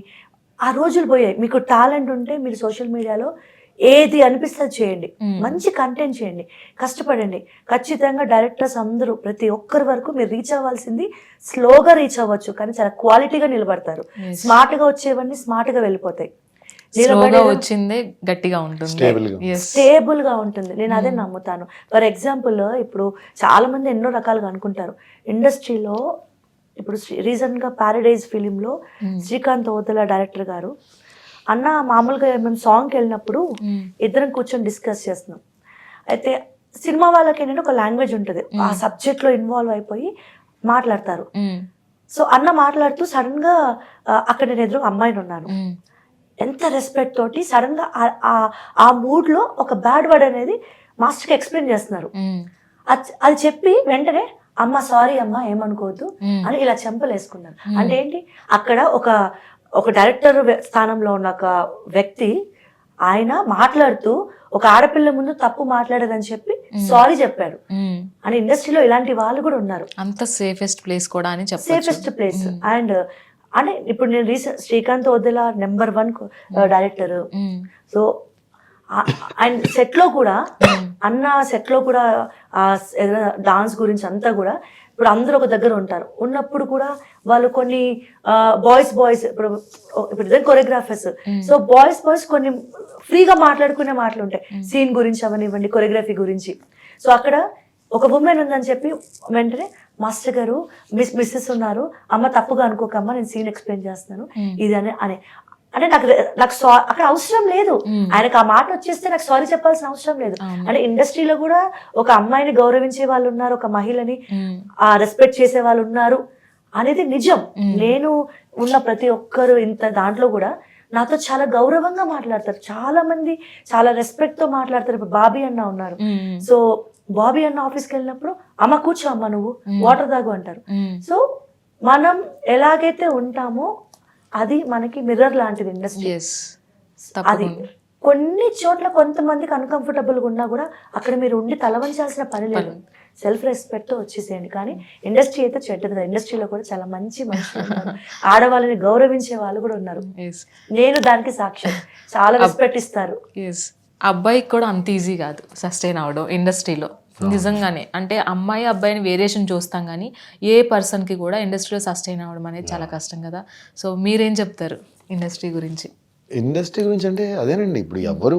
ఆ రోజులు పోయాయి. మీకు టాలెంట్ ఉంటే మీరు సోషల్ మీడియాలో ఏది అనిపిస్తుంది చేయండి, మంచి కంటెంట్ చేయండి, కష్టపడండి. ఖచ్చితంగా డైరెక్టర్స్ అందరూ ప్రతి ఒక్కరి వరకు మీరు రీచ్ అవ్వాల్సింది స్లోగా రీచ్ అవ్వచ్చు, కానీ చాలా క్వాలిటీగా నిలబడతారు. స్మార్ట్గా వచ్చేవన్నీ స్మార్ట్గా వెళ్ళిపోతాయి, వచ్చిందే గట్టిగా ఉంటుంది, స్టేబుల్ గా ఉంటుంది. నేను అదే నమ్ముతాను. ఫర్ ఎగ్జాంపుల్, ఇప్పుడు చాలా మంది ఎన్నో రకాలుగా అనుకుంటారు ఇండస్ట్రీలో. ఇప్పుడు రీసెంట్గా ప్యారడైజ్ ఫిలింలో శ్రీకాంత్ ఓదెలా డైరెక్టర్ గారు అన్న మామూలుగా మేము సాంగ్కి వెళ్ళినప్పుడు ఇద్దరం కూర్చొని డిస్కస్ చేస్తున్నాం. అయితే సినిమా వాళ్ళకి ఏంటంటే ఒక లాంగ్వేజ్ ఉంటుంది, ఆ సబ్జెక్ట్లో ఇన్వాల్వ్ అయిపోయి మాట్లాడతారు. సో అన్న మాట్లాడుతూ సడన్ గా అక్కడ నేను ఎదురు అమ్మాయిని ఉన్నాను, ఎంత రెస్పెక్ట్ తోటి సడన్ గా ఆ మూడ్ లో ఒక బ్యాడ్ వర్డ్ అనేది మాస్టర్కి ఎక్స్ప్లెయిన్ చేస్తున్నారు. అది చెప్పి వెంటనే అమ్మ సారీ అమ్మ ఏమనుకోవద్దు అని ఇలా చెంపలేసుకున్నారు. అంటే ఏంటి, అక్కడ ఒక డైరెక్టర్ స్థానంలో ఉన్న ఒక వ్యక్తి ఆయన మాట్లాడుతూ ఒక ఆడపిల్ల ముందు తప్పు మాట్లాడదని చెప్పి సారీ చెప్పాడు. అని ఇండస్ట్రీలో ఇలాంటి వాళ్ళు కూడా ఉన్నారు. అంత సేఫెస్ట్ ప్లేస్ కూడా అని చెప్పారు, సేఫెస్ట్ ప్లేస్. అండ్ అంటే ఇప్పుడు నేను recent Srikanth Odela number 1 director. So and set లో కూడా డాన్స్ గురించి అంతా కూడా ఇప్పుడు అందరూ ఒక దగ్గర ఉంటారు. ఉన్నప్పుడు కూడా వాళ్ళు కొన్ని బాయ్స్ ఇప్పుడు కొరియోగ్రాఫర్స్, సో బాయ్స్ కొన్ని ఫ్రీగా మాట్లాడుకునే మాటలు ఉంటాయి, సీన్ గురించి అవనివ్వండి, కొరియోగ్రఫీ గురించి. సో అక్కడ ఒక ఉమెన్ ఉందని చెప్పి వెంటనే మాస్టర్ గారు మిస్సెస్ ఉన్నారు, అమ్మ తప్పుగా అనుకోకమ్మా నేను సీన్ ఎక్స్ప్లెయిన్ చేస్తున్నాను ఇది అని అంటే నాకు అక్కడ అవసరం లేదు. ఆయనకు ఆ మాట వచ్చేస్తే నాకు సారీ చెప్పాల్సిన అవసరం లేదు. అంటే ఇండస్ట్రీలో కూడా ఒక అమ్మాయిని గౌరవించే వాళ్ళు ఉన్నారు, ఒక మహిళని రెస్పెక్ట్ చేసే వాళ్ళు ఉన్నారు అనేది నిజం. నేను ఉన్న ప్రతి ఒక్కరు ఇంత దాంట్లో కూడా నాతో చాలా గౌరవంగా మాట్లాడతారు, చాలా మంది చాలా రెస్పెక్ట్ తో మాట్లాడతారు. ఇప్పుడు బాబీ అన్న ఉన్నారు, సో బాబీ అన్న ఆఫీస్కి వెళ్ళినప్పుడు అమ్మ కూర్చో అమ్మ నువ్వు వాటర్ తాగు అంటారు. సో మనం ఎలాగైతే ఉంటామో అది మనకి మిర్రర్ లాంటిది ఇండస్ట్రీ. అది కొన్ని చోట్ల కొంతమందికి అన్కంఫర్టబుల్గా ఉన్నా కూడా అక్కడ మీరు ఉండి తలవంచాల్సిన పని లేదు, సెల్ఫ్ రెస్పెక్ట్ తో వచ్చేసేయండి. కానీ ఇండస్ట్రీ అయితే చెడ్డది, ఇండస్ట్రీలో కూడా చాలా మంచి మనుషులు ఉన్నారు, ఆడవాళ్ళని గౌరవించే వాళ్ళు కూడా ఉన్నారు. నేను దానికి సాక్ష్యం, చాలా రెస్పెక్ట్ ఇస్తారు. అబ్బాయికి కూడా అంత ఈజీ కాదు సస్టైన్ అవ్వడం ఇండస్ట్రీలో నిజంగానే. అంటే అమ్మాయి అబ్బాయిని వేరియేషన్ చూస్తాం కానీ ఏ పర్సన్కి కూడా ఇండస్ట్రీలో సస్టైన్ అవ్వడం అనేది చాలా కష్టం కదా. సో మీరేం చెప్తారు ఇండస్ట్రీ గురించి? ఇండస్ట్రీ గురించి అంటే అదేనండి, ఇప్పుడు ఎవరు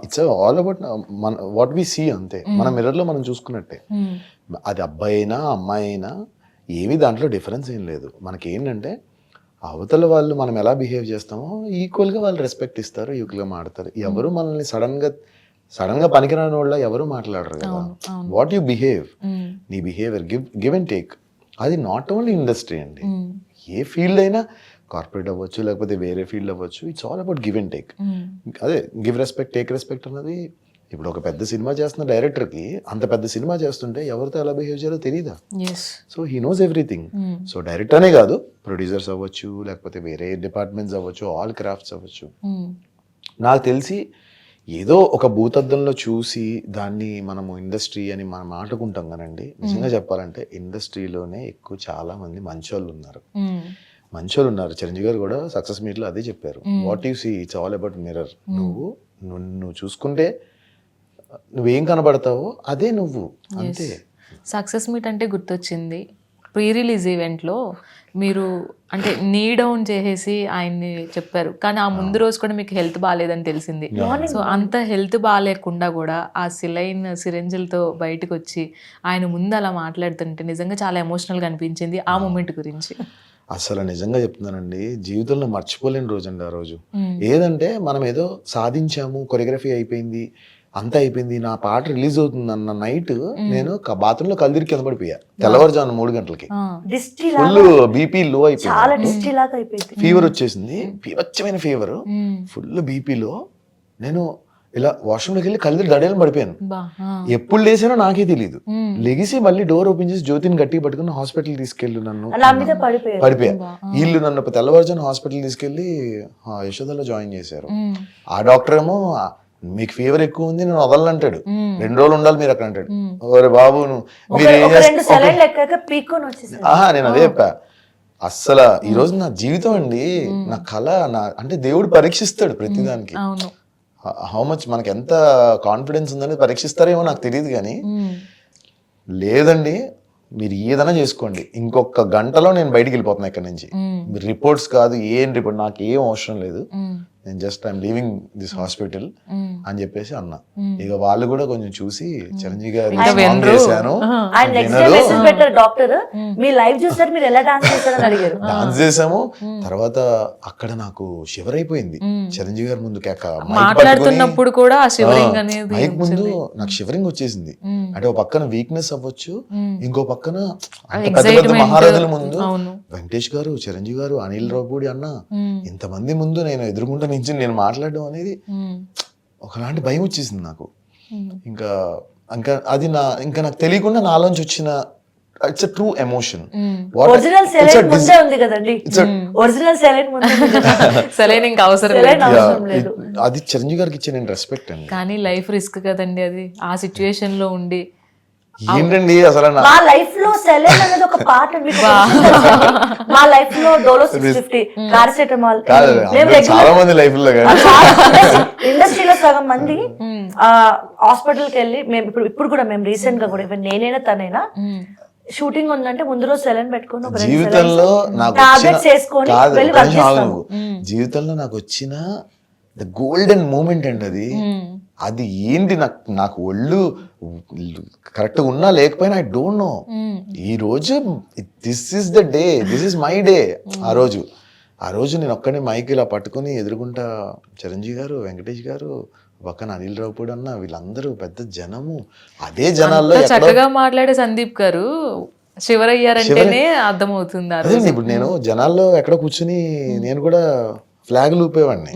ఇట్స్ ఆల్ అబౌట్ మన వాట్ వి సీ అంతే. మన మిర్రర్లో మనం చూసుకున్నట్టే, అది అబ్బాయి అయినా అమ్మాయి అయినా ఏమీ దాంట్లో డిఫరెన్స్ ఏం లేదు. మనకి ఏంటంటే అవతల వాళ్ళు మనం ఎలా బిహేవ్ చేస్తామో ఈక్వల్గా వాళ్ళు రెస్పెక్ట్ ఇస్తారు, ఈక్వల్గా మాడతారు. ఎవరు మనల్ని సడన్గా పనికిరాని వాళ్ళ ఎవరు మాట్లాడరు కదా. వాట్ యు బిహేవ్, నీ బిహేవియర్ గివ్ అండ్ టేక్, అది నాట్ ఓన్లీ ఇండస్ట్రీ అండి, ఏ ఫీల్డ్ అయినా, కార్పొరేట్ అవ్వచ్చు లేకపోతే వేరే ఫీల్డ్ అవ్వచ్చు, it's all about give and take. అదే గివ్ రెస్పెక్ట్ టేక్ రెస్పెక్ట్ అన్నది. ఇప్పుడు ఒక పెద్ద సినిమా చేస్తున్న డైరెక్టర్కి అంత పెద్ద సినిమా చేస్తుంటే ఎవరితో ఎలా బిహేవ్ చేయాలో తెలియదా? So he knows everything. So డైరెక్టర్నే కాదు, ప్రొడ్యూసర్స్ అవ్వచ్చు లేకపోతే వేరే డిపార్ట్మెంట్స్ అవ్వచ్చు, ఆల్ క్రాఫ్ట్స్ అవ్వచ్చు. నాకు తెలిసి ఏదో ఒక భూతద్దంలో చూసి దాన్ని మనము ఇండస్ట్రీ అని మనం ఆడుకుంటాం కానండి. నిజంగా చెప్పాలంటే ఇండస్ట్రీలోనే ఎక్కువ చాలా మంది మంచోళ్ళు ఉన్నారు. చిరంజీవి గారు కూడా సక్సెస్ మీట్లో అదే చెప్పారు, what you see it's all about mirror. నువ్వు చూసుకుంటే నువ్వేం కనబడతావో అదే నువ్వు, అంతే. సక్సెస్ మీట్ అంటే గుర్తొచ్చింది, ప్రీ రిలీజ్ ఈవెంట్లో మీరు అంటే నీ డౌన్ చేసేసి ఆయన్ని చెప్పారు, కానీ ఆ ముందు రోజు కూడా మీకు హెల్త్ బాగాలేదని తెలిసింది. సో అంత హెల్త్ బాగాలేకుండా కూడా ఆ సిరంజిలతో బయటకు వచ్చి ఆయన ముందు అలా మాట్లాడుతుంటే నిజంగా చాలా ఎమోషనల్గా అనిపించింది. ఆ మూమెంట్ గురించి అసలు నిజంగా చెప్తున్నానండి, జీవితంలో మర్చిపోలేని రోజు అండి ఆ రోజు. ఏదంటే మనం ఏదో సాధించాము, కొరియోగ్రఫీ అయిపోయింది, అంతా అయిపోయింది, నా పాట రిలీజ్ అవుతుంది అన్న నైట్ నేను బాత్రూంలో కలిదిరి కింద పడిపోయా. తెల్లవారుజామున 3 గంటలకి ఫుల్ బీపీ లో అయిపోయింది, ఫీవర్ వచ్చేసింది, విపరీతమైన ఫీవర్, ఫుల్ బీపీలో నేను ఇలా వాష్రూమ్లోకి వెళ్ళి కలిదిరి దడేలను పడిపోయాను. ఎప్పుడు లేసానో నాకే తెలియదు. లెగిసి మళ్ళీ డోర్ ఓపెన్ చేసి జ్యోతిని గట్టిగా పట్టుకుని హాస్పిటల్ తీసుకెళ్ళి నన్ను పడిపోయా. వీళ్ళు నన్ను తెల్లవారుజామున హాస్పిటల్ తీసుకెళ్లి యశోదలో జాయిన్ చేశారు. ఆ డాక్టర్ ఏమో మీకు ఫీవర్ ఎక్కువ ఉంది, నేను వదలంటాడు, 2 రోజులు ఉండాలి మీరు అక్కడ అంటాడు. ఒరే బాబు మీరు నేను అదే చెప్పా. అస్సలు ఈ రోజు నా జీవితం అండి, నా కళ, అంటే దేవుడు పరీక్షిస్తాడు ప్రతిదానికి. హౌ మచ్ మనకి ఎంత కాన్ఫిడెన్స్ ఉందనేది పరీక్షిస్తారేమో నాకు తెలియదు, కానీ లేదండి మీరు ఏదైనా చేసుకోండి, ఇంకొక గంటలో నేను బయటికి వెళ్ళిపోతున్నా ఇక్కడ నుంచి. రిపోర్ట్స్ కాదు, ఏం రిపోర్ట్ నాకు ఏం అవసరం లేదు, నేను just I'm leaving this hospital అని చెప్పేసి అన్నా. ఇక వాళ్ళు కూడా కొంచెం చూసి చిరంజీవి గారు డాన్స్ చేసాము. తర్వాత అక్కడ నాకు షివర్ అయిపోయింది చిరంజీవి గారి ముందు మాట్లాడుతున్నప్పుడు కూడా మైక్ ముందు నాకు షివరింగ్ వచ్చేసింది. అంటే ఒక పక్కన వీక్నెస్ అవ్వచ్చు, ఇంకో పక్కన పెద్ద పెద్ద మహారాజుల ముందు వెంకటేష్ గారు, చిరంజీవి గారు, అనిల్ రావుపూడి అన్న, ఇంతమంది ముందు నేను ఎదురుకుంటా నుంచి నేను మాట్లాడడం అనేది ఒకలాంటి భయం వచ్చేసింది నాకు. ఇంకా అది ఇంకా నాకు తెలియకుండా నాలోంచి వచ్చిన ఇట్స్ ట్రూ ఎమోషన్. అది చిరంజీవి గారికి ఇచ్చే నేను రెస్పెక్ట్ అండి. కానీ లైఫ్ రిస్క్ కదండి అది, ఆ సిచ్యువేషన్ లో ఉండి ఏంటండి అసలు మా లైఫ్ లో సెలైన్ అనేది ఒక పార్ట్. మా లైఫ్ లో డోలో 650 పారాసెటమాల్ చాలా మంది లైఫ్ లో ఇండస్ట్రీలో సగం మంది హాస్పిటల్ కి వెళ్ళి మేము ఇప్పుడు కూడా మేము రీసెంట్ గా కూడా నేనైనా తనైనా షూటింగ్ ఉందంటే ముందు రోజు సెలైన్ పెట్టుకుని జీవితంలో జీవితంలో నాకు వచ్చిన ద గోల్డెన్ మూమెంట్ అండి అది ఏంటి, నాకు ఒళ్ళు కరెక్ట్గా ఉన్నా లేకపోయినా ఐ డోంట్ నో. ఈ రోజు this is the day, this is my day. ఆ రోజు నేను ఒక్కడే మైక్ ఇలా పట్టుకుని ఎదురుకుంటా చిరంజీవి గారు, వెంకటేష్ గారు, పక్కన అనిల్ రావుపూడి అన్న, వీళ్ళందరూ పెద్ద జనము. అదే జనాల్లో చక్కగా మాట్లాడే సందీప్ గారు శివరయ్యారంటేనే అర్థమవుతుంది. అదే ఇప్పుడు నేను జనాల్లో ఎక్కడ కూర్చుని నేను కూడా ఫ్లాగ్ ఊపేవాడిని.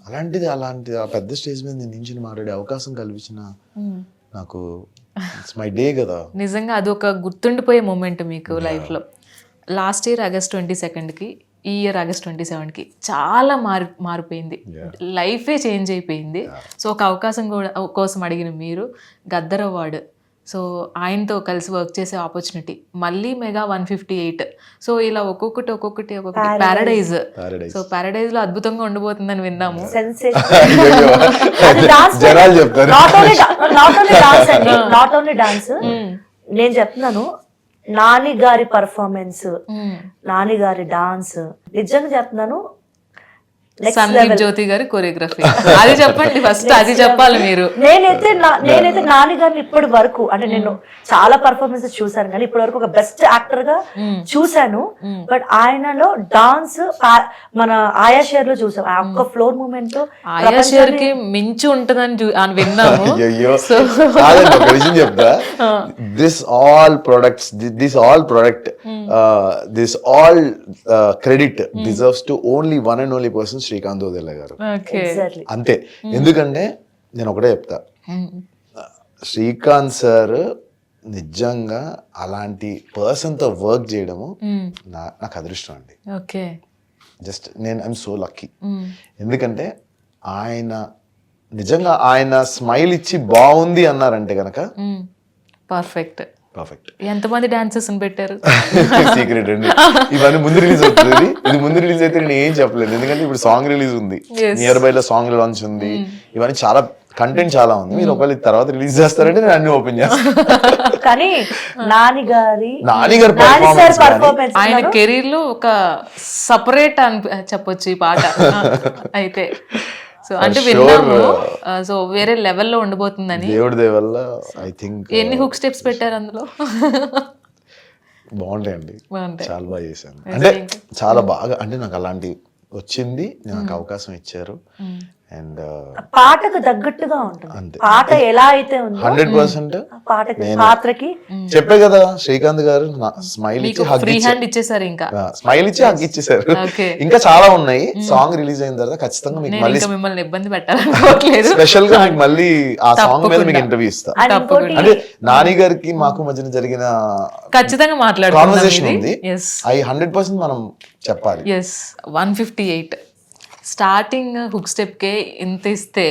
అలాంటిది ఆ పెద్ద స్టేజ్ మీద నేను నించుని మాట్లాడే అవకాశం కల్పించిన నాకు ఇట్స్ మై డే కదా. నిజంగా అది ఒక గుర్తుండిపోయే మూమెంట్ మీకు లైఫ్ లో. లాస్ట్ ఇయర్ ఆగస్ట్ 22కి, ఈ ఇయర్ ఆగస్ట్ 27కి చాలా మారిపోయింది, లైఫే చేంజ్ అయిపోయింది. సో ఒక అవకాశం కూడా కోసం అడిగిన మీరు గద్దర్ అవార్డు సో ఆయనతో కలిసి వర్క్ చేసే ఆపర్చునిటీ, మళ్ళీ మెగా 158. సో ఇలా ఒక్కొక్కటి ప్యారడైజ్. సో ప్యారడైజ్ లో అద్భుతంగా ఉండబోతుందని విన్నాము. జనాలు చెప్తారు నాట్ ఓన్లీ డాన్స్. నేను చెప్తున్నాను, నాని గారి పర్ఫార్మెన్స్, నాని గారి డాన్స్, నిజంగా చెప్తున్నాను సందీప్ జ్యోతి గారి కొరియోగ్రఫీ. అది చెప్పండి ఫస్ట్, అది చెప్పాలి మీరు. నేనైతే నాని గారిని ఇప్పటి వరకు, అంటే నేను చాలా పర్ఫార్మెన్సెస్ చూసాను కానీ ఇప్పటి వరకు ఒక బెస్ట్ యాక్టర్ గా చూసాను. బట్ ఆయనలో డాన్స్ మన ఆయా షేర్ లో చూసాం, ఆ ఒక్క ఫ్లోర్ మూమెంట్ ఆయా షేర్ కి మించి ఉంటుందని విన్నాము. ఒక విషయం చెప్తా, this all credit deserves to only one and only person, Srikanth Odela గారు. అంతే. ఎందుకంటే నేను ఒకటే చెప్తా, శ్రీకాంత్ సార్ నిజంగా అలాంటి పర్సన్ తో వర్క్ చేయడము నాకు అదృష్టం అండి. Just I'm so lucky. ఎందుకంటే ఆయన నిజంగా ఆయన స్మైల్ ఇచ్చి బాగుంది అన్నారంటే గనక పర్ఫెక్ట్. పర్ఫెక్ట్. ఎంతమంది డాన్సర్స్ పెట్టారు? సీక్రెట్ అండి. ఇవన్నీ ముందు రిలీజ్ అవుతుంది. ఇది ముందు రిలీజ్ అయితే నేను ఏం చెప్పలేదు, ఎందుకంటే ఇప్పుడు సాంగ్ రిలీజ్ ఉంది, నియర్ బై లో సాంగ్ లాంచ్ ఉంది, ఇవన్నీ చాలా కంటెంట్ చాలా ఉంది. మీరు ఒకవేళ తర్వాత రిలీజ్ చేస్తారంటే నేను అన్ని ఓపెన్ చేస్తాను. కానీ నాని గారి పర్ఫార్మెన్స్ ఆయన కెరీర్ లో ఒక సపరేట్ అని చెప్పొచ్చు ఈ పాట అయితే. సో అంటే విన్నాము, సో వేరే లెవెల్లో ఉండబోతుందని. దేవుడి దయ వల్ల ఐ థింక్. ఎన్ని హుక్ స్టెప్స్ పెట్టారు అందులో? బాగుంటాయండి, చాలా బాగా చేశాను. అంటే చాలా బాగా, అంటే నాకు అలాంటి వచ్చింది, నాకు అవకాశం ఇచ్చారు. అండ్ పాటకు తగ్గట్టుగా ఉంటుంది పాట, ఎలా అయితే ఉందో 100% పాటకి పాత్రకి. చెప్పే కదా, శ్రీకాంత్ గారు స్మైల్ ఇచ్చి ఫ్రీ హ్యాండ్ ఇచ్చేసారు, ఇంకా స్మైల్ ఇచ్చి హగ్ ఇచ్చేసారు. ఇంకా చాలా ఉన్నాయి. సాంగ్ రిలీజ్ అయిన తర్వాత ఖచ్చితంగా మీకు మళ్ళీ మిమ్మల్ని ఇబ్బంది పెట్టాలనుకోవట్లేదు, స్పెషల్ గా మీకు మళ్ళీ ఆ సాంగ్ మీద మీకు ఇంటర్వ్యూ ఇస్తా. అంటే నాని గారికి మాకు మధ్యన జరిగిన ఖచ్చితంగా కాన్వర్సేషన్ ఉంది, ఐ 100% మనం చెప్పాలి. 158 స్టార్టింగ్ హుక్ స్టెప్ కే ఇంత ఇస్తే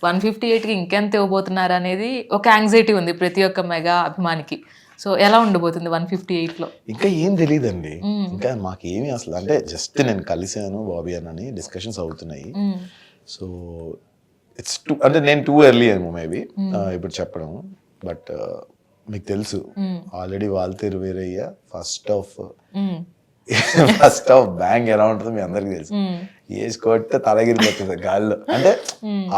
158కి ఇంకెంత ఇవ్వబోతున్నారు అనేది ఒక యాంగ్జైటీ ఉంది ప్రతి ఒక్క మెగా అభిమానికి. సో ఎలా ఉండబోతుంది 158లో? ఇంకా ఏం తెలియదండి, ఇంకా మాకేమీ అసలు, అంటే జస్ట్ నేను కలిసాను బాబీ అని డిస్కషన్స్ అవుతున్నాయి. సో ఇట్స్ టూ, అంటే నేను టూ ఎర్లీ ఏమో మేబీ ఇప్పుడు చెప్పడం. బట్ మీకు తెలుసు already Waltair Veerayya first half bang ఎలా ఉంటుందో మీ అందరికి తెలుసు. ఏజ్ కొట్టే తలగిరిపోతుంది గాల్లో. అంటే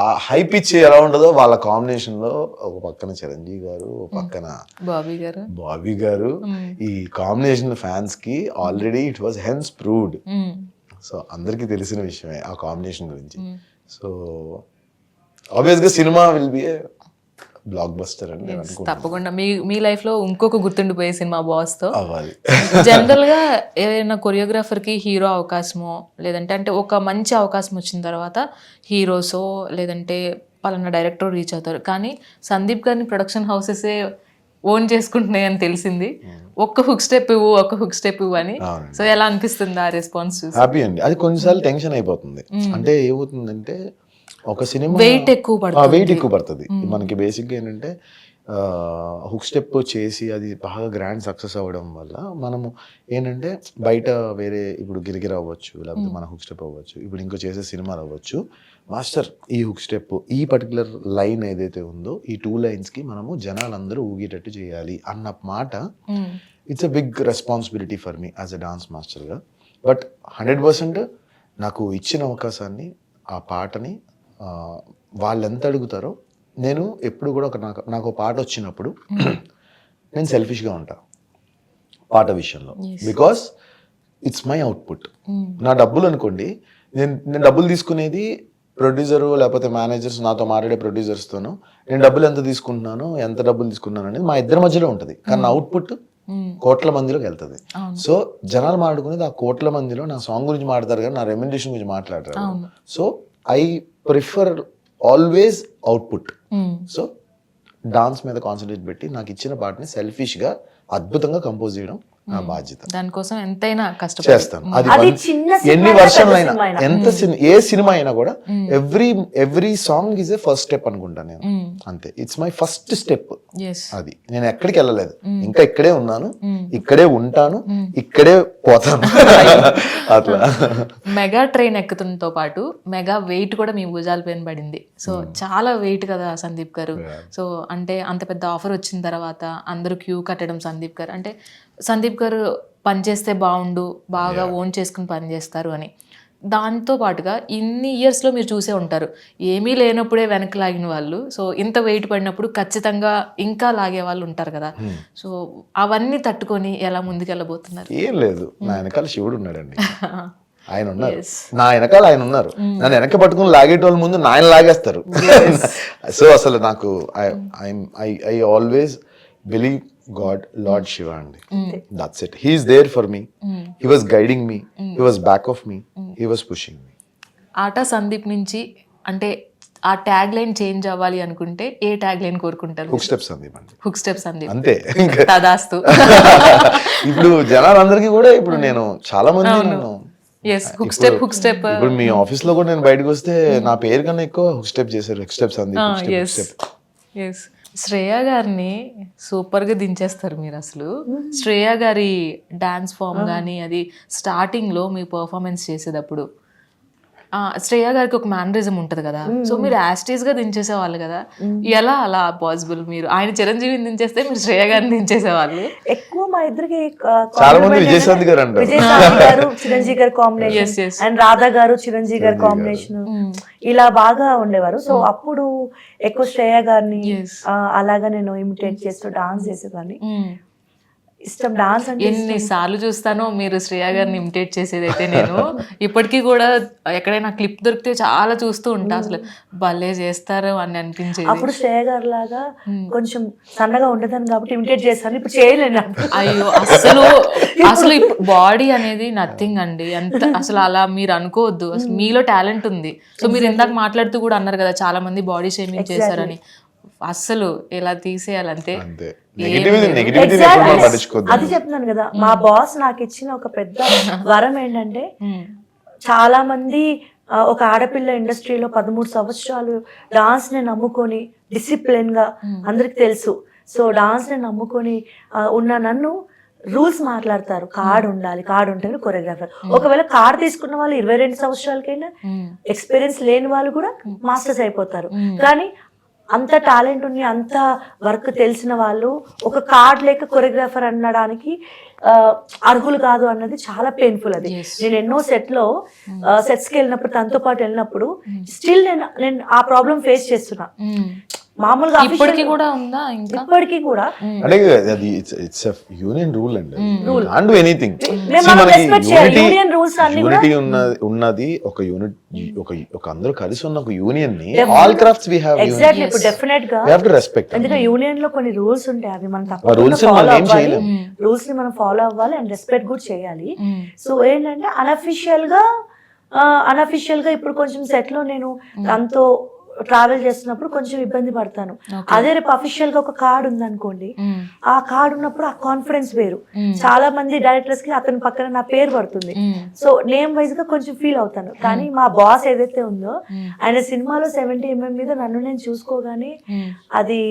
ఆ హై పిచ్ ఎలా ఉంటుందో వాళ్ళ కాంబినేషన్ లో, ఒక పక్కన చిరంజీవి గారు, ఒక పక్కన బాబీ గారు, ఈ కాంబినేషన్ ఫ్యాన్స్ కి already it was hence proved. So అందరికి తెలిసిన విషయమే ఆ కాంబినేషన్ గురించి. సో ఆబ్వియస్ గా cinema will be blockbuster అని నేను అనుకుంటున్నాను. తప్పకుండా మీ లైఫ్ లో ఇంకొక గుర్తుండిపోయే సినిమా బాస్ తో అవ్వాలి. జనరల్ గా ఏదైనా కొరియోగ్రాఫర్ కి హీరో అవకాశమో, లేదంటే అంటే ఒక మంచి అవకాశం వచ్చిన తర్వాత హీరోసో లేదంటే పలానా డైరెక్టర్ రీచ్ అవుతారు. కానీ సందీప్ గారిని ప్రొడక్షన్ హౌసెసే ఓన్ చేసుకుంటున్నాయి అని తెలిసింది. ఒక్క హుక్ స్టెప్ ఇవ్వు అని. సో ఎలా అనిపిస్తుంది ఆ రెస్పాన్స్? హ్యాపీ అండి. అది కొన్నిసార్లు టెన్షన్ అయిపోతుంది. అంటే ఏమవుతుందంటే ఒక సినిమా వెయిట్ ఎక్కువ పడుతుంది మనకి. బేసిక్గా ఏంటంటే హుక్ స్టెప్ చేసి అది బాగా గ్రాండ్ సక్సెస్ అవ్వడం వల్ల మనము ఏంటంటే బయట వేరే, ఇప్పుడు గిరిగిర అవ్వచ్చు, లేకపోతే మన హుక్ స్టెప్ అవ్వచ్చు, ఇప్పుడు ఇంకో చేసే సినిమాలు అవ్వచ్చు, మాస్టర్ ఈ హుక్ స్టెప్ ఈ పర్టికులర్ లైన్ ఏదైతే ఉందో ఈ 2 లైన్స్కి మనము జనాలందరూ ఊగేటట్టు చేయాలి అన్న మాట. It's a big responsibility for me as a dance మాస్టర్గా. బట్ 100% నాకు ఇచ్చిన అవకాశాన్ని, ఆ పాటని వాళ్ళు ఎంత అడుగుతారో, నేను ఎప్పుడు కూడా నాకు పాట వచ్చినప్పుడు నేను సెల్ఫిష్గా ఉంటా పాట విషయంలో. Because it's my output. నా డబ్బులు అనుకోండి, నేను డబ్బులు తీసుకునేది ప్రొడ్యూసరు లేకపోతే మేనేజర్స్, నాతో మాట్లాడే ప్రొడ్యూసర్స్తోనూ నేను డబ్బులు ఎంత తీసుకుంటున్నాను, ఎంత డబ్బులు తీసుకున్నాను అనేది మా ఇద్దరి మధ్యలో ఉంటుంది. కానీ నా అవుట్పుట్ కోట్ల మందిలోకి వెళ్తుంది. సో జనాలు మాట్లాడుకునేది ఆ కోట్ల మందిలో నా సాంగ్ గురించి మాట్లాడతారు కానీ నా రెమ్యునరేషన్ గురించి మాట్లాడతారు. So I prefer always output. So dance మీద కాన్సన్ట్రేట్ పెట్టి నాకు ఇచ్చిన పాటని సెల్ఫిష్గా అద్భుతంగా కంపోజ్ చేయడం నా బాధ్యత. దానికోసం ఎంతైనా కష్టపడి చేస్తాను. అది అది చిన్న సినిమా ఎన్ని అయినా, వర్షన్లు పెద్ద అయినా, సినిమా అయినా. ఎంత ఏ సినిమా అయినా కూడా every song is a first step అనుకుంటా నేను. అంతే, it's my first step. Yes అది నేను ఎక్కడికి వెళ్ళలేదు, ఇంకా ఇక్కడే ఉన్నాను, ఇక్కడే ఉంటాను, ఇక్కడే పోతాను. అట్లా మెగా ట్రైన్ ఎక్కుతుంతో పాటు మెగా వెయిట్ కూడా మీ భుజాల పైన పడింది. సో చాలా వెయిట్ కదా సందీప్ గారు. సో అంటే అంత పెద్ద ఆఫర్ వచ్చిన తర్వాత అందరూ క్యూ కట్టడం సందీప్ గారు అంటే సందీప్ గారు పని చేస్తే బాగుండు, బాగా ఓన్ చేసుకుని పని చేస్తారు అని. దాంతో పాటుగా ఇన్ని ఇయర్స్లో మీరు చూసే ఉంటారు, ఏమీ లేనప్పుడే వెనక్కి లాగిన వాళ్ళు, సో ఇంత వెయిట్ పడినప్పుడు ఖచ్చితంగా ఇంకా లాగే వాళ్ళు ఉంటారు కదా. సో అవన్నీ తట్టుకొని ఎలా ముందుకెళ్ళబోతున్నారు? ఏం లేదు, నా వెనకాల శివుడు ఉన్నాడండి. ఆయన ఉన్నారు, నా వెనకాల ఆయన ఉన్నారు. నన్ను వెనక పట్టుకుని లాగేటోళ్ళ ముందు నా ఆయన లాగేస్తారు. సో అసలు నాకు I always believe God, Lord Shiva అండి. That's it. He is there for me. He was guiding me, he was back of me, he was pushing me. Aata Sandeep నుంచి అంటే ఆ ట్యాగ్ లైన్ చేంజ్ అవ్వాలి అనుకుంటే ఏ ట్యాగ్ లైన్ కోరుకుంటారు? హుక్ స్టెప్స్ అండి. Hook steps Sandeep. అంతే. తదాస్తు. ఇప్పుడు జనాలందరికీ కూడా ఇప్పుడు నేను చాలా మంది నేను హుక్ స్టెప్ ఇప్పుడు మీ ఆఫీస్ లో కూడా నేను బయటకు వస్తే నా పేరు కన్నా ఎక్కువ హుక్ స్టెప్ చేశారు. హుక్ స్టెప్స్ అంది. ఎస్. శ్రేయ గారిని సూపర్ గా దించేస్తారు మీరు అసలు. శ్రేయ గారి డాన్స్ ఫామ్ కానీ అది స్టార్టింగ్ లో మీ పర్ఫార్మెన్స్ చేసేటప్పుడు శ్రేయ గారికి ఒక మేనరిజం ఉంటది కదా, సో మీరు యాస్టీస్ గా దించేసేవాళ్ళు కదా. ఎలా అలా పాసిబుల్? మీరు ఆయన చిరంజీవిని దించేస్తే మీరు శ్రేయ గారిని దించేసేవాళ్ళు. ఎక్కువ మా ఇద్దరికి చాలా మంది విజయశాంతి గారు అంటారు. విజయశాంతి గారు చిరంజీవి గారు కాంబినేషన్ అండ్ రాధా గారు చిరంజీవి గారు కాంబినేషన్ ఇలా బాగా ఉండేవారు. సో అప్పుడు ఎక్కువ శ్రేయ గారిని అలాగా నేను ఇమిటేట్ చేస్తూ డాన్స్ చేసేదాన్ని. ఇష్టం డాన్స్ అంటే. ఎన్నిసార్లు చూస్తానో మీరు శ్రేయ గారిని ఇమిటేట్ చేసేదైతే నేను ఇప్పటికీ కూడా ఎక్కడైనా క్లిప్ దొరికితే చాలా చూస్తూ ఉంటా. అసలు భలే చేస్తారు అని అనిపించేది. అప్పుడు శ్రేయ గారు లాగా కొంచెం సన్నగా ఉండదని కాబట్టి ఇమిటేట్ చేస్తాను, ఇప్పుడు చేయలేను. అయ్యో అసలు బాడీ అనేది నథింగ్ అండి. అంత అసలు అలా మీరు అనుకోవద్దు. అసలు మీలో టాలెంట్ ఉంది. సో మీరు ఇందాక మాట్లాడుతూ కూడా అన్నారు కదా చాలా మంది బాడీ షేమింగ్ చేశారని. అసలు ఇలా తీసేయాలంటే అది చెప్తున్నాను కదా, మా బాస్ నాకు ఇచ్చిన ఒక పెద్ద వరం ఏంటంటే, చాలా మంది ఒక ఆడపిల్ల ఇండస్ట్రీలో 13 సంవత్సరాలు డాన్స్ ని నమ్ముకొని డిసిప్లిన్ గా, అందరికి తెలుసు, సో డాన్స్ ని నమ్ముకొని ఉన్న నన్ను రూల్స్ మాట్లాడతారు. కార్డ్ ఉండాలి, కార్డ్ ఉంటేనే కొరియోగ్రాఫర్. ఒకవేళ కార్డ్ తీసుకున్న వాళ్ళు 22 సంవత్సరాలకైనా ఎక్స్పీరియన్స్ లేని వాళ్ళు కూడా మాస్టర్స్ అయిపోతారు. కానీ అంత టాలెంట్ ఉంది, అంత వర్క్ తెలిసిన వాళ్ళు ఒక కార్డ్ లేక కొరియోగ్రాఫర్ అనడానికి అర్హులు కాదు అన్నది చాలా పెయిన్ఫుల్. అది నేను ఎన్నో సెట్స్కి వెళ్ళినప్పుడు, తనతో పాటు వెళ్ళినప్పుడు స్టిల్ నేను ఆ ప్రాబ్లం ఫేస్ చేస్తున్నా. మామూలుగా ఇప్పటికీ కూడా ఉందా? ఇంకా ఇప్పటికీ కూడా అంటే అది ఇట్స్ ఎ యూనియన్ రూల్ అండి. Can't do anything. యూనిటీ ఉన్నది ఒక యూనిట్, ఒక అందరూ కలిసి ఉన్న ఒక యూనియన్ ని all crafts we have exactly. ఇప్పుడు డెఫినెట్ గా వి హావ్ టు రెస్పెక్ట్. ఎందుకంటే యూనియన్ లో కొన్ని రూల్స్ ఉంటాయి, అవి మనం రూల్స్ ఫాలో అవ్వాలి. రూల్స్ ని మనం ఫాలో అవ్వాలి అండ్ రెస్పెక్ట్ కూడా చేయాలి. సో ఏంటంటే అనఫిషియల్ గా ఇప్పుడు కొంచెం సెట్ లో నేను దాంతో ట్రావెల్ చేస్తున్నప్పుడు కొంచెం ఇబ్బంది పడతాను. అదే రేపు అఫీషియల్ గా ఒక కార్డ్ ఉందనుకోండి, ఆ కార్డ్ ఉన్నప్పుడు ఆ కాన్ఫిడెన్స్ వేరు. చాలా మంది డైరెక్టర్స్ కి అతని పక్కన నా పేరు పడుతుంది, సో నేమ్ వైజ్ గా కొంచెం ఫీల్ అవుతాను. కానీ మా బాస్ ఏదైతే ఉందో, ఆయన సినిమాలో 70mm మీద నన్ను నేను చూసుకోగానే అది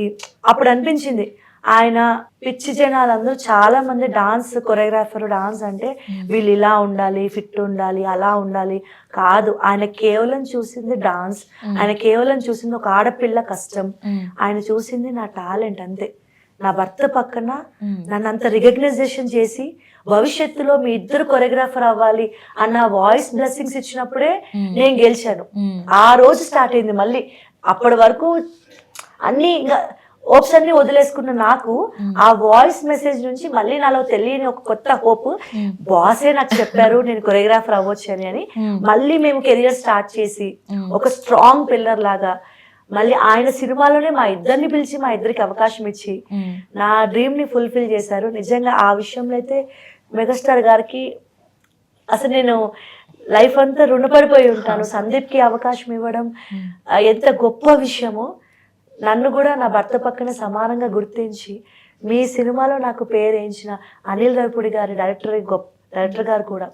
అప్పుడు అనిపించింది, ఆయన పిచ్చి జనాలందరూ చాలా మంది డాన్స్ కొరియోగ్రాఫర్, డాన్స్ అంటే వీళ్ళు ఇలా ఉండాలి, ఫిట్ ఉండాలి, అలా ఉండాలి కాదు. ఆయన కేవలం చూసింది డాన్స్, ఆయన కేవలం చూసింది ఒక ఆడపిల్ల కష్టం, ఆయన చూసింది నా టాలెంట్ అంతే. నా భర్త పక్కన నన్ను అంత రికగ్నైజేషన్ చేసి భవిష్యత్తులో మీ ఇద్దరు కొరియోగ్రాఫర్ అవ్వాలి అన్న వాయిస్ బ్లెస్సింగ్స్ ఇచ్చినప్పుడే నేను గెలిచాను. ఆ రోజు స్టార్ట్ అయింది మళ్ళీ. అప్పటి వరకు అన్ని ఇంకా హోప్స్ అన్ని వదిలేసుకున్న నాకు ఆ వాయిస్ మెసేజ్ నుంచి మళ్ళీ నాలో తెలియని ఒక కొత్త హోప్, బాసే నాకు చెప్పారు నేను కొరియోగ్రాఫర్ అవ్వచ్చు అని మళ్ళీ మేము కెరియర్ స్టార్ట్ చేసి ఒక స్ట్రాంగ్ పిల్లర్ లాగా మళ్ళీ ఆయన సినిమాలోనే మా ఇద్దరిని పిలిచి మా ఇద్దరికి అవకాశం ఇచ్చి నా డ్రీమ్ ని ఫుల్ఫిల్ చేశారు. నిజంగా ఆ విషయంలో అయితే మెగాస్టార్ గారికి అసలు నేను లైఫ్ అంతా రుణపడిపోయి ఉంటాను. సందీప్కి అవకాశం ఇవ్వడం ఎంత గొప్ప విషయమో, నన్ను కూడా నా భర్త పక్కన సమానంగా గుర్తించి మీ సినిమాలో నాకు పేరు వేయించిన అనిల్ రవిపూడి గారి డైరెక్టర్ గారు కూడా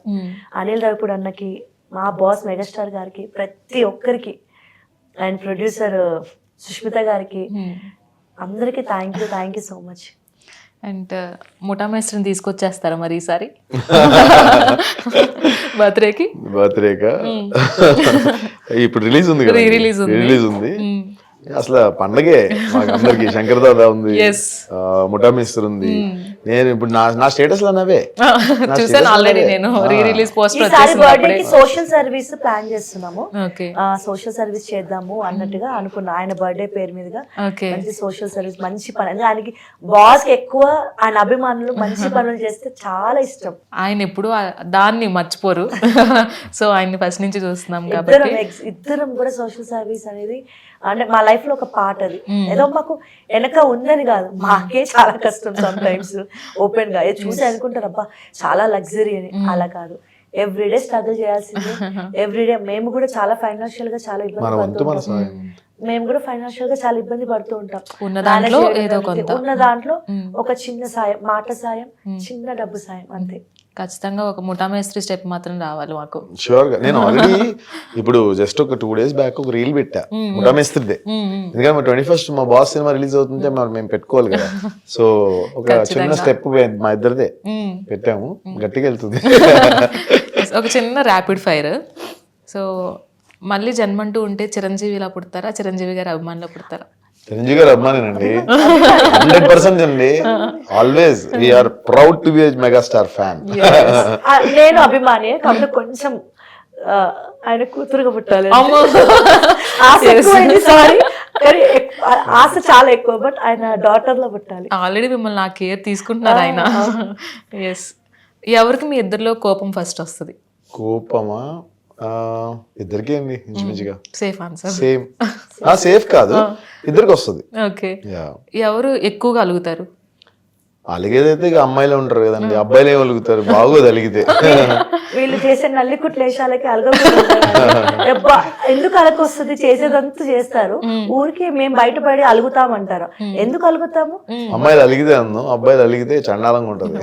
అనిల్ రవిపూడి అన్నకి, మా బాస్ మెగాస్టార్ గారికి, ప్రతి ఒక్కరికి, అండ్ ప్రొడ్యూసర్ సుష్మిత గారికి, అందరికీ thank you so much. And ముఠా మేస్త్రిని తీసుకొచ్చేస్తారా మరి ఈసారి బర్త్డేకి? ఇప్పుడు రిలీజ్ ఉంది కదా, రిలీజ్ ఉంది. అసలు పండగే మాకు అందరికి. శంకర్ దాదా ఉంది, ముఠా మేస్త్రి ఉంది. నేను ఇప్పుడు నా స్టేటస్ లో నవే చూసాను ఆల్రెడీ. నేను రీ రిలీజ్ పోస్టర్ బర్త్డేకి సోషల్ సర్వీస్ ప్లాన్ చేస్తున్నాము. సోషల్ సర్వీస్ చేద్దాము అన్నట్టుగా అనుకున్నా. ఆయన బర్త్డే పేరు మీదుగా మంచి సోషల్ సర్వీస్, మంచి పని. ఆయనకి బాస్ ఎక్కువ, ఆయన అభిమానులు మంచి పనులు చేస్తే చాలా ఇష్టం. ఆయన ఎప్పుడు దాన్ని మర్చిపోరు. సో ఆయన్ని ఫస్ట్ నుంచి చూస్తున్నాం కాబట్టి ఇద్దరం కూడా సోషల్ సర్వీస్ అనేది అంటే మా లైఫ్ లో ఒక పార్ట్. అది ఏదో మాకు వెనక ఉందని కాదు, మాకే చాలా కష్టం సమ్ టైమ్స్. ఓపెన్ గా చూసి అనుకుంటారు అబ్బా చాలా లగ్జరీ అని, అలా కాదు. ఎవ్రీడే స్ట్రగుల్ చేయాల్సింది. ఎవ్రీడే మేము కూడా చాలా ఫైనాన్షియల్ గా చాలా ఇబ్బంది పడుతూ ఉంటాం. ఉన్న దాంట్లో ఒక చిన్న సాయం, మాట సాయం, చిన్న డబ్బు సాయం, అంతే. ఖచ్చితంగా ఒక ముఠా మేస్త్రి స్టెప్ మాత్రం రావాలి మాకు. షూర్ గా. నేను ఆల్రెడీ ఇప్పుడు జస్ట్ ఒక 2 days బ్యాక్ ఒక రీల్ పెట్టా ముఠా మేస్త్రిదే. ఎందుకంటే 21st మా బాస్ సినిమా రిలీజ్ అవుతుంటే మేము పెట్టుకోవాలి కదా. సో ఒక చిన్న స్టెప్ మా ఇద్దరిదే పెట్టాము, గట్టిగా వెళ్తుంది. ఒక చిన్న ర్యాపిడ్ ఫైర్. సో మళ్ళీ జన్మంటూ ఉంటే చిరంజీవి ఇలా పుడతారా, చిరంజీవి గారి అభిమానులు పుడతారా? చిరంజీవి గారు అభిమానేనండి, 100% అండి. Always we are proud to be megastar fan. నేను అభిమాని, కాబట్టి కొంచెం ఆయన కూతురుగా పుట్టాలి సారీ, ఆశ చాలా ఎక్కువ. బట్ ఆయన డాటర్ లో పుట్టాలి. ఆల్రెడీ మిమ్మల్ని నా కేర్ తీసుకుంటున్నారు ఆయన. ఎస్. ఎవరికి మీ ఇద్దరిలో కోపం ఫస్ట్ వస్తుంది? కోపమా? ఇద్దరికి అండి, ఇంచుమించుగా. Safe answer. సేఫ్ కాదు, ఇద్దరికి వస్తుంది. ఓకే. ఎవరు ఎక్కువగా అలుగుతారు? అలిగేదైతే ఇక అమ్మాయిలే ఉంటారు కదండి, అబ్బాయిలు ఏం అలుగుతారు? బాగోదు అలిగితే. వీళ్ళు చేసే నల్లి కుట్లేశాలకి ఎందుకు అలక వస్తుంది? చేసేదంతా చేస్తారు, ఊరికి మేము బయటపడి అలుగుతామంటారు. ఎందుకు అలుగుతాము? అమ్మాయిలు అలిగితే అందం, అబ్బాయిలు అలిగితే చండాలంగా ఉంటుంది.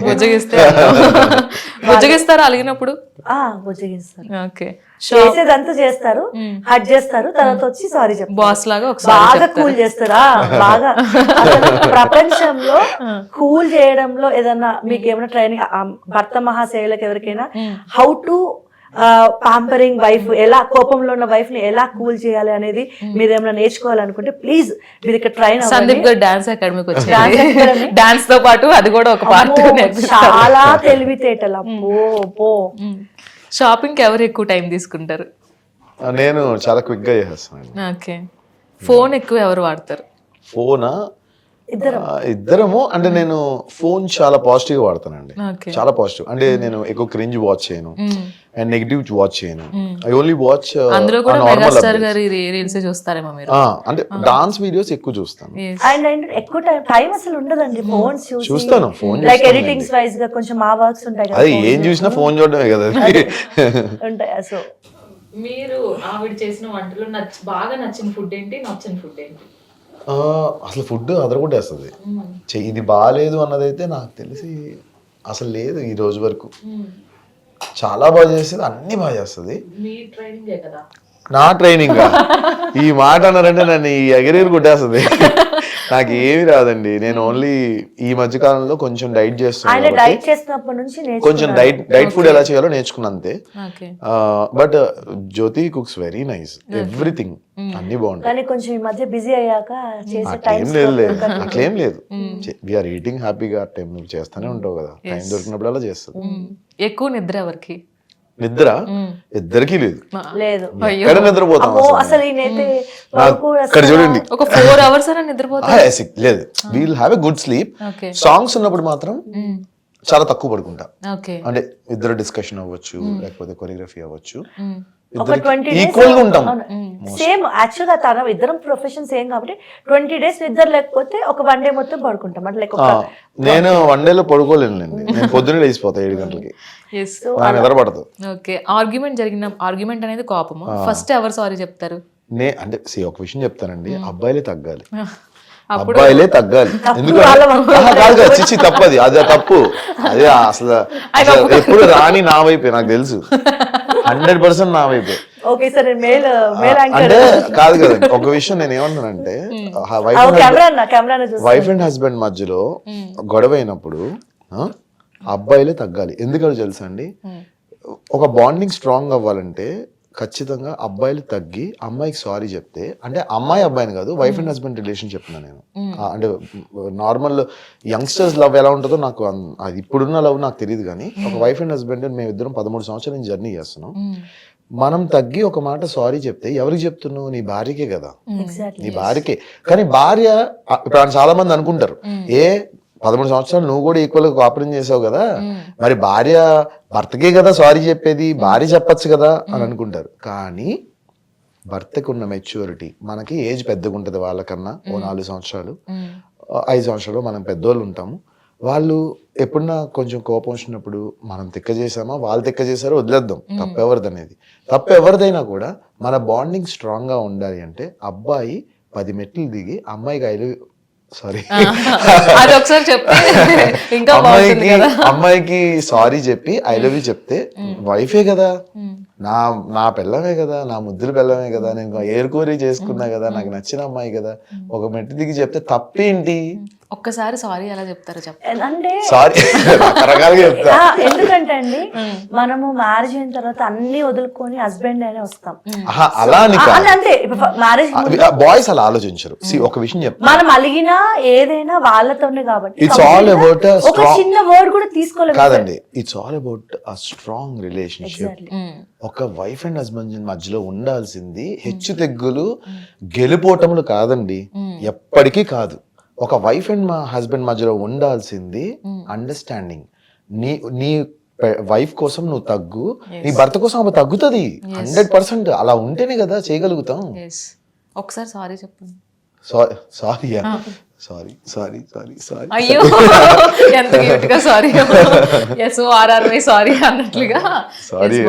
బుజ్జగిస్తారా అలిగినప్పుడు? బుజ్జగిస్తారు. ఓకే. చేసేదంతా చేస్తారు, హట్ చేస్తారు, తర్వాత వచ్చి సారీ చెప్తారు. బాస్ లాగా బాగా కూల్ చేస్తారా? బాగా ప్రపంచంలో కూల్ చేయడంలో ఏదన్నా మీకు ఏమైనా ట్రైనింగ్, భర్త మహాశయులకు ఎవరికైనా హౌ టు పాంపరింగ్ వైఫ్, ఎలా కోపంలో ఉన్న వైఫ్ ని ఎలా కూల్ చేయాలి అనేది మీరు ఏమైనా నేర్చుకోవాలనుకుంటే ప్లీజ్ మీరు ఇక్కడ ట్రైన్ సందీప్ గారు డాన్స్ అకాడమీకి వచ్చి డాన్స్ తో పాటు అది కూడా ఒక పార్ట్. చాలా తెలివితేటలు. అమ్మో. షాపింగ్ కి ఎవరు ఎక్కువ టైం తీసుకుంటారు? నేను చాలా క్విక్ గా చేసేస్తాను. ఓకే. ఫోన్ ఎక్కువ ఎవరు వాడతారు? ఫోనా? ఇద్దరము. అంటే నేను ఫోన్ చాలా పాజిటివ్ గా వాడతానండి, చాలా పాజిటివ్. అంటే నేను ఎక్కువ క్రింజ్ వాచ్ చేయను అండ్ నెగిటివ్ వాచ్ చేయను. ఐ ఓన్లీ వాచ్ అంటే డాన్స్ వీడియోస్ ఎక్కువ చూస్తాను. ఎక్కువ టైం అసలు ఉండదండి ఫోన్ చూస్తాను. ఫోన్ లైక్ ఎడిటింగ్స్ వైస్ గా కొంచెం మా వర్క్స్ ఉంటాయి కదా, అది ఏం చూసినా ఫోన్ చూడడమే కదా ఉంటాయి. సో మీరు ఆవిడ చేసిన వంటలో బాగా నచ్చిన ఫుడ్ ఏంటి, నచ్చిన ఫుడ్ ఏంటి? అసలు ఫుడ్ అదరగొట్టేస్తుంది. ఇది బాగాలేదు అన్నదైతే నాకు తెలిసి అసలు లేదు ఈ రోజు వరకు. చాలా బాగా చేస్తుంది, అన్ని బాగా చేస్తుంది. నా ట్రైనింగ్ ఈ మాట అన్నారంటే నన్ను ఈ ఎగిరేరు కొట్టేస్తుంది. నాకు ఏమి రాదండి. నేను ఓన్లీ ఈ మధ్య కాలంలో కొంచెం డైట్ చేస్తున్నాను, కొంచెం డైట్ ఫుడ్ ఎలా చేయాలో నేర్చుకున్నా అంతే. But Jyothi cooks very nice, everything అన్ని బాగుంటాయి. కొంచెం ఈ మధ్య బిజీ అయ్యాక అట్లేం లేదు. వీఆర్ ఈటింగ్ హ్యాపీగా. టైం నువ్వు చేస్తానే ఉంటావు కదా, టైం దొరికినప్పుడు అలా చేస్తుంది. ఎక్కువ నిద్ర ఎవరికి? నిద్ర ఇద్దరికి లేదు. ఎక్కడ నిద్రపోతాం అసలు ఇక్కడ చూడండి, ఒక 4 hours అయినా నిద్రపోతాం లేదు. We'll have a good sleep. Songs ఉన్నప్పుడు మాత్రం చాలా తక్కువ పడుకుంటా. అంటే ఇద్దరు డిస్కషన్ అవ్వచ్చు, లేకపోతే కొరియోగ్రఫీ అవ్వచ్చు, ఈక్వల్ గా ఉంటాం. సేమ్ యాక్చువల్ గా తన ఇద్దరం ప్రొఫెషన్ సేమ్ కాబట్టి 20 days నిద్ర లేకపోతే ఒక 1 day మొత్తం పడుకుంటాం. అంటే నేను 1 day లో పడుకోలేనండి, నేను పొద్దున్నే లేచిపోతా 7 గంటలకి. నిద్ర పడదు. ఓకే. ఆర్గ్యుమెంట్ అనేది కోపము. ఫస్ట్ ఎవరు సారీ చెప్తారు? అంటే ఒక విషయం చెప్తానండి, అబ్బాయిలే తగ్గాలి. అబ్బాయిలే తగ్గాలి. ఎందుకంటే కాదు కదా, చిచ్చి తప్పది, అదే తప్పు. అదే అసలు ఎప్పుడు రాని నా వైపే, నాకు తెలుసు 100% నా వైపే. ఓకే సార్, మేల్ అంటే కాదు కదా, ఒక విషయం నేను ఏమంటానంటే వైఫ్ అండ్ హస్బెండ్ మధ్యలో గొడవ అయినప్పుడు అబ్బాయిలే తగ్గాలి. ఎందుకంటే తెలుసా అండి, ఒక బాండింగ్ స్ట్రాంగ్ అవ్వాలంటే ఖచ్చితంగా అబ్బాయిలు తగ్గి అమ్మాయికి సారీ చెప్తే, అంటే అమ్మాయి అబ్బాయిని కాదు, వైఫ్ అండ్ హస్బెండ్ రిలేషన్ చెప్తున్నా నేను. అంటే నార్మల్ యంగ్స్టర్స్ లవ్ ఎలా ఉంటుందో నాకు అది ఇప్పుడున్న లవ్ నాకు తెలియదు, కానీ ఒక వైఫ్ అండ్ హస్బెండ్ మేము ఇద్దరం 13 సంవత్సరాల నుంచి జర్నీ చేస్తున్నాం. మనం తగ్గి ఒక మాట సారీ చెప్తే ఎవరికి చెప్తున్నావు? నీ భార్యకే కదా, నీ భార్యకే. కానీ భార్య ఇప్పుడు చాలా మంది అనుకుంటారు, 13 సంవత్సరాలు నువ్వు కూడా ఈక్వల్ గా కోఆపరేట్ చేసావు కదా, మరి భార్య భర్తకే కదా సారీ చెప్పేది, భార్య చెప్పచ్చు కదా అని అనుకుంటారు. కానీ భర్తకు ఉన్న మెచ్యూరిటీ, మనకి ఏజ్ పెద్దగా ఉంటుంది వాళ్ళకన్నా ఓ 4 సంవత్సరాలు 5 సంవత్సరాలు మనం పెద్దోళ్ళు ఉంటాము. వాళ్ళు ఎప్పుడన్నా కొంచెం కోపం వచ్చినప్పుడు మనం తిక్క చేసామా, వాళ్ళు తిక్క చేశారో వదిలేద్దాం, తప్పెవరిది అనేది. తప్పెవరిదైనా కూడా మన బాండింగ్ స్ట్రాంగ్ గా ఉండాలి అంటే అబ్బాయి 10 మెట్లు దిగి అమ్మాయికి అది ఒకసారి చెప్తే ఇంకా అమ్మాయికి సారీ చెప్పి ఐ లవ్ యూ చెప్తే, వైఫే కదా, నా పిల్లమే కదా, నా ముద్దుల పిల్లమే కదా, నేను ఏరుకోరి చేసుకున్నా కదా, నాకు నచ్చిన అమ్మాయి కదా, ఒక మెట్టు దిగి చెప్తే తప్పేంటి? ఒక్కసారి సారీ ఎలా చెప్తారో చెప్పండి. అంటే సారీ రకరకాలుగా చెప్తా. ఎందుకంటే అండి, మనము మ్యారేజ్ అయిన తర్వాత అన్ని వదులుకొని హస్బెండ్ అనే వస్తాం. అలా అని అంతే, మ్యారేజ్ బాయ్స్ అలా ఆలోచించరు. ఒక విషయం చెప్తా, మనం అలిగినా ఏదైనా వాళ్ళతోనే కాబట్టి ఇట్స్ ఆల్ అబౌట్ ఒక చిన్న వర్డ్ కూడా తీసుకోలేదు కాదండి. It's all about a strong relationship. ఒక వైఫ్ అండ్ హస్బెండ్ మధ్యలో ఉండాల్సింది హెచ్చు తెగ్గులు గెలుపోటములు కాదండి, ఎప్పటికీ కాదు. ఒక వైఫ్ అండ్ హస్బెండ్ మధ్యలో ఉండాల్సింది అండర్స్టాండింగ్. నీ వైఫ్ కోసం నువ్వు తగ్గు, నీ భర్త కోసం ఆమె తగ్గుతుంది. 100% అలా ఉంటేనే కదా చేయగలుగుతాం. ఒకసారి సారీ చెప్పండి. Sorry sorry sorry sorry sorry అయ్యో ఎంత క్యూట్ గా సారీ SORRY సారీ అన్నట్లుగా. సారీ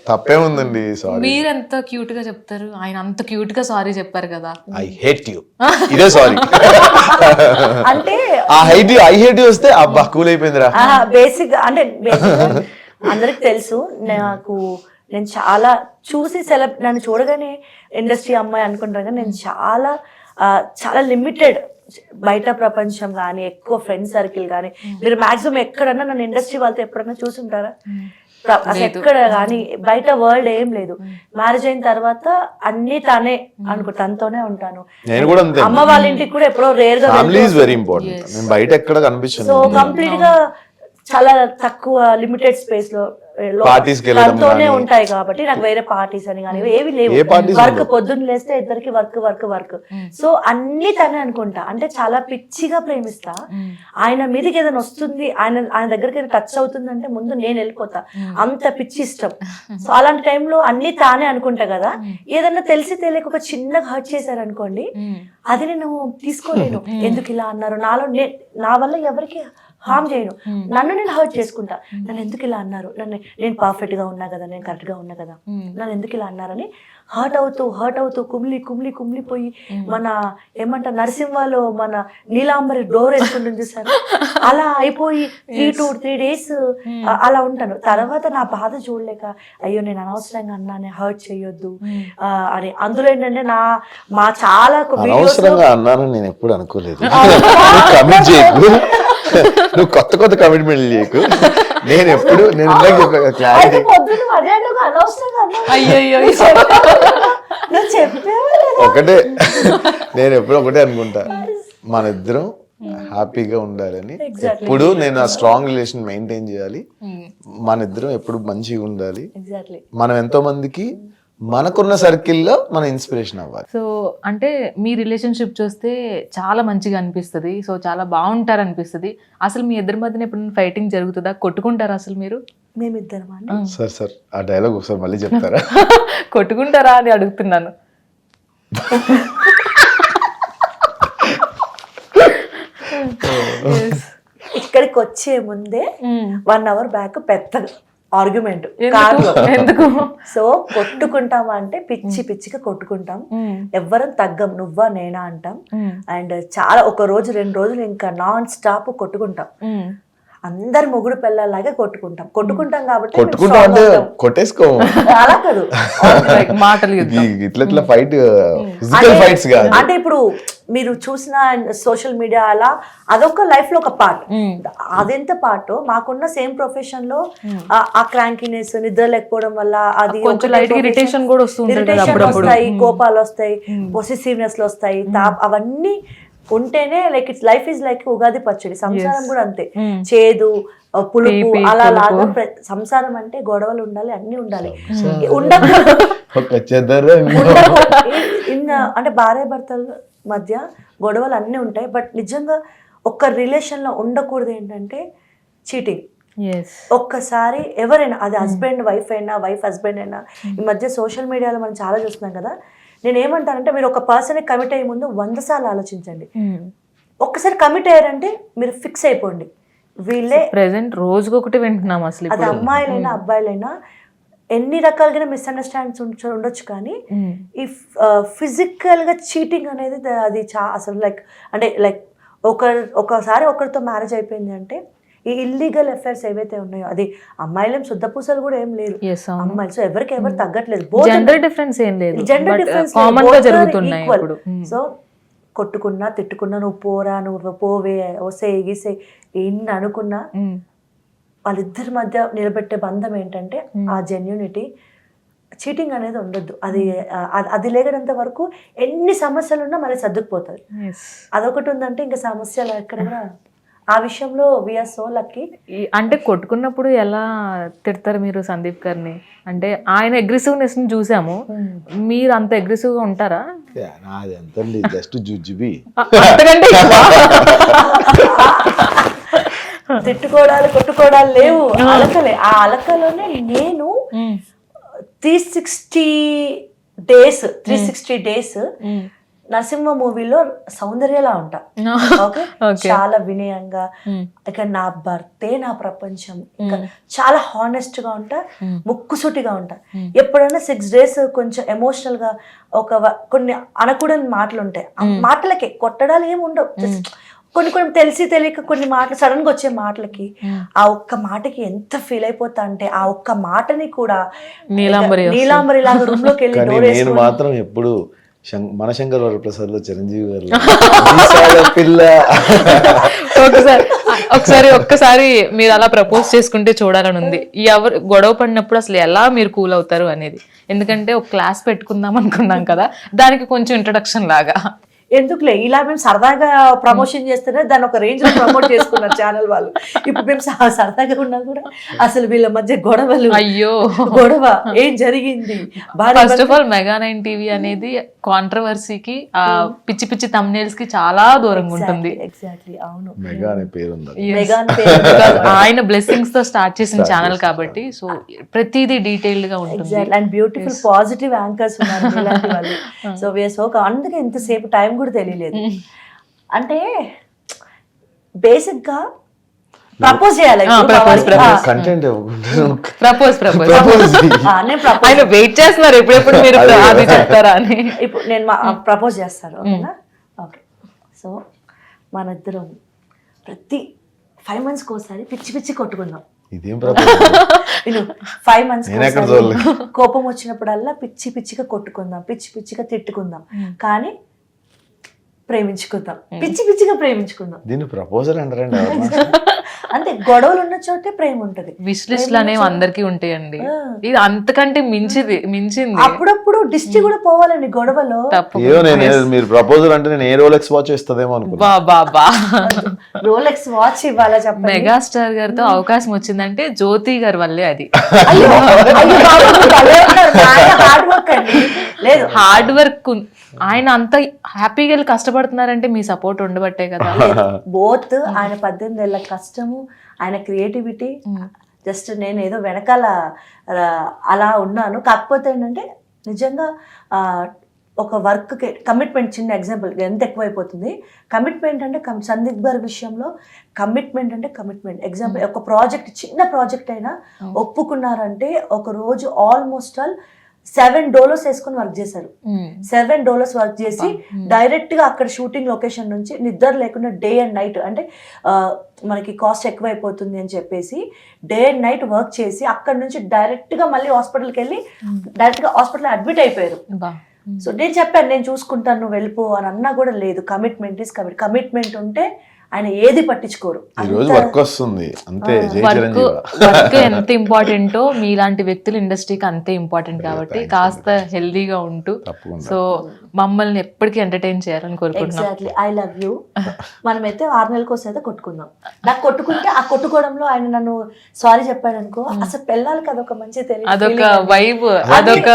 తప్పే ఉందండి. సారీ మీరు ఎంత క్యూట్ గా చెప్తారు, ఆయన అంత క్యూట్ గా సారీ చెప్పారు కదా. ఐ హేట్ యు, ఇదే సారీ. అంటే ఆ ఐ హేట్ యు వస్తే అబ్బా కూల్ అయిపోయిందిరా. బేసిక్ అంటే అందరికి తెలుసు, నేను చాలా చూసి నన్ను చూడగానే ఇండస్ట్రీ అమ్మాయి అనుకుంటారు, కానీ నేను చాలా లిమిటెడ్. బయట ప్రపంచం కానీ, ఎక్కువ ఫ్రెండ్ సర్కిల్ కానీ, మీరు మాక్సిమం ఎక్కడన్నా నన్ను ఇండస్ట్రీ వాళ్ళతో ఎప్పుడన్నా చూసుంటారా? అసలు ఎక్కడ కానీ బయట వరల్డ్ ఏం లేదు. మ్యారేజ్ అయిన తర్వాత అన్ని తానే అనుకో, తనతోనే ఉంటాను. అమ్మ వాళ్ళ ఇంటికి కూడా ఎప్పుడో రేర్ గా, సో కంప్లీట్ గా చాలా తక్కువ లిమిటెడ్ స్పేస్ లో తనతోనే ఉంటాయి కాబట్టి నాకు వేరే పార్టీస్ అని కానీ ఏవి లేవు. వర్క్ పొద్దున్న లేస్తే ఇద్దరికి వర్క్. సో అన్ని తనే అనుకుంటా. అంటే చాలా పిచ్చిగా ప్రేమిస్తా. ఆయన మీదకి ఏదైనా వస్తుంది, ఆయన దగ్గరికి ఏదైనా టచ్ అవుతుంది అంటే ముందు నేను వెళ్ళిపోతా, అంత పిచ్చి ఇష్టం. సో అలాంటి టైంలో అన్ని తానే అనుకుంటా కదా. ఏదన్నా తెలిసి తెలియక ఒక చిన్నగా హర్ట్ చేశారనుకోండి, అది నేను తీసుకోలేను. ఎందుకు ఇలా అన్నారు, నా వల్ల ఎవరికి హార్మ్ చేయను, నన్ను నేను హర్ట్ చేసుకుంటా. నన్ను ఎందుకు ఇలా అన్నారు, నేను పర్ఫెక్ట్ గా ఉన్నా కదా, నేను కరెక్ట్ గా ఉన్నా కదా, నన్ను ఎందుకు ఇలా అన్నారని హర్ట్ అవుతూ కుమిలిపోయి మన ఏమంటారు నరసింహలో మన నీలాంబరి డోర్ వేసుకుంటుంది చూసారు, అలా అయిపోయి 3 days అలా ఉంటాను. తర్వాత నా బాధ చూడలేక, అయ్యో నేను అనవసరంగా అన్నానే, హర్ట్ చేయొద్దు అని. అందులో ఏంటంటే మా చాలా అన్నానని నేను ఎప్పుడు అనుకోలేదు. నువ్వు కొత్త కమిట్మెంట్ చేయకు. నేను క్లారిటీ ఒకటే, నేను ఎప్పుడు ఒకటే అనుకుంటా, మన ఇద్దరం హ్యాపీగా ఉండాలని. ఎప్పుడు నేను ఆ స్ట్రాంగ్ రిలేషన్ మెయింటైన్ చేయాలి, మన ఇద్దరం ఎప్పుడు మంచిగా ఉండాలి. మనం ఎంతో మందికి మనకున్న సర్కిల్లో మన ఇన్స్పిరేషన్ అవ్వాలి. సో అంటే మీ రిలేషన్షిప్ చూస్తే చాలా మంచిగా అనిపిస్తుంది, సో చాలా బాగుంటారు అనిపిస్తుంది. అసలు మీ ఇద్దరి మధ్యన ఎప్పుడు ఫైటింగ్ జరుగుతుందా, కొట్టుకుంటారా అసలు మీరు? మేమిద్దరం సార్ ఆ డైలాగ్ ఒకసారి మళ్ళీ చెప్తారా? కొట్టుకుంటారా అని అడుగుతున్నాను. ఇక్కడికి వచ్చే ముందే 1 hour బ్యాక్ పెద్దగా ఆర్గ్యుమెంట్ కాదు. ఎందుకు సో కొట్టుకుంటామా అంటే పిచ్చి పిచ్చిగా కొట్టుకుంటాం, ఎవ్వరం తగ్గం, నువ్వా నేనా అంటాం. అండ్ చాలా ఒక రోజు 2 రోజులు ఇంకా నాన్ స్టాప్ కొట్టుకుంటాం. అందరు మొగుడు పిల్లలాగే కొట్టుకుంటాం కాబట్టి మేము కొట్టుకుంటా strong అంటే అవుతాం. కొట్టేసుకో, అలా కాదు. మాటలు యుద్ధం. ఇట్లా ఫైట్, ఫిజికల్ ఫైట్స్ కాదు. అంటే ఇప్పుడు మీరు చూసిన సోషల్ మీడియా అలా అదొక లైఫ్ లో ఒక పార్ట్. అదెంత పార్ట్ మాకున్న సేమ్ ప్రొఫెషన్ లో ఆ క్రాంకీనెస్, నిద్ర లేకపోవడం వల్ల అది కొంచెం లైట్ ఇరిటేషన్ కూడా వస్తుంటుంది కదా ఇరిటేషన్ అప్పుడప్పుడు. వస్తాయి, కోపాలు వస్తాయి, పొసెసివ్నెస్ వస్తాయి, అవన్నీ ఉంటేనే like it's life is like Ugadi పచ్చడి. సంసారం కూడా అంతే, చేదు పులుపు అలా లాగా సంసారం అంటే గొడవలు ఉండాలి, అన్ని ఉండాలి. ఉండకూడదు ఒక చెదరం అంటే భార్య భర్తల మధ్య గొడవలు అన్నీ ఉంటాయి, బట్ నిజంగా ఒక్క రిలేషన్ లో ఉండకూడదు ఏంటంటే చీటింగ్. ఒక్కసారి ఎవరైనా అది హస్బెండ్ వైఫ్ అయినా, వైఫ్ హస్బెండ్ అయినా, ఈ మధ్య సోషల్ మీడియాలో మనం చాలా చూస్తున్నాం కదా. నేను ఏమంటానంటే మీరు ఒక పర్సన్ కమిట్ అయ్యే ముందు 100 సార్లు ఆలోచించండి. ఒక్కసారి కమిట్ అయ్యారంటే మీరు ఫిక్స్ అయిపోండి, వీళ్ళే. ప్రెసెంట్ రోజుకొకటి వింటున్నాం అసలు. అది అమ్మాయిలైనా అబ్బాయిలైనా ఎన్ని రకాలుగా మిస్అండర్స్టాండ్స్ ఉండొచ్చు, కానీ ఈ ఫిజికల్ గా చీటింగ్ అనేది అది అసలు లైక్ ఒకసారి ఒకరితో మ్యారేజ్ అయిపోయింది అంటే ఈ ఇల్లీగల్ అఫైర్స్ ఏవైతే ఉన్నాయో, అది అమ్మాయిలేం శుద్ధపూసలు కూడా ఏం లేదు, అమ్మాయిలు. సో ఎవరికి ఎవరు తగ్గట్లేదు, జెండర్ డిఫరెన్స్ ఏం లేదు, జెండర్ డిఫరెన్స్ కామన్ గా జరుగుతున్నాయి ఇప్పుడు. సో కొట్టుకున్నా తిట్టుకున్నా, నువ్వు పోరా, నువ్వు పోవే, ఓసే ఎగిసే ఎన్ని అనుకున్నా వాళ్ళిద్దరి మధ్య నిలబెట్టే బంధం ఏంటంటే ఆ జెన్యూనిటీ. చీటింగ్ అనేది ఉండొద్దు. అది లేనంత వరకు ఎన్ని సమస్యలు ఉన్నా మళ్ళీ సర్దుకుపోతుంది. అదొకటి ఉందంటే ఇంకా సమస్యలు ఎక్కడ కూడా. ఆ విషయంలో వీఆర్ సో లక్కీ. అంటే కొట్టుకున్నప్పుడు ఎలా తిడతారు మీరు సందీప్ గారిని? అంటే ఆయన అగ్రెసివ్నెస్ ని చూసాము, మీరు అంత అగ్రెసివ్ గా ఉంటారా? నాది ఎంతండి, జస్ట్ జుజ్జుబి. అంతకంటే తిట్టుకోవడాలు కొట్టుకోవడాలు లేవు, అలకలే. ఆ అలకలోనే నేను 360 డేస్ నరసింహ మూవీలో సౌందర్యలా ఉంటా. ఓకే, చాలా వినయంగా, ఇక నా భర్తే నా ప్రపంచం, ఇంకా చాలా హానెస్ట్ గా ఉంటా, ముక్కుసూటిగా ఉంటా. ఎప్పుడైనా 6 days కొంచెం ఎమోషనల్ గా కొన్ని అనకూడని మాటలు ఉంటాయి, మాటలకే కొట్టడాలు ఏమి ఉండవు. కొన్ని తెలిసి తెలియక కొన్ని మాటలు సడన్ గా వచ్చే మాటలకి ఆ ఒక్క మాటకి ఎంత ఫీల్ అయిపోతా అంటే ఆ ఒక్క మాటని కూడా నీలాంబరి లాగా రూమ్ లోకి వెళ్ళి డోర్ నేను వేసుకొని మాత్రం ఎప్పుడు మనశంకర్ వరప్రసాద్ లో చిరంజీవి గారు పిల్ల ఒక్కసారి మీరు అలా ప్రపోజ్ చేసుకుంటే చూడాలని ఉంది. ఎవరు గొడవ పడినప్పుడు అసలు ఎలా మీరు కూల్ అవుతారు అనేది, ఎందుకంటే ఒక క్లాస్ పెట్టుకుందాం అనుకున్నాం కదా, దానికి కొంచెం ఇంట్రడక్షన్ లాగా. ఎందుకులే, ఇలా మేము సరదాగా ప్రమోషన్ చేస్తేనే దాన్ని ఒక రేంజ్ లో ప్రమోట్ చేసుకున్నారు ఛానల్ వాళ్ళు. ఇప్పుడు మేము సరదాగా ఉన్నా కూడా అసలు వీళ్ళ మధ్య గొడవలు, గొడవ ఏం జరిగింది. ఫస్ట్ ఆఫ్ ఆల్ మెగా9 టీవీ అనేది కాంట్రవర్సీకి, పిచ్చి పిచ్చి థంబ్నెయిల్స్ కి చాలా దూరంగా ఉంటుంది. ఎగ్జాక్ట్లీ, అవును. మెగా అనే పేరు ఉంది, ఆయన బ్లెస్సింగ్స్ తో స్టార్ట్ చేసిన ఛానల్ కాబట్టి, సో ప్రతిదీ డీటెయిల్డ్ గా ఉంటుంది. అండ్ బ్యూటిఫుల్ పాజిటివ్ యాంకర్స్ ఉన్నారు ఇలాంటి వాళ్ళు. సో వీఆర్ సో, అందుకే ఇంతసేపు టైం కూడా తెలియలేదు. అంటే బేసిక్ గా ప్రపోజ్ చేయాలి, ఆయన వెయిట్ చేస్తున్నారు ఎప్పుడెప్పుడు మీరు అది చెప్తారా అని. ఇప్పుడు నేను ప్రపోజ్ చేస్తాను, ఓకేనా? ఓకే. సో మన ఇద్దరం ప్రతి 5 months ఒకసారి పిచ్చి పిచ్చి కొట్టుకుందాం. ఇదేం 5 months కోపం వచ్చినప్పుడల్లా పిచ్చి పిచ్చిగా కొట్టుకుందాం, పిచ్చి పిచ్చిగా తిట్టుకుందాం, కానీ ప్రేమించుకుందాం, పిచ్చి పిచ్చిగా ప్రేమించుకుందాం. దీన్ని ప్రపోజల్ అంటారండి. అంటే గొడవలు ఉన్న చోటే ప్రేమ ఉంటది. విష్ లిస్ట్లు అనేవి అందరికీ ఉంటాయండి, ఇది అంతకంటే మించింది. అప్పుడప్పుడు డిస్టి కూడా పోవాలండి గొడవలో. మీరు ప్రపోజల్ అంటే నేను ఏ రోలెక్స్ వాచ్ ఇస్తుందేమో బాబా, రోలెక్స్ వాచ్ ఇవ్వాలా చెప్పండి. మెగాస్టార్ గారితో అవకాశం వచ్చిందంటే జ్యోతి గారి వల్లే అది. హార్డ్ వర్క్ అండి, లేదు హార్డ్ వర్క్. ఆయన అంత హ్యాపీగా వెళ్ళి కష్టపడుతున్నారంటే మీ సపోర్ట్ ఉండబట్టే కదా. బోత్ ఆయన 18 ఏళ్ళ కష్టము, ఆయన క్రియేటివిటీ, జస్ట్ నేను ఏదో వెనకాల అలా ఉన్నాను. కాకపోతే ఏంటంటే నిజంగా ఒక వర్క్కి కమిట్మెంట్, చిన్న ఎగ్జాంపుల్ ఎంత ఎక్కువైపోతుంది. కమిట్మెంట్ అంటే సందీప్ గారి విషయంలో కమిట్మెంట్ అంటే కమిట్మెంట్. ఎగ్జాంపుల్ ఒక ప్రాజెక్ట్, చిన్న ప్రాజెక్ట్ అయినా ఒప్పుకున్నారంటే ఒక రోజు ఆల్మోస్ట్ ఆల్ $7 వేసుకొని వర్క్ చేశారు. $7 వర్క్ చేసి డైరెక్ట్ గా అక్కడ షూటింగ్ లొకేషన్ నుంచి నిద్ర లేకుండా డే అండ్ నైట్, అంటే మనకి కాస్ట్ ఎక్కువైపోతుంది అని చెప్పేసి డే అండ్ నైట్ వర్క్ చేసి అక్కడ నుంచి డైరెక్ట్ గా మళ్ళీ హాస్పిటల్కి వెళ్ళి డైరెక్ట్ గా హాస్పిటల్ అడ్మిట్ అయిపోయారు. సో నేను చెప్పాను, నేను చూసుకుంటాను, నువ్వు వెళ్ళిపో అని అన్నా కూడా లేదు. కమిట్మెంట్ ఈస్ కమిట్మెంట్ ఉంటే ఆయన ఏది పట్టించుకోరు. ఈ రోజు వర్క్ వస్తుంది అంతే. జై చిరంజీవి. వర్క్ ఎంత ఇంపార్టెంటో మీలాంటి వ్యక్తులు ఇండస్ట్రీకి అంతే ఇంపార్టెంట్ కాబట్టి కాస్త హెల్దీగా ఉంటూ సో మమ్మల్ని ఎప్పటికీ ఎంటర్టైన్ చేయాలని కోరుకుంటున్నాం. Exactly, I love you. మనమైతే 6 నెలలకోసం అయితే కొట్టుకుందాం. నాకు కొట్టుకుంటే ఆ కొట్టుకోవడంలో ఆయన నన్ను సారీ చెప్పాడు అనుకో, అసలు పెళ్ళాలి కదా ఒక మంచి తెలియదు, అదొక వైబ్, అదొక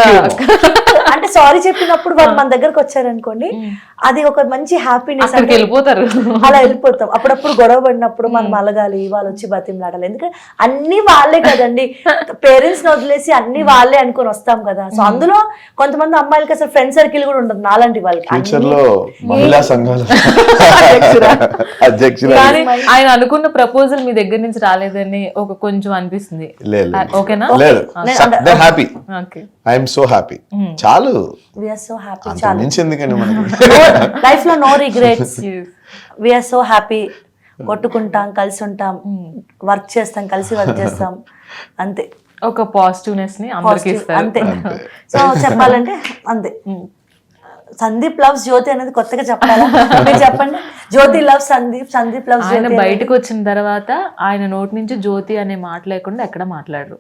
అంటే సారీ చెప్పినప్పుడు వాళ్ళు మన దగ్గరకు వచ్చారనుకోండి, అది ఒక మంచి హ్యాపీనెస్. వెళ్ళిపోతారు, అలా వెళ్ళిపోతాం. అప్పుడప్పుడు గొడవ పడినప్పుడు మనం అలగాలి, వాళ్ళు వచ్చి బతిమలాడాలి. ఎందుకంటే అన్ని వాళ్ళే కదండి, పేరెంట్స్ ని వదిలేసి అన్ని వాళ్ళే అనుకొని వస్తాం కదా. సో అందులో కొంతమంది అమ్మాయిలకి అసలు ఫ్రెండ్ సర్కిల్ కూడా ఉండదు నాలాంటి వాళ్ళకి. ఫ్యూచర్ లో మహిళా సంఘాలు అధ్యక్షులు. కానీ ఆయన అనుకున్న ప్రపోజల్ మీ దగ్గర నుంచి రాలేదని ఒక కొంచెం అనిపిస్తుంది. ఓకేనా? లేదు, happy. Okay, I'm so happy. చాలు, వీఆర్ సో హ్యాపీ. అంత మించి ఎందుకండి మనకి లైఫ్ లో no regrets. We're so happy. కొట్టుకుంటాం, కలిసి ఉంటాం, వర్క్ చేస్తాం, కలిసి వర్క్ చేస్తాం, అంతే. ఒక పాజిటివ్నెస్ ని అందరికీ ఇస్తారు, అంతే. సో చెప్పాలంటే అంతే. సందీప్ లవ్స్ జ్యోతి అనేది కొత్తగా చెప్పాలా? మీరు చెప్పండి. జ్యోతి లవ్ సందీప్, సందీప్ లవ్ ఆయన బయటకు వచ్చిన తర్వాత ఆయన నోటి నుంచి జ్యోతి అనే మాట లేకుండా ఎక్కడ మాట్లాడరు.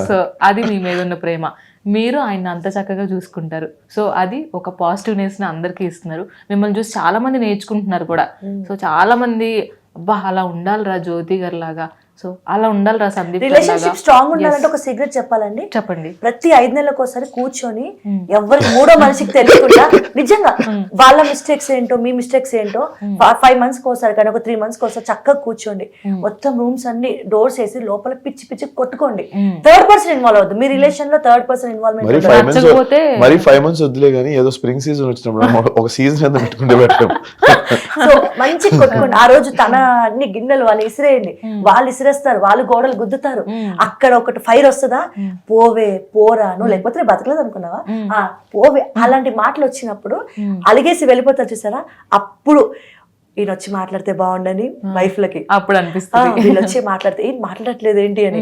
సో అది మీ మీద ఉన్న ప్రేమ. మీరు ఆయన అంత చక్కగా చూసుకుంటారు. సో అది ఒక పాజిటివ్నెస్ ని అందరికీ ఇస్తున్నారు. మిమ్మల్ని చూసి చాలా మంది నేర్చుకుంటున్నారు కూడా. సో చాలా మంది అబ్బా అలా ఉండాలిరా జ్యోతి గారి లాగా, సో అలా ఉండాలిరా సందీప్. రిలేషన్షిప్ స్ట్రాంగ్ ఉండాలంటే ఒక సీక్రెట్ చెప్పాలండి. చెప్పండి. ప్రతి 5 నెలలకు ఒకసారి కూర్చొని ఎవరికి మూడో మనిషికి తెలియకుండా నిజంగా వాళ్ళ మిస్టేక్స్ ఏంటో మీ మిస్టేక్స్ ఏంటో 5 months ఒకసారి కానీ ఒక 3 months ఒకసారి చక్కగా కూర్చోండి. మొత్తం రూమ్స్ అన్ని డోర్స్ వేసి లోపల పిచ్చి పిచ్చి కొట్టుకోండి. థర్డ్ పర్సన్ ఇన్వాల్వ్ అవుతుంది మీ రిలేషన్ లో. థర్డ్ పర్సన్ ఇన్వాల్వ్మెంట్ మరి 5 months వద్దులే కానీ ఏదో స్ప్రింగ్ సీజన్ వచ్చినప్పుడు ఒక సీజన్ అంతా పెట్టుకుంటే పెట్టాం. సో మంచి కొట్టుకోండి. ఆ రోజు తన అన్ని గిన్నెలు వాళ్ళు ఇసిరేయండి, వాళ్ళు ఇసిరేస్తారు, వాళ్ళు గోడలు గుద్దుతారు. అక్కడ ఒకటి ఫైర్ వస్తుందా, పోవే పోరా నువ్వు లేకపోతే బతకలేదు అనుకున్నావా, పోవే, అలాంటి మాటలు వచ్చినప్పుడు అలిగేసి వెళ్ళిపోతారు చూసారా, అప్పుడు ఈయన వచ్చి మాట్లాడితే బాగుండని వైఫ్ లకి అప్పుడు అనిపిస్తుంది. వీళ్ళు వచ్చి మాట్లాడితే ఏం మాట్లాడట్లేదు ఏంటి అని,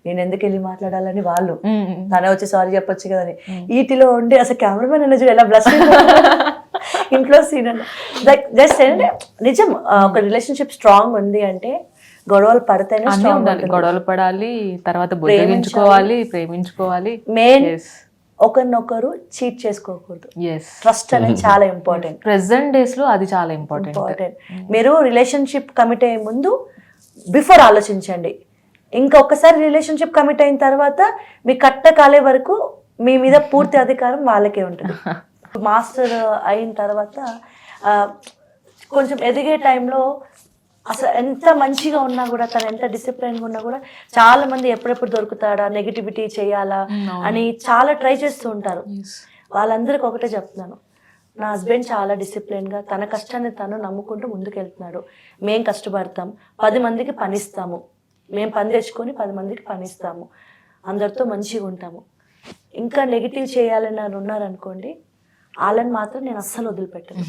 నేను ఎందుకు వెళ్ళి మాట్లాడాలని వాళ్ళు, తనే వచ్చి సారీ చెప్పొచ్చు కదని. ఈటిలో ఉండి అసలు కెమెరామెన్ అనేది ఎలా బ్లస్ ఇంట్లో సీన్ జస్ట్ నిజం. ఒక రిలేషన్షిప్ స్ట్రాంగ్ ఉంది అంటే గొడవలు పడితేనే స్ట్రాంగ్ ఉంటుంది. గొడవలు పడాలి, తర్వాత బుద్ధించుకోవాలి, ప్రేమించుకోవాలి. మెయిన్ ఒకరినొకరు చీట్ చేసుకోకూడదు. ట్రస్ట్ అనేది చాలా ఇంపార్టెంట్. ప్రెసెంట్ డేస్ లో అది చాలా ఇంపార్టెంట్. మీరు రిలేషన్షిప్ కమిట్ అయ్యే ముందు బిఫోర్ ఆలోచించండి. ఇంకొకసారి రిలేషన్షిప్ కమిట్ అయిన తర్వాత మీ కట్ట కాలే వరకు మీ మీద పూర్తి అధికారం వాళ్ళకే ఉంటుంది. మాస్టర్ అయిన తర్వాత కొంచెం ఎదిగే టైంలో అసలు ఎంత మంచిగా ఉన్నా కూడా, తను ఎంత డిసిప్లైన్గా ఉన్నా కూడా చాలా మంది ఎప్పుడెప్పుడు దొరుకుతాడా, నెగిటివిటీ చేయాలా అని చాలా ట్రై చేస్తూ ఉంటారు. వాళ్ళందరికీ ఒకటే చెప్తున్నాను, నా హస్బెండ్ చాలా డిసిప్లిన్గా తన కష్టాన్ని తను నమ్ముకుంటూ ముందుకు వెళ్తున్నాడు. మేము కష్టపడతాం, 10 మందికి పనిస్తాము, మేము పని తెచ్చుకొని 10 మందికి పనిస్తాము, అందరితో మంచిగా ఉంటాము. ఇంకా నెగిటివ్ చేయాలని ఉన్నారనుకోండి, వాళ్ళని మాత్రం నేను అస్సలు వదిలిపెట్టాను.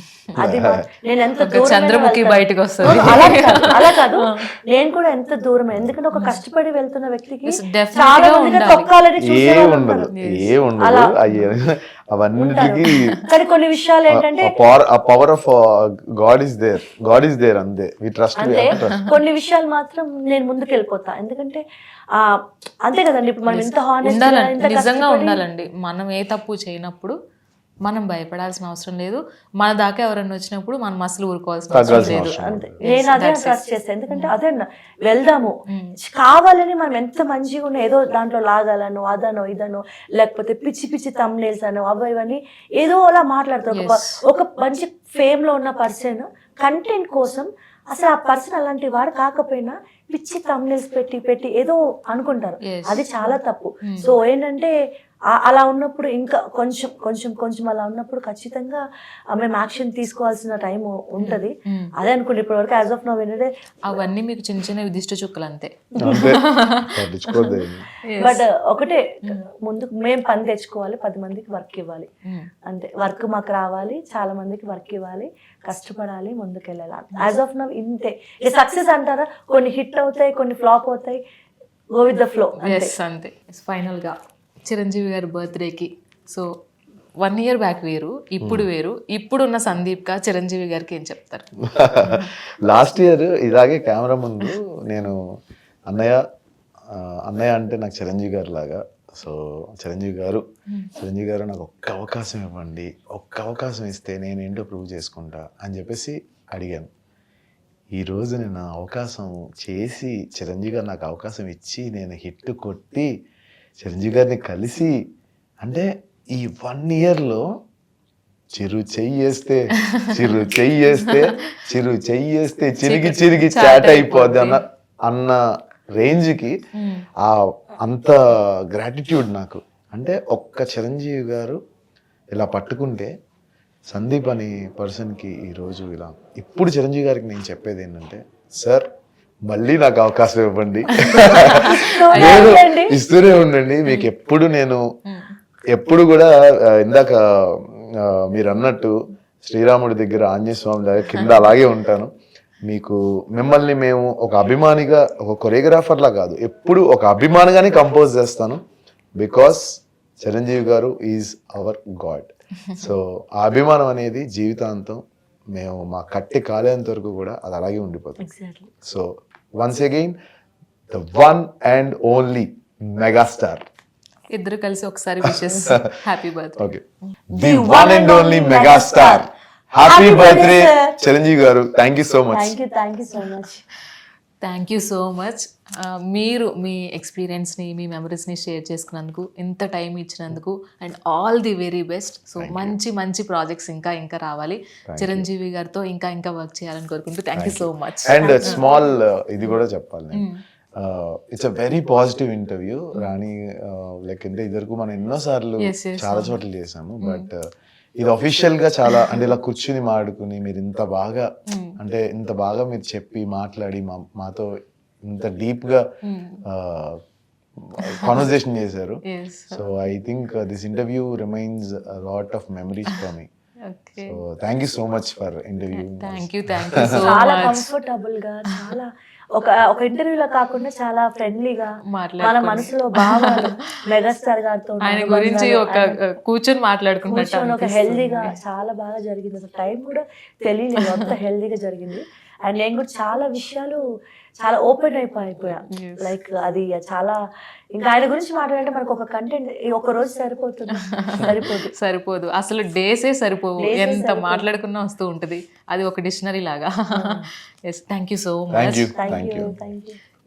అది నేను ఎంత చంద్రముఖి బయటకు వస్తుంది అలా కాదు, నేను కూడా ఎంత దూరం. ఎందుకంటే ఒక కష్టపడి వెళ్తున్న వ్యక్తికి చాలా మంది తొక్కాలని అవన్నిటికీ కానీ కొన్ని విషయాలు ఏంటంటే power of God is there, God is there, అంతే. We trust. కొన్ని విషయాలు మాత్రం నేను ముందుకు వెళ్ళిపోతా. ఎందుకంటే అంతే కదండి, ఇప్పుడు మనం ఇంత హానెస్ట్ నిజంగా ఉండాలండి. మనం ఏ తప్పు చేయనప్పుడు మనం భయపడాల్సిన అవసరం లేదు. మన దాకా ఎవరైనా వచ్చినప్పుడు మనం అసలు ఊరుకోవాల్సిన అవసరం లేదు. నేను అదే ట్రస్ట్ చేస్తాను. ఎందుకంటే అదే వెళ్దాము, కావాలని మనం ఎంత మంచిగా ఉన్నా ఏదో దాంట్లో లాగాలను అదనో ఇదనో లేకపోతే పిచ్చి పిచ్చి thumbnails అనో అవన్నీ ఏదో అలా మాట్లాడతారు. ఒక మంచి ఫేమ్ లో ఉన్న పర్సన్ కంటెంట్ కోసం అసలు ఆ పర్సన్ అలాంటి వాడు కాకపోయినా పిచ్చి thumbnails పెట్టి ఏదో అనుకుంటారు. Yes. అది చాలా తప్పు. సో ఏంటంటే అలా ఉన్నప్పుడు ఇంకా కొంచెం అలా ఉన్నప్పుడు ఖచ్చితంగా మేము యాక్షన్ తీసుకోవాల్సిన టైం ఉంటది. అదే అనుకుంటే ఇప్పటివరకు యాజ్ ఆఫ్ నౌ ఏంటంటే అవన్నీ మీకు చిన్న చిన్న విదిష్ట చుక్కలు అంతే. అంతే పట్టించుకోద్దు. బట్ ఒకటే ముందు మేము పని తెచ్చుకోవాలి, 10 మందికి వర్క్ ఇవ్వాలి అంతే. వర్క్ మాకు రావాలి, చాలా మందికి వర్క్ ఇవ్వాలి, కష్టపడాలి, ముందుకెళ్ళాలి. యాజ్ ఆఫ్ నౌ ఇంతే. ఇక సక్సెస్ అంటారా, కొన్ని హిట్ అవుతాయి, కొన్ని ఫ్లాప్ అవుతాయి, go with the flow. Yes అంతే. ఫైనల్గా చిరంజీవి గారి బర్త్డేకి సో 1 year బ్యాక్ వేరు, ఇప్పుడు వేరు, ఇప్పుడున్న సందీప్గా చిరంజీవి గారికి ఏం చెప్తారు? లాస్ట్ ఇయర్ ఇలాగే కెమెరా ముందు నేను అన్నయ్య అంటే నాకు చిరంజీవి గారు లాగా. సో చిరంజీవి గారు నాకు ఒక్క అవకాశం ఇవ్వండి, ఒక్క అవకాశం ఇస్తే నేను ఏంటో ప్రూవ్ చేసుకుంటా అని చెప్పేసి అడిగాను. ఈరోజు నేను అవకాశం చేసి చిరంజీవి గారు నాకు అవకాశం ఇచ్చి నేను హిట్ కొట్టి చిరంజీవి గారిని కలిసి, అంటే ఈ 1 yearలో చిరు చెయ్యేస్తే చిరిగి చాట్ అయిపోద్ది అన్న రేంజ్కి అంత గ్రాటిట్యూడ్ నాకు. అంటే ఒక్క చిరంజీవి గారు ఇలా పట్టుకుంటే సందీప్ అనే పర్సన్కి ఈరోజు ఇలా. ఇప్పుడు చిరంజీవి గారికి నేను చెప్పేది ఏంటంటే, సార్ మళ్ళీ నాకు అవకాశం ఇవ్వండి, నేను ఇస్తూనే ఉండండి మీకు ఎప్పుడు. నేను ఎప్పుడు కూడా ఇందాక మీరు అన్నట్టు శ్రీరాముడి దగ్గర ఆంజనేయ స్వామి దగ్గర కింద అలాగే ఉంటాను. మీకు మిమ్మల్ని మేము ఒక అభిమానిగా, ఒక కొరియోగ్రాఫర్లా కాదు, ఎప్పుడు ఒక అభిమానిగానే కంపోజ్ చేస్తాను. బికాస్ చిరంజీవి గారు ఈజ్ అవర్ గాడ్. సో ఆ అభిమానం అనేది జీవితాంతం మేము మా కట్టి కాలేంత వరకు కూడా అది అలాగే ఉండిపోతుంది. So once again the one and only megastar. ఇద్దరు కలిసి ఒకసారి wishes. Happy birthday. Okay, the one and only megastar. Happy birthday Chiranjeevi garu. Thank you so much. Thank you so much. మీరు మీ ఎక్స్పీరియన్స్ని, మీ మెమరీస్ని షేర్ చేసుకున్నందుకు, ఇంత టైం ఇచ్చినందుకు, and all the very best. So మంచి ప్రాజెక్ట్స్ ఇంకా రావాలి. చిరంజీవి గారితో ఇంకా వర్క్ చేయాలని కోరుకుంటూ thank you so much. And small ఇది కూడా చెప్పాలి, it's a very positive interview Rani. Like అంటే ఇద్దరు మనం ఎన్నోసార్లు చాలా చోట్ల చేసాము, బట్ ఇది అఫీషియల్ గా చాలా, అంటే ఇలా కూర్చుని మాట్లాడుకుని మీరు ఇంత బాగా, అంటే ఇంత బాగా మీరు చెప్పి మాట్లాడి మాతో ఇంత డీప్ గా కాన్వర్సేషన్ చేశారు. So I think this interview remains lot of memories for me. So thank you so much for interview. Thank you so చాలా మచ్. కంఫర్టబుల్ గా, చాలా ఒక ఇంటర్వ్యూలో కాకుండా చాలా ఫ్రెండ్లీగా మన మనసులో భావాలు మెగాస్టార్ గారితో ఆయన గురించి ఒక కూర్చొని మాట్లాడుకుంటున్నాను. ఒక హెల్దీగా చాలా బాగా జరిగింది. అసలు టైం కూడా తెలియలేదు, అంత హెల్దీగా జరిగింది. అండ్ నేను కూడా చాలా విషయాలు చాలా ఓపెన్ అయిపోయా. లైక్ అది చాలా, ఇంకా ఆయన గురించి మాట్లాడాలంటే మనకు ఒక కంటెంట్ ఒక రోజు సరిపోదు అసలు, డేసే సరిపోవు, ఎంత మాట్లాడుకున్నా వస్తూ ఉంటుంది. అది ఒక డిక్షనరీ లాగా. Yes, thank you so much.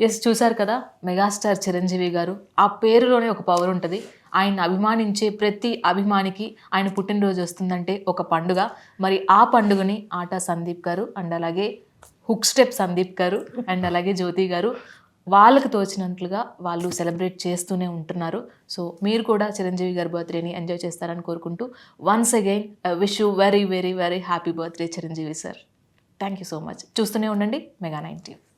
Yes, చూసారు కదా మెగాస్టార్ చిరంజీవి గారు. ఆ పేరులోనే ఒక పవర్ ఉంటుంది. ఆయన అభిమానించే ప్రతి అభిమానికి ఆయన పుట్టినరోజు వస్తుందంటే ఒక పండుగ. మరి ఆ పండుగని ఆటా సందీప్ గారు, అండ్ అలాగే హుక్ స్టెప్ సందీప్ గారు, అండ్ అలాగే జ్యోతి గారు వాళ్ళకు తోచినట్లుగా వాళ్ళు సెలబ్రేట్ చేస్తూనే ఉంటున్నారు. సో మీరు కూడా చిరంజీవి గారి బర్త్డేని ఎంజాయ్ చేస్తారని కోరుకుంటూ once again wish you very very very happy birthday Chiranjeevi sir. Thank you so much. చూస్తూనే ఉండండి మెగా 9 TV.